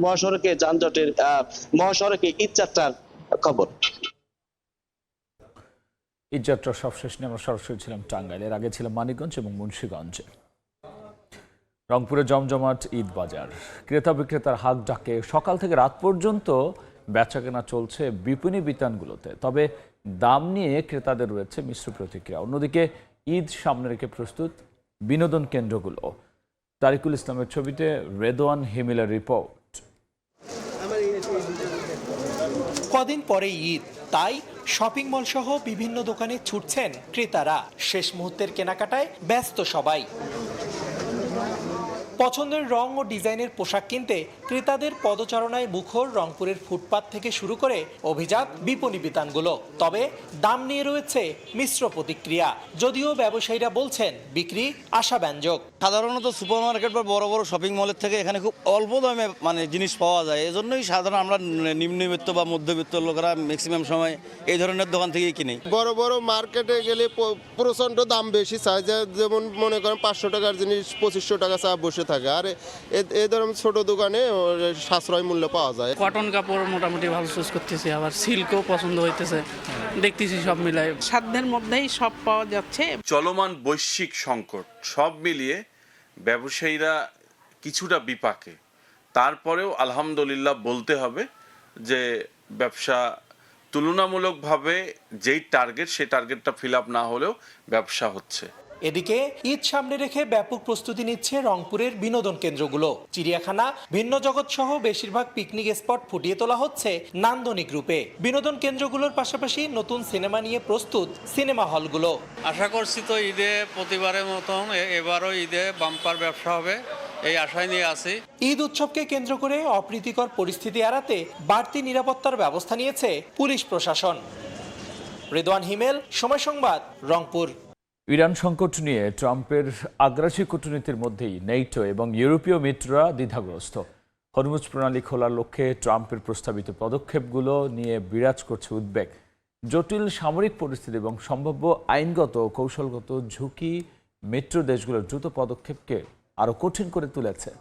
মহাসড়কে ঈদ যাত্রার খবর। ঈদ যাত্রা সবশেষ নিয়ে আমরা সরাসরি ছিলাম টাঙ্গাইলের, আগে ছিলাম মানিকগঞ্জ এবং মুন্সিগঞ্জে। রংপুরে জমজমাট ঈদ বাজার, ক্রেতা বিক্রেতার হাত ডাকে সকাল থেকে রাত পর্যন্ত বেচাকেনা চলছে বিপণী বিতানগুলোতে। তবে দাম নিয়ে ক্রেতাদের রয়েছে মিশ্র প্রতিক্রিয়া। অন্যদিকে ঈদ সামনে রেখে প্রস্তুত বিনোদন কেন্দ্রগুলো। তারিকুল ইসলামের ছবিতে রেদওয়ান হিমেলের রিপোর্ট। কদিন পরে ঈদ, তাই শপিং মল সহ বিভিন্ন দোকানে ছুটছেন ক্রেতারা। শেষ মুহূর্তের কেনাকাটায় ব্যস্ত সবাই। পছন্দের রং ও ডিজাইনের পোশাক কিনতে ক্রেতাদের পদচারণায় মুখর রংপুরের ফুটপাত থেকে শুরু করে অভিজাত বিপণী বিতানগুলো। তবে দাম নিয়ে রয়েছে মিশ্র প্রতিক্রিয়া, যদিও ব্যবসায়ীরা বলছেন বিক্রি আশাব্যঞ্জক। সাধারণত সুপার মার্কেট বা বড় বড় শপিং মলের থেকে এখানে খুব অল্প দামে জিনিস পাওয়া যায়। এজন্যই সাধারণ আমরা নিম্নবিত্ত বা মধ্যবিত্ত লোকেরা ম্যাক্সিমাম সময় এই ধরনের দোকান থেকেই কিনি। বড় বড় মার্কেটে গেলে প্রচণ্ড দাম বেশি চায়, যেমন মনে করেন 500 টাকার জিনিস 2500 টাকা চা বসে থাকে, আর এই ধরনের ছোট দোকানে সাশ্রয় মূল্য পাওয়া যায়। কটন কাপড় মোটামুটি ভালো চুজ করতেছি, আবার সিল্কও পছন্দ হইতেছে, দেখতেছি সব মিলাই সাধ্যের মধ্যেই সব পাওয়া যাচ্ছে। চলমান বৈশ্বিক সংকট সব মিলিয়ে ব্যবসায়ীরা কিছুটা বিপাকে, তারপরেও আলহামদুলিল্লাহ বলতে হবে যে ব্যবসা তুলনামূলকভাবে যেই টার্গেট, সেই টার্গেটটা ফিল আপ না হলেও ব্যবসা হচ্ছে। এদিকে ঈদ সামনে রেখে ব্যাপক প্রস্তুতি নিচ্ছে রংপুরের বিনোদন কেন্দ্রগুলো। চিড়িয়াখানা, ভিন্ন জগৎ সহ বেশিরভাগ পিকনিক স্পট ফুটিয়ে তোলা হচ্ছে নান্দনিক রূপে। বিনোদন কেন্দ্রগুলোর পাশাপাশি নতুন সিনেমা নিয়ে প্রস্তুত সিনেমা হলগুলো। আশা করছি তো ঈদে প্রতিবারের মতন এবারও ঈদে বাম্পার ব্যবসা হবে, এই আশায় নিয়ে আছি। ঈদ উৎসবকে কেন্দ্র করে অপ্রীতিকর পরিস্থিতি এড়াতে বাড়তি নিরাপত্তার ব্যবস্থা নিয়েছে পুলিশ প্রশাসন। রেদওয়ান হিমেল, সময় সংবাদ, রংপুর। ইরান সংকট নিয়ে ট্রাম্পের আগ্রাসী কূটনীতির মধ্যেই নেটো এবং ইউরোপীয় মিত্ররা দ্বিধাগ্রস্ত। হরমুজ প্রণালী খোলার লক্ষ্যে ট্রাম্পের প্রস্তাবিত পদক্ষেপগুলো নিয়ে বিরাজ করছে উদ্বেগ। জটিল সামরিক পরিস্থিতি এবং সম্ভাব্য আইনগত ও কৌশলগত ঝুঁকি মিত্র দেশগুলোর দ্রুত পদক্ষেপকে আরও কঠিন করে তুলেছে।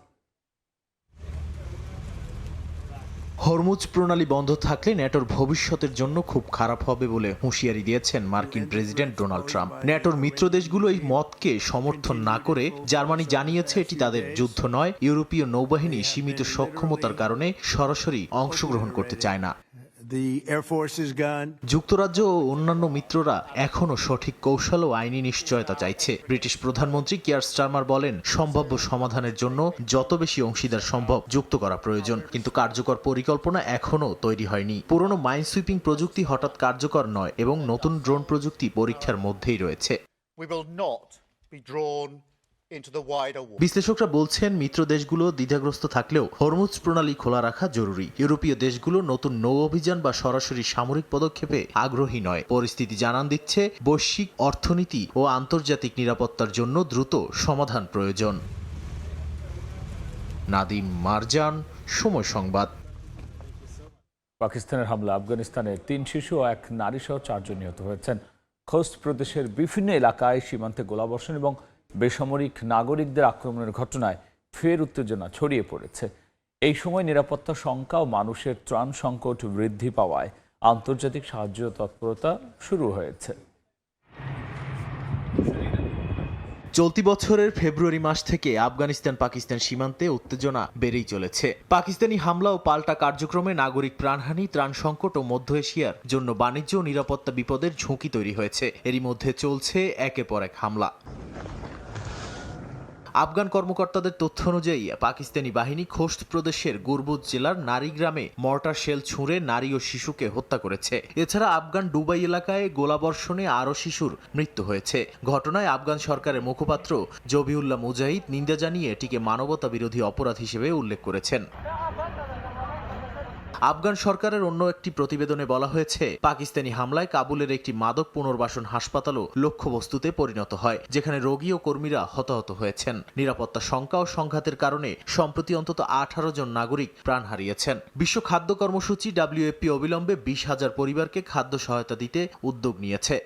হরমুজ প্রণালী বন্ধ থাকলে ন্যাটোর ভবিষ্যতের জন্য খুব খারাপ হবে বলে হুঁশিয়ারি দিয়েছেন মার্কিন প্রেসিডেন্ট ডোনাল্ড ট্রাম্প। ন্যাটোর মিত্র দেশগুলো এই মতকে সমর্থন না করে জার্মানি জানিয়েছে এটি তাদের যুদ্ধ নয়, ইউরোপীয় নৌবাহিনী সীমিত সক্ষমতার কারণে সরাসরি অংশগ্রহণ করতে চায় না। যুক্তরাজ্য ও অন্যান্য মিত্ররা এখনও সঠিক কৌশল ও আইনি নিশ্চয়তা চাইছে। ব্রিটিশ প্রধানমন্ত্রী কিয়ার স্টারমার বলেন, সম্ভাব্য সমাধানের জন্য যত বেশি অংশীদার সম্ভব যুক্ত করা প্রয়োজন, কিন্তু কার্যকর পরিকল্পনা এখনও তৈরি হয়নি। পুরনো মাইন সুইপিং প্রযুক্তি হঠাৎ কার্যকর নয় এবং নতুন ড্রোন প্রযুক্তি পরীক্ষার মধ্যেই রয়েছে। বিশ্লেষকরা বলছেন মিত্র দেশগুলো দ্বিধাগ্রস্ত থাকলেও হরমুজ প্রণালী খোলা রাখা জরুরি। ইউরোপীয় দেশগুলো নতুন নৌ অভিযান বা সরাসরি সামরিক পদক্ষেপে আগ্রহী নয়। পরিস্থিতি জানান দিচ্ছে বৈশ্বিক অর্থনীতি ও আন্তর্জাতিক নিরাপত্তার জন্য দ্রুত সমাধান প্রয়োজন। নাদিম মারজান, সময় সংবাদ। পাকিস্তানের হামলা আফগানিস্তানে 3 শিশু ও 1 নারী সহ 4 জন নিহত হয়েছেন। খোস্ত প্রদেশের বিভিন্ন এলাকায় সীমান্তে গোলাবর্ষণ এবং বেসামরিক নাগরিকদের আক্রমণের ঘটনায় ফের উত্তেজনা ছড়িয়ে পড়েছে। এই সময় নিরাপত্তা শঙ্কা ও মানুষের ত্রাণ সংকট বৃদ্ধি পাওয়ায় আন্তর্জাতিক সাহায্য তৎপরতা শুরু হয়েছে। চলতি বছরের ফেব্রুয়ারি মাস থেকে আফগানিস্তান পাকিস্তান সীমান্তে উত্তেজনা বেড়েই চলেছে। পাকিস্তানি হামলা ও পাল্টা কার্যক্রমে নাগরিক প্রাণহানি, ত্রাণ সংকট ও মধ্য এশিয়ার জন্য বাণিজ্য ও নিরাপত্তা বিপদের ঝুঁকি তৈরি হয়েছে। এরই মধ্যে চলছে একের পর এক হামলা। আফগান কর্মকর্তাদের তথ্য অনুযায়ী পাকিস্তানি বাহিনী খোস্ত প্রদেশের গুরবুজ জেলার নারী গ্রামে মর্টার শেল ছুঁড়ে নারী ও শিশুকে হত্যা করেছে। এছাড়া আফগান ডুবাই এলাকায় গোলাবর্ষণে আরও শিশুর মৃত্যু হয়েছে। ঘটনায় আফগান সরকারের মুখপাত্র জবিউল্লাহ মুজাহিদ নিন্দা জানিয়ে এটিকে মানবতা বিরোধী অপরাধ হিসেবে উল্লেখ করেছেন। আফগান সরকারের অন্য একটি প্রতিবেদনে বলা হয়েছে, পাকিস্তানি হামলায় কাবুলের একটি মাদক পুনর্বাসন হাসপাতালও লক্ষ্যবস্তুতে পরিণত হয়, যেখানে রোগী ও কর্মীরা হতাহত হয়েছেন। নিরাপত্তা শঙ্কা ও সংঘাতের কারণে সম্প্রতি অন্তত 18 জন নাগরিক প্রাণ হারিয়েছেন। বিশ্ব খাদ্য কর্মসূচি WFP অবিলম্বে 20,000 পরিবারকে খাদ্য সহায়তা দিতে উদ্যোগ নিয়েছে।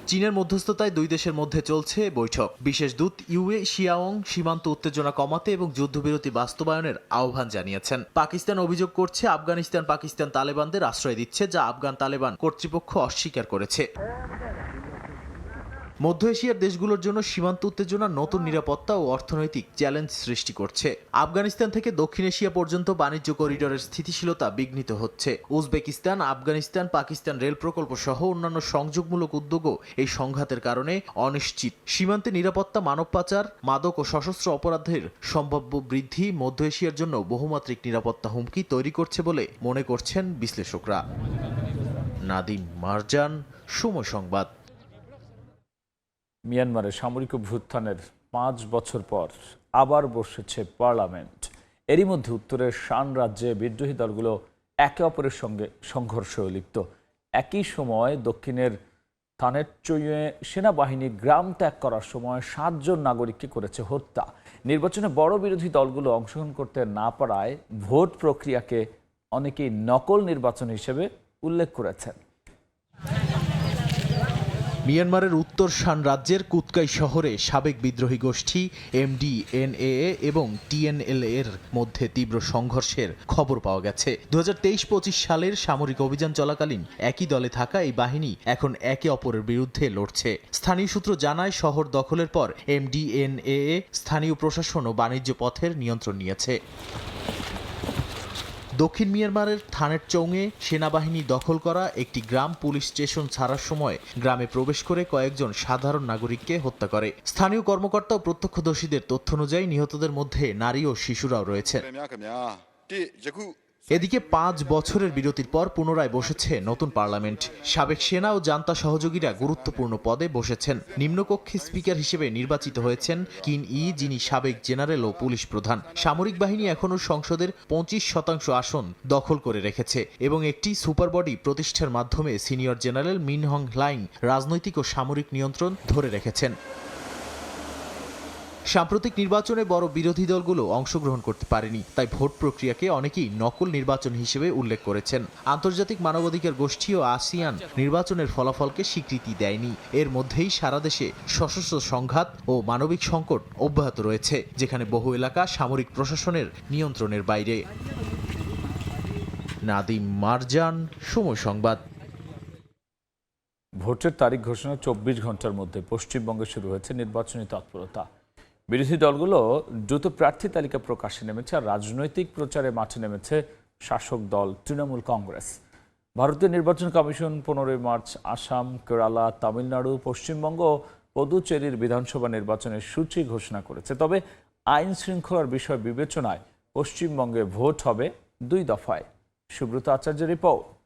চীনের মধ্যস্থতায় দুই দেশের মধ্যে চলছে বৈঠক। বিশেষ দূত ইউয়ে শিয়াওং সীমান্ত উত্তেজনা কমাতে এবং যুদ্ধবিরতি বাস্তবায়নের আহ্বান জানিয়েছেন। পাকিস্তান অভিযোগ করছে আফগানিস্তান পাকিস্তান তালেবানদের আশ্রয় দিচ্ছে, যা আফগান তালেবান কর্তৃপক্ষ অস্বীকার করেছে। মধ্য এশিয়ার দেশগুলোর জন্য সীমান্ত উত্তেজনা নতুন নিরাপত্তা ও অর্থনৈতিক চ্যালেঞ্জ সৃষ্টি করছে। আফগানিস্তান থেকে দক্ষিণ এশিয়া পর্যন্ত বাণিজ্য করিডোরের স্থিতিশীলতা বিঘ্নিত হচ্ছে। উজবেকিস্তান, আফগানিস্তান পাকিস্তান রেল প্রকল্প সহ অন্যান্য সংযোগমূলক উদ্যোগও এই সংঘাতের কারণে অনিশ্চিত। সীমান্তে নিরাপত্তা, মানব পাচার, মাদক ও সশস্ত্র অপরাধের সম্ভাব্য বৃদ্ধি মধ্য এশিয়ার জন্য বহুমাত্রিক নিরাপত্তা হুমকি তৈরি করছে বলে মনে করছেন বিশ্লেষকরা। নাদিম মারজান, সময় সংবাদ। মিয়ানমারের সামরিক অভ্যুত্থানের 5 বছর পর আবার বসেছে পার্লামেন্ট। এরই মধ্যে উত্তরের শান রাজ্যে বিদ্রোহী দলগুলো একে অপরের সঙ্গে সংঘর্ষে লিপ্ত। একই সময় দক্ষিণের থানেরচৌয়ে সেনাবাহিনী গ্রাম ত্যাগ করার সময় 7 জন নাগরিককে করেছে হত্যা। নির্বাচনে বড় বিরোধী দলগুলো অংশগ্রহণ করতে না পারায় ভোট প্রক্রিয়াকে অনেকেই নকল নির্বাচন হিসেবে উল্লেখ করেছেন। মিয়ানমারের উত্তর শান রাজ্যের কুতকাই শহরে সাবেক বিদ্রোহী গোষ্ঠী MDNAA এবং TNLA এর মধ্যে তীব্র সংঘর্ষের খবর পাওয়া গেছে। 2023-25 সালের সামরিক অভিযান চলাকালীন একই দলে থাকা এই বাহিনী এখন একে অপরের বিরুদ্ধে লড়ছে। স্থানীয় সূত্র জানায়, শহর দখলের পর MDNAA স্থানীয় প্রশাসন ও বাণিজ্য পথের নিয়ন্ত্রণ নিয়েছে। দক্ষিণ মিয়ানমারের থানেরচৌয়ে সেনাবাহিনী দখল করা একটি গ্রাম পুলিশ স্টেশন ছাড়ার সময় গ্রামে প্রবেশ করে কয়েকজন সাধারণ নাগরিককে হত্যা করে। স্থানীয় কর্মকর্তা ও প্রত্যক্ষদর্শীদের তথ্য অনুযায়ী নিহতদের মধ্যে নারী ও শিশুরাও রয়েছে। এদিকে 5 বছরের বিরতির পর পুনরায় বসেছে নতুন পার্লামেন্ট। সাবেক সেনা ও জান্তা সহযোগীরা গুরুত্বপূর্ণ পদে বসেছেন। নিম্নকক্ষে স্পিকার হিসেবে নির্বাচিত হয়েছেন কিন ই, যিনি সাবেক জেনারেল ও পুলিশ প্রধান। সামরিক বাহিনী এখনও সংসদের 25% আসন দখল করে রেখেছে এবং একটি সুপার বডি প্রতিষ্ঠার মাধ্যমে senior general Min Hong Hlaing রাজনৈতিক ও সামরিক নিয়ন্ত্রণ ধরে রেখেছেন। সাম্প্রতিক নির্বাচনে বড় বিরোধী দলগুলো অংশগ্রহণ করতে পারেনি, তাই ভোট প্রক্রিয়াকে অনেকেই নকল নির্বাচন হিসেবে উল্লেখ করেছেন। আন্তর্জাতিক মানবাধিকার গোষ্ঠী ও আসিয়ান নির্বাচনের ফলাফলকে স্বীকৃতি দেয়নি। এর মধ্যেই সারা দেশে সশস্ত্র সংঘাত ও মানবিক সংকট অব্যাহত রয়েছে, যেখানে বহু এলাকা সামরিক প্রশাসনের নিয়ন্ত্রণের বাইরে। নাদিম মারজান, সময় সংবাদ। ভোটের তারিখ ঘোষণার 24 ঘন্টার মধ্যে পশ্চিমবঙ্গে শুরু হয়েছে নির্বাচনী তৎপরতা। বিরোধী দলগুলো দ্রুত প্রার্থী তালিকা প্রকাশে নেমেছে আর রাজনৈতিক প্রচারে মাঠে নেমেছে শাসক দল তৃণমূল কংগ্রেস। ভারতীয় নির্বাচন কমিশন 15 মার্চ আসাম, কেরালা, তামিলনাড়ু, পশ্চিমবঙ্গ ও পুদুচেরির বিধানসভা নির্বাচনের সূচি ঘোষণা করেছে। তবে আইন শৃঙ্খলার বিষয় বিবেচনায় পশ্চিমবঙ্গে ভোট হবে 2 দফায়। সুব্রত আচার্যের রিপোর্ট।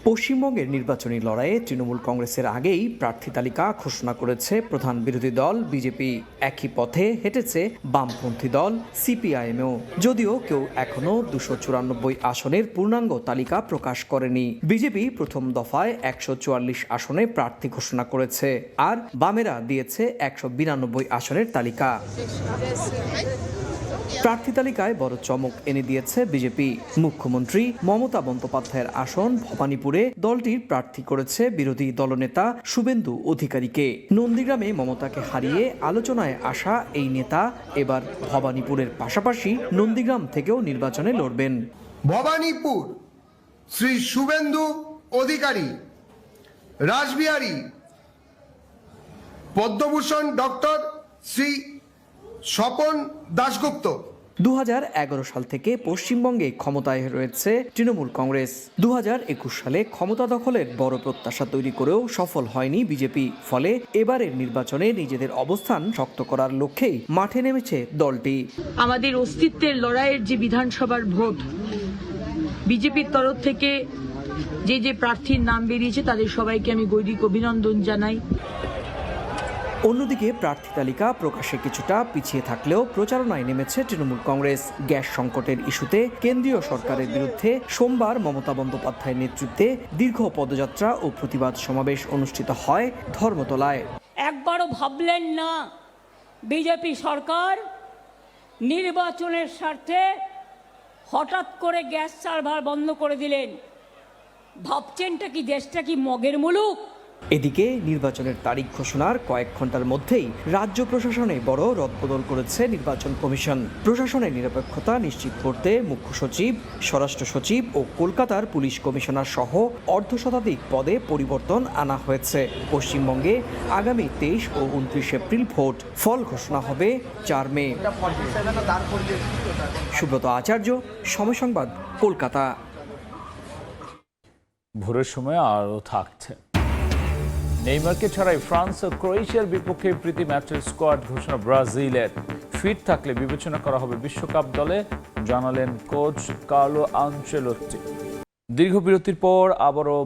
পশ্চিমবঙ্গের নির্বাচনী লড়াইয়ে তৃণমূল কংগ্রেসের আগেই প্রার্থী তালিকা ঘোষণা করেছে প্রধান বিরোধী দল বিজেপি। একই পথে হেঁটেছে বামপন্থী দল সিপিআইএমও, যদিও কেউ এখনো 294 আসনের পূর্ণাঙ্গ তালিকা প্রকাশ করেনি। বিজেপি প্রথম দফায় 144 আসনে প্রার্থী ঘোষণা করেছে, আর বামেরা দিয়েছে 192 আসনের তালিকা। প্রার্থী তালিকায় বড় চমক এনে দিয়েছে বিজেপি। মুখ্যমন্ত্রী মমতা বন্দ্যোপাধ্যায়ের আসন ভবানীপুরে দলটির প্রার্থী করেছে বিরোধী দলনেতা শুভেন্দু অধিকারীকে। নন্দীগ্রামে মমতাকে হারিয়ে আলোচনায় আসা এই নেতা এবার ভবানীপুরের পাশাপাশি নন্দীগ্রাম থেকেও নির্বাচনে লড়বেন। ভবানীপুর শ্রী শুভেন্দু অধিকারী, রাসবিহারী, পদ্মভূষণ ডক্টর শ্রী স্বপন দাশগুপ্ত। 2011 সাল থেকে পশ্চিমবঙ্গে ক্ষমতায় রয়েছে তৃণমূল কংগ্রেস। 2021 সালে ক্ষমতা দখলের বড় প্রত্যাশা তৈরি করেও সফল হয়নি বিজেপি। ফলে এবারের নির্বাচনে নিজেদের অবস্থান শক্ত করার লক্ষ্যেই মাঠে নেমেছে দলটি। আমাদের অস্তিত্বের লড়াইয়ের যে বিধানসভার ভোট, বিজেপির তরফ থেকে যে প্রার্থীর নাম বেরিয়েছে তাদের সবাইকে আমি গৈরিক অভিনন্দন জানাই। অন্যদিকে প্রার্থী তালিকা প্রকাশে কিছুটা পিছিয়ে থাকলেও প্রচারণায় নেমেছে তৃণমূল কংগ্রেস। গ্যাস সংকটের ইস্যুতে কেন্দ্রীয় সরকারের বিরুদ্ধে সোমবার মমতা বন্দ্যোপাধ্যায়ের নেতৃত্বে দীর্ঘ পদযাত্রা ও প্রতিবাদ সমাবেশ অনুষ্ঠিত হয় ধর্মতলায়। একবারও ভাবলেন না বিজেপি সরকার নির্বাচনের স্বার্থে হঠাৎ করে গ্যাস সার্ভার বন্ধ করে দিলেন। ভাবছেনটা কি দেশটা কি মগের মুলুক? এদিকে নির্বাচনের তারিখ ঘোষণার কয়েক ঘন্টার মধ্যেই রাজ্য প্রশাসনে বড় রদবদল করেছে নির্বাচন কমিশন। প্রশাসনের নিরপেক্ষতা নিশ্চিত করতে মুখ্য সচিব, স্বরাষ্ট্র সচিব ও কলকাতার পুলিশ কমিশনার সহ অর্ধশতাধিক পদে পরিবর্তন আনা হয়েছে। পশ্চিমবঙ্গে আগামী 23 ও 29 এপ্রিল ভোট, ফল ঘোষণা হবে 4 মে। সুব্রত আচার্য, সময় সংবাদ, কলকাতা। ভোরের সময় আরও থাকছে। নেইমারকে ছাড়াই ফ্রান্স ও ক্রোয়েশিয়ার বিপক্ষে প্রীতি ম্যাচের স্কোয়াড ঘোষণা ব্রাজিলের। ফিট থাকলে বিবেচনা করা হবে বিশ্বকাপ দলে, জানালেন কোচ কার্লো আনচেলোত্তি। দীর্ঘ বিরতির পর আবারও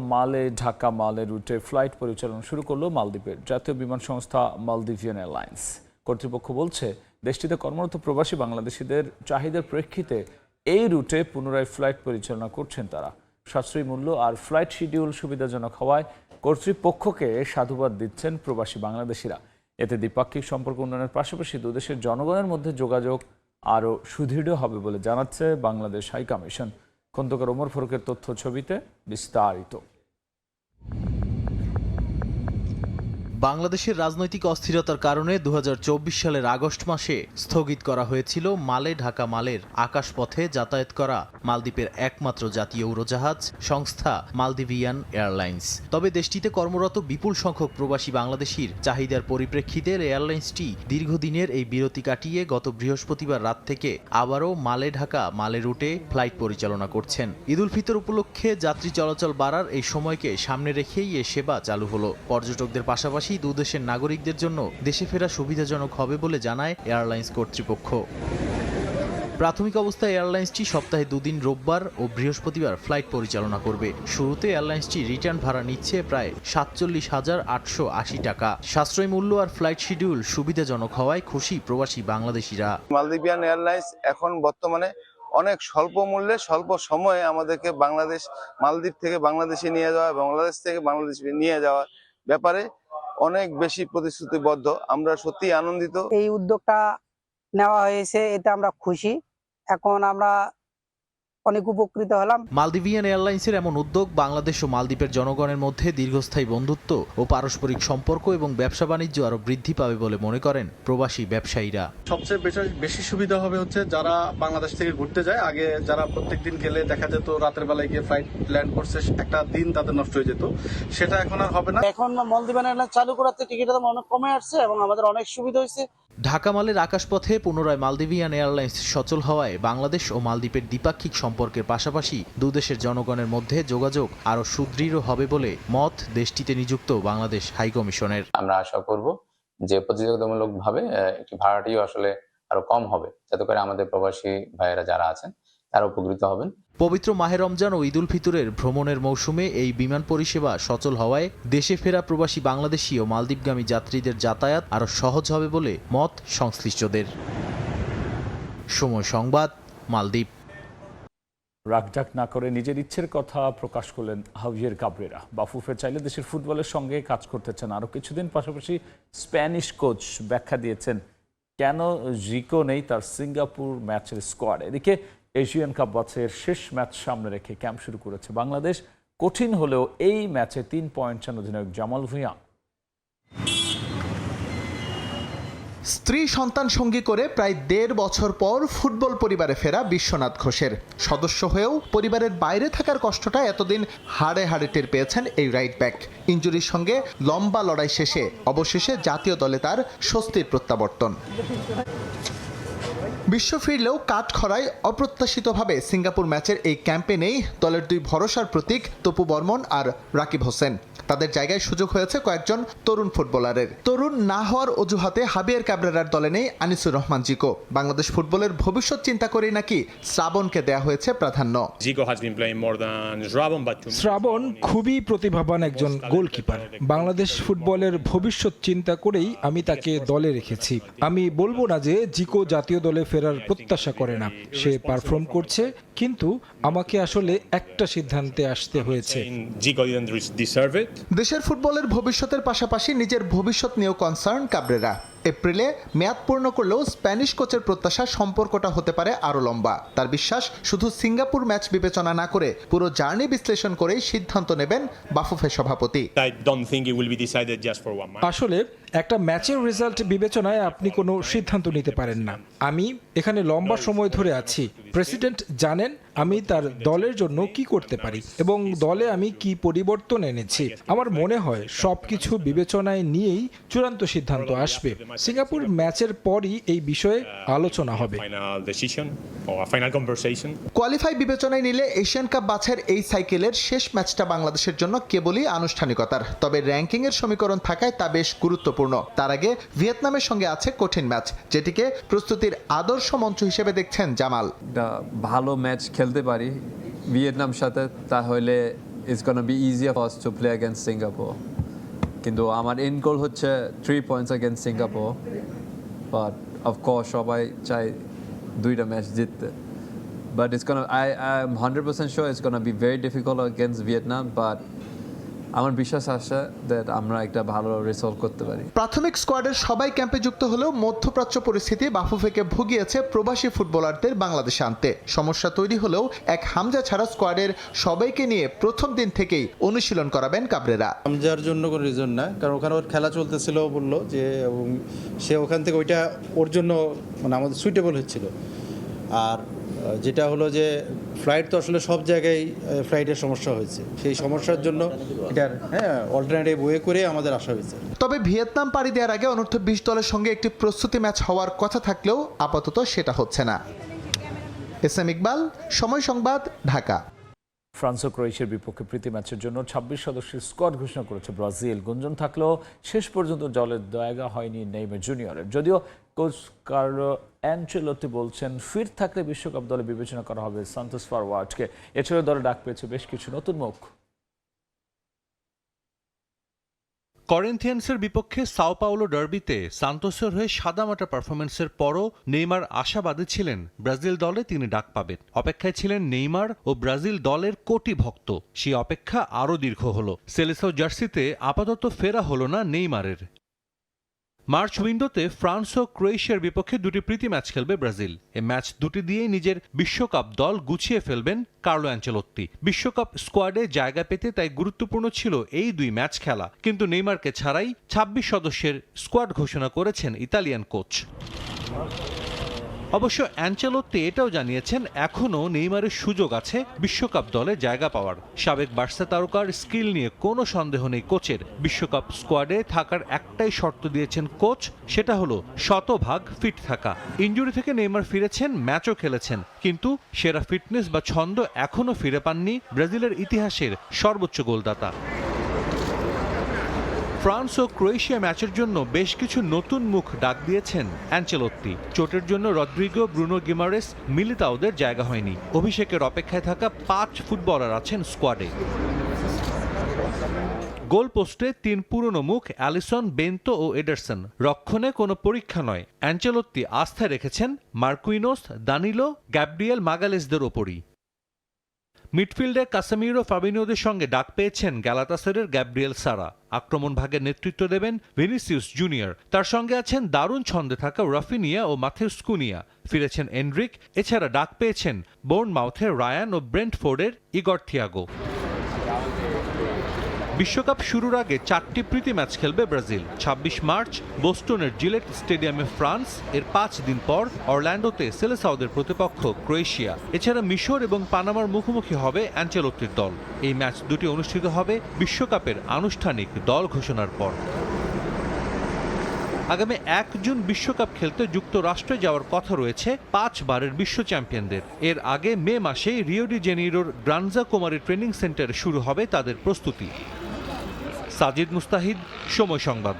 ঢাকা মালে রুটে ফ্লাইট পরিচালনা শুরু করলো মালদ্বীপের জাতীয় বিমান সংস্থা মালদ্বীভিয়ান এয়ারলাইন্স। কর্তৃপক্ষ বলছে দেশটিতে কর্মরত প্রবাসী বাংলাদেশিদের চাহিদার প্রেক্ষিতে এই রুটে পুনরায় ফ্লাইট পরিচালনা করছেন তারা। সাশ্রয়ী মূল্য আর ফ্লাইট শিডিউল সুবিধাজনক হওয়ায় কর্তৃপক্ষকে সাধুবাদ দিচ্ছেন প্রবাসী বাংলাদেশিরা। এতে দ্বিপাক্ষিক সম্পর্ক উন্নয়নের পাশাপাশি দুদেশের জনগণের মধ্যে যোগাযোগ আরও সুদৃঢ় হবে বলে জানাচ্ছে বাংলাদেশ হাই কমিশন। খন্দকার ওমর ফারুকের তথ্য ছবিতে বিস্তারিত। বাংলাদেশের রাজনৈতিক অস্থিরতার কারণে 2024 সালের আগস্ট মাসে স্থগিত করা হয়েছিল ঢাকা মালের আকাশপথে যাতায়াত করা মালদ্বীপের একমাত্র জাতীয় উড়োজাহাজ সংস্থা মালদ্বীভিয়ান এয়ারলাইন্স। তবে দেশটিতে কর্মরত বিপুল সংখ্যক প্রবাসী বাংলাদেশির চাহিদার পরিপ্রেক্ষিতে এয়ারলাইন্সটি দীর্ঘদিনের এই বিরতি কাটিয়ে গত বৃহস্পতিবার রাত থেকে আবারও ঢাকা মালে রুটে ফ্লাইট পরিচালনা করছেন। ঈদ উল ফিতর উপলক্ষে যাত্রী চলাচল বাড়ার এই সময়কে সামনে রেখেই এ সেবা চালু হলো। পর্যটকদের পাশাপাশি দুদেশের নাগরিকদের জন্য দেশে ফেরা সুবিধাজনক হবে বলে জানায় এয়ারলাইন্স কর্তৃপক্ষ। প্রাথমিক অবস্থায় এয়ারলাইন্সটি সপ্তাহে 2 দিন রোববার ও বৃহস্পতিবার ফ্লাইট পরিচালনা করবে। শুরুতে এয়ারলাইন্সটি রিটার্ন ভাড়া নিচ্ছে প্রায় 47,880 টাকা। সাশ্রয়ী মূল্য আর ফ্লাইট শিডিউল সুবিধাজনক হওয়ায় খুশি প্রবাসী বাংলাদেশিরা। মালদ্বীপিয়ান এয়ারলাইন্স এখন বর্তমানে অনেক স্বল্প মূল্যে স্বল্প সময়ে আমাদেরকে মালদ্বীপ থেকে বাংলাদেশে নিয়ে যাওয়া, বাংলাদেশ থেকে বাংলাদেশে নিয়ে যাওয়ার ব্যাপারে অনেক বেশি প্রতিশ্রুতিবদ্ধ। আমরা সত্যি আনন্দিত। এই উদ্যোগটা নেওয়া হয়েছে, এতে আমরা খুশি। এখন আমরা অনেক উপকৃত হলাম। মালদ্বীভিয়ান এয়ারলাইন্সের এমন উদ্যোগ বাংলাদেশ ও মালদ্বীপের জনগণের মধ্যে দীর্ঘস্থায়ী বন্ধুত্ব ও পারস্পরিক সম্পর্ক এবং ব্যবসা বাণিজ্য আরো বৃদ্ধি পাবে বলে মনে করেন প্রবাসী ব্যবসায়ীরা। সবচেয়ে বেশি সুবিধা হবে হচ্ছে যারা বাংলাদেশ থেকে ঘুরতে যায়। আগে যারা প্রত্যেকদিন গেলে দেখা যেত রাতের বেলায় গিয়ে ফ্লাইট ল্যান্ড করছে, একটা দিন তাদের নষ্ট হয়ে যেত, সেটা এখন আর হবে না। এখন মালদ্বীপিয়ান এয়ারলাইন্স চালু করাতে টিকিটের দাম অনেক কমে আসছে এবং আমাদের অনেক সুবিধা হয়েছে। ঢাকা মালের আকাশপথে পুনরায় মালদ্বীভিয়ান এয়ারলাইন্স সচল হওয়ায় বাংলাদেশ ও মালদ্বীপের দ্বিপাক্ষিক সম্পর্কের পাশাপাশি দুদেশের জনগণের মধ্যে যোগাযোগ আরো সুদৃঢ় হবে বলে মত দেশটিতে নিযুক্ত বাংলাদেশ হাই কমিশনের। আমরা আশা করব যে প্রতিযোগিতামূলকভাবে একটি ভাড়াটিও আসলে আরো কম হবে, যাতে করে আমাদের প্রবাসী ভাইয়েরা যারা আছেন তারা উপকৃত হবেন। পবিত্র মাহে রমজান ও ঈদুল ফিতরের ভ্রমণের মৌসুমে এই বিমান পরিষেবা সচল হওয়ায় দেশে ফেরা প্রবাসী বাংলাদেশি ও মালদ্বীপগামী যাত্রীদের যাতায়াত আরও সহজ হবে বলে মত সংশ্লিষ্টদের। সময় সংবাদ, মালদ্বীপ। রাগঢাক না করে নিজের ইচ্ছের কথা প্রকাশ করলেন হাভিয়ের কাবরেরা। বাফুফে চাইলে দেশের ফুটবলের সঙ্গে কাজ করতে চান আরও কিছুদিন। পাশাপাশি স্প্যানিশ কোচ ব্যাখ্যা দিয়েছেন কেন জিকো নেই তার সিঙ্গাপুর ম্যাচের স্কোয়াড। এদিকে এশিয়ান কাপ বাছাইয়ের শেষ ম্যাচ সামনে রেখে ক্যাম্প শুরু করেছে বাংলাদেশ। কঠিন হলেও এই ম্যাচে 3 পয়েন্ট চান অধিনায়ক জামাল ভুঁইয়া। স্ত্রী সন্তান সঙ্গী করে প্রায় 1.5 বছর পর ফুটবল পরিবারে ফেরা বিশ্বনাথ ঘোষের সদস্য হয়েও পরিবারের বাইরে থাকার কষ্টটা এতদিন হাড়ে হাড়ে টের পেয়েছেন এই রাইট ব্যাক। ইনজুরির সঙ্গে লম্বা লড়াই শেষে অবশেষে জাতীয় দলে তার স্বস্তির প্রত্যাবর্তন। বিশ্ব ফিরলেও কাঠখড়ায় অপ্রত্যাশিতভাবে সিঙ্গাপুর ম্যাচের এই ক্যাম্পে নেই দলের 2 ভরসার প্রতীক তপু বর্মন আর রাকিব হোসেন। তাদের জায়গায় সুযোগ হয়েছে কয়েকজন তরুণ ফুটবলারের। তরুণ না হওয়ার অজুহাতে হাবিয়ার ক্যাবরেরার দলে নেই আনিসুর রহমান জিকো। বাংলাদেশ ফুটবলের ভবিষ্যৎ চিন্তা করেই নাকি শ্রাবণকে দেয়া হয়েছে প্রাধান্য। শ্রাবণ খুবই প্রতিভাবান একজন গোলকিপার। বাংলাদেশ ফুটবলের ভবিষ্যৎ চিন্তা করেই আমি তাকে দলে রেখেছি। আমি বলবো না যে জিকো জাতীয় দলে ফেরার প্রত্যাশা করে না, সে পারফর্ম করছে, কিন্তু আমাকে আসলে একটা সিদ্ধান্তে আসতে হয়েছে। দেশের ফুটবলের ভবিষ্যতের পাশাপাশি নিজের ভবিষ্যৎ নিয়েও কনসার্ন কাবরেরা। এপ্রিলে মেয়াদ পূর্ণ করলেও স্প্যানিশ কোচের প্রত্যাশা সম্পর্কটা হতে পারে আরও লম্বা। তার বিশ্বাস শুধু সিঙ্গাপুর ম্যাচ বিবেচনা না করে পুরো জার্নি বিশ্লেষণ করেই সিদ্ধান্ত নেবেন বাফুফে সভাপতি। আসলে একটা ম্যাচের রেজাল্ট বিবেচনায় আপনি কোনো সিদ্ধান্ত নিতে পারেন না। আমি এখানে লম্বা সময় ধরে আছি। প্রেসিডেন্ট জানেন আমি তার দলের জন্য কি করতে পারি এবং দলে আমি কি পরিবর্তন এনেছি। আমার মনে হয় সবকিছু বিবেচনায় নিয়েই চূড়ান্ত সিদ্ধান্ত আসবে। সিঙ্গাপুর ম্যাচের পরই এই বিষয়ে আলোচনা হবে। কোয়ালিফাই বিবেচনায় নিলে এশিয়ান কাপ বাছাইয়ের এই সাইকেলের শেষ ম্যাচটা বাংলাদেশের জন্য কেবলই আনুষ্ঠানিকতার। তবে র্যাঙ্কিংয়ের সমীকরণ থাকায় তা বেশ গুরুত্বপূর্ণ। তার আগে ভিয়েতনামের সঙ্গে আছে কঠিন ম্যাচ, যেটিকে প্রস্তুতির আদর্শ মঞ্চ হিসেবে দেখছেন জামাল। ভালো ম্যাচ খেলতে পারি ভিয়েতনাম সাথে, তাহলে it's gonna be easier for us to play against Singapore. কিন্তু আমার এন্ড গোল হচ্ছে 3 points against Singapore, but of course সবাই চাই 2টা ম্যাচ জিততে। But it's gonna I am 100% sure it's gonna be very difficult against Vietnam, but আমার বিশ্বাস আছে দ্যাট আমরা একটা ভালো রেজাল্ট করতে পারি। প্রাথমিক স্কোয়াডের সবাই ক্যাম্পে যুক্ত হলেও মধ্যপ্রাচ্য পরিস্থিতি বাফুফেকে ভুগিয়েছে প্রবাসী ফুটবলারদের বাংলাদেশে আনতে। সমস্যা তৈরি হলেও এক হামজা ছাড়া স্কোয়াডের সবাইকে নিয়ে প্রথম দিন থেকেই অনুশীলন করাবেন কাবরেরা। হামজার জন্য কোনো রিজন না, কারণ ওখানে ওর খেলা চলতেছিল বললো যে, এবং সে ওখান থেকে ওইটা ওর জন্য মানে আমাদের সুইটেবল হচ্ছিল। আর যেটা হলো যে ফ্লাইট তো আসলে সব জায়গায় ফ্লাইটের সমস্যা হয়েছে, সেই সমস্যার জন্য এটার অল্টারনেটিভ ওয়ে করে আমাদের আসা হয়েছে। তবে ভিয়েতনাম পাড়ি দেওয়ার আগে অনূর্ধ্ব 20 দলের সঙ্গে একটি প্রস্তুতি ম্যাচ হওয়ার কথা থাকলেও আপাতত সেটা হচ্ছে না। এসএম ইকবাল, সময় সংবাদ, ঢাকা। ফ্রান্স ও ক্রোয়েশিয়ার বিপক্ষে প্রীতি ম্যাচের জন্য 26 সদস্যের স্কোয়াড ঘোষণা করেছে ব্রাজিল। গুঞ্জন থাকলেও শেষ পর্যন্ত দলের জায়গা হয়নি নেইমার জুনিয়রের। যদিও কোচ কার্লো অ্যানচেলোত্তি বলছেন ফিট থাকলে বিশ্বকাপ দলে বিবেচনা করা হবে সান্তোস ফরওয়ার্ডকে। এছাড়াও দলে ডাক পেয়েছে বেশ কিছু নতুন মুখ। করিন্থিয়ান্সের বিপক্ষে সাও পাওলো ডার্বিতে সান্তোসের হয়ে সাদামাটা পারফরমেন্সের পরও নেইমার আশাবাদী ছিলেন ব্রাজিল দলে তিনি ডাক পাবেন। অপেক্ষায় ছিলেন নেইমার ও ব্রাজিল দলের কোটি ভক্ত। সেই অপেক্ষা আরও দীর্ঘ হলো। সেলেসাও জার্সিতে আপাতত ফেরা হলো না নেইমারের। মার্চ উইন্ডোতে ফ্রান্স ও ক্রোয়েশিয়ার বিপক্ষে 2টি প্রীতি ম্যাচ খেলবে ব্রাজিল। এই ম্যাচ 2টি দিয়েই নিজের বিশ্বকাপ দল গুছিয়ে ফেলবেন কার্লো অ্যানচেলোত্তি। বিশ্বকাপ স্কোয়াডে জায়গা পেতে তাই গুরুত্বপূর্ণ ছিল এই 2 ম্যাচ খেলা। কিন্তু নেইমারকে ছাড়াই 26 সদস্যের স্কোয়াড ঘোষণা করেছেন ইতালিয়ান কোচ। অবশ্য অ্যানচেলোত্তি এটাও জানিয়েছেন এখনও নেইমারের সুযোগ আছে বিশ্বকাপ দলে জায়গা পাওয়ার। সাবেক বার্সা তারকার স্কিল নিয়ে কোনো সন্দেহ নেই কোচের। বিশ্বকাপ স্কোয়াডে থাকার একটাই শর্ত দিয়েছেন কোচ, সেটা হলো 100% ফিট থাকা। ইনজুরি থেকে নেইমার ফিরেছেন, ম্যাচও খেলেছেন, কিন্তু সেরা ফিটনেস বা ছন্দ এখনও ফিরে পাননি ব্রাজিলের ইতিহাসের সর্বোচ্চ গোলদাতা। ফ্রান্স ও ক্রোয়েশিয়া ম্যাচের জন্য বেশ কিছু নতুন মুখ ডাক দিয়েছেন অ্যানচেলোত্তি। চোটের জন্য রদ্রিগো, ব্রুনো গিমারেস, মিলিতাওদের জায়গা হয়নি। অভিষেকের অপেক্ষায় থাকা 5 ফুটবলার আছেন স্কোয়াডে। গোল পোস্টে 3 পুরনো মুখ অ্যালিসন, বেন্তো ও এডারসন। রক্ষণে কোনো পরীক্ষা নয়, অ্যানচেলোত্তি আস্থা রেখেছেন মার্কুইনোস, দানিলো, গ্যাব্রিয়েল মাগালেসদের ওপরই। মিডফিল্ডে কাসামিরো, ফাবিনিওদের সঙ্গে ডাক পেয়েছেন গ্যালাতাসারের গ্যাব্রিয়েল সারা। আক্রমণ ভাগের নেতৃত্ব দেবেন ভিনিসিয়াস জুনিয়র। তার সঙ্গে আছেন দারুণ ছন্দে থাকা রাফিনিয়া ও মাথেউস কুনিয়া। ফিরেছেন এনরিক। এছাড়া ডাক পেয়েছেন বোর্নমাউথের রায়ান ও ব্রেন্টফোর্ডের ইগর থিয়াগো। বিশ্বকাপ শুরুর আগে 4টি প্রীতি ম্যাচ খেলবে ব্রাজিল। 26 মার্চ বোস্টনের জিলেট স্টেডিয়ামে ফ্রান্স, এর 5 দিন পর অরল্যান্ডোতে সেলেসাওদের প্রতিপক্ষ ক্রোয়েশিয়া। এছাড়া মিশর এবং পানামার মুখোমুখি হবে অ্যানচেলোত্তির দল। এই ম্যাচ দুটি অনুষ্ঠিত হবে বিশ্বকাপের আনুষ্ঠানিক দল ঘোষণার পর। আগামী 1 জুন বিশ্বকাপ খেলতে যুক্তরাষ্ট্রে যাওয়ার কথা রয়েছে 5 বারের বিশ্ব চ্যাম্পিয়নদের। এর আগে মে মাসেই রিও ডি জেনিরোর গ্রানজা কুমারী ট্রেনিং সেন্টারে শুরু হবে তাদের প্রস্তুতি। সাজিদ মুস্তাহিদ, সময় সংবাদ।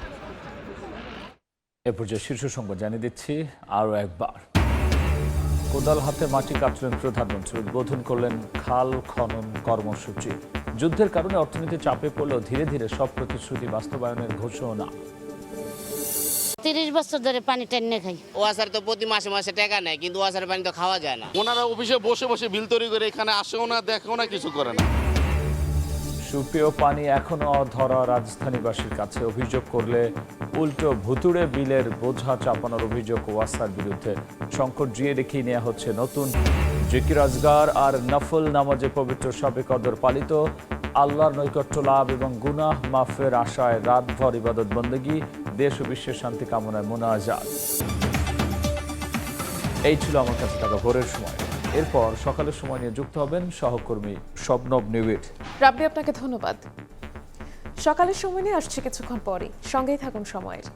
এ পর্যায়ে শীর্ষ সংবাদ জানিয়ে দিচ্ছি আরও একবার। কোদাল হাতে মাটি কাটলেন প্রধানমন্ত্রী, উদ্বোধন করলেন খাল খনন কর্মসূচি। যুদ্ধের কারণে অর্থনীতি চাপে পড়লেও ধীরে ধীরে সব প্রতিশ্রুতি বাস্তবায়নের ঘোষণা। 30 বছর ধরে পানি টেনে খাই। ওয়াসার তো প্রতি মাসে মাসে টাকা নেয়, কিন্তু ওয়াসার পানি তো খাওয়া যায় না। ওনারা অফিসে বসে বসে বিল তৈরি করে এখানে আসেও না, দেখেও না, কিছু করে না। সুপেয় পানি এখনো অধরা রাজধানীবাসীর কাছে। অভিযোগ করলে উল্টো ভুতুড়ে বিলের বোঝা চাপানোর অভিযোগ ওয়াসার বিরুদ্ধে। সংকট জিয়ে দেখিয়ে নেওয়া হচ্ছে নতুন জিকির আজগার আর নফল নামাজে পবিত্র শবে কদর পালিত। আল্লাহর নৈকট্য লাভ এবং গুনাহ মাফের আশায় রাতভর ইবাদত বন্দেগী, দেশ ও বিশ্বের শান্তি কামনায় মোনাজাত। এই ছিল আমার কাছে থাকা ভোরের সময়। এরপর সকালের সময় নিয়ে যুক্ত হবেন সহকর্মী শবনব নিবিড়। রাব্বি, আপনাকে ধন্যবাদ। সকালের সময় নিয়ে আসছে কিছুক্ষণ পরে, সঙ্গেই থাকুন সময়ের।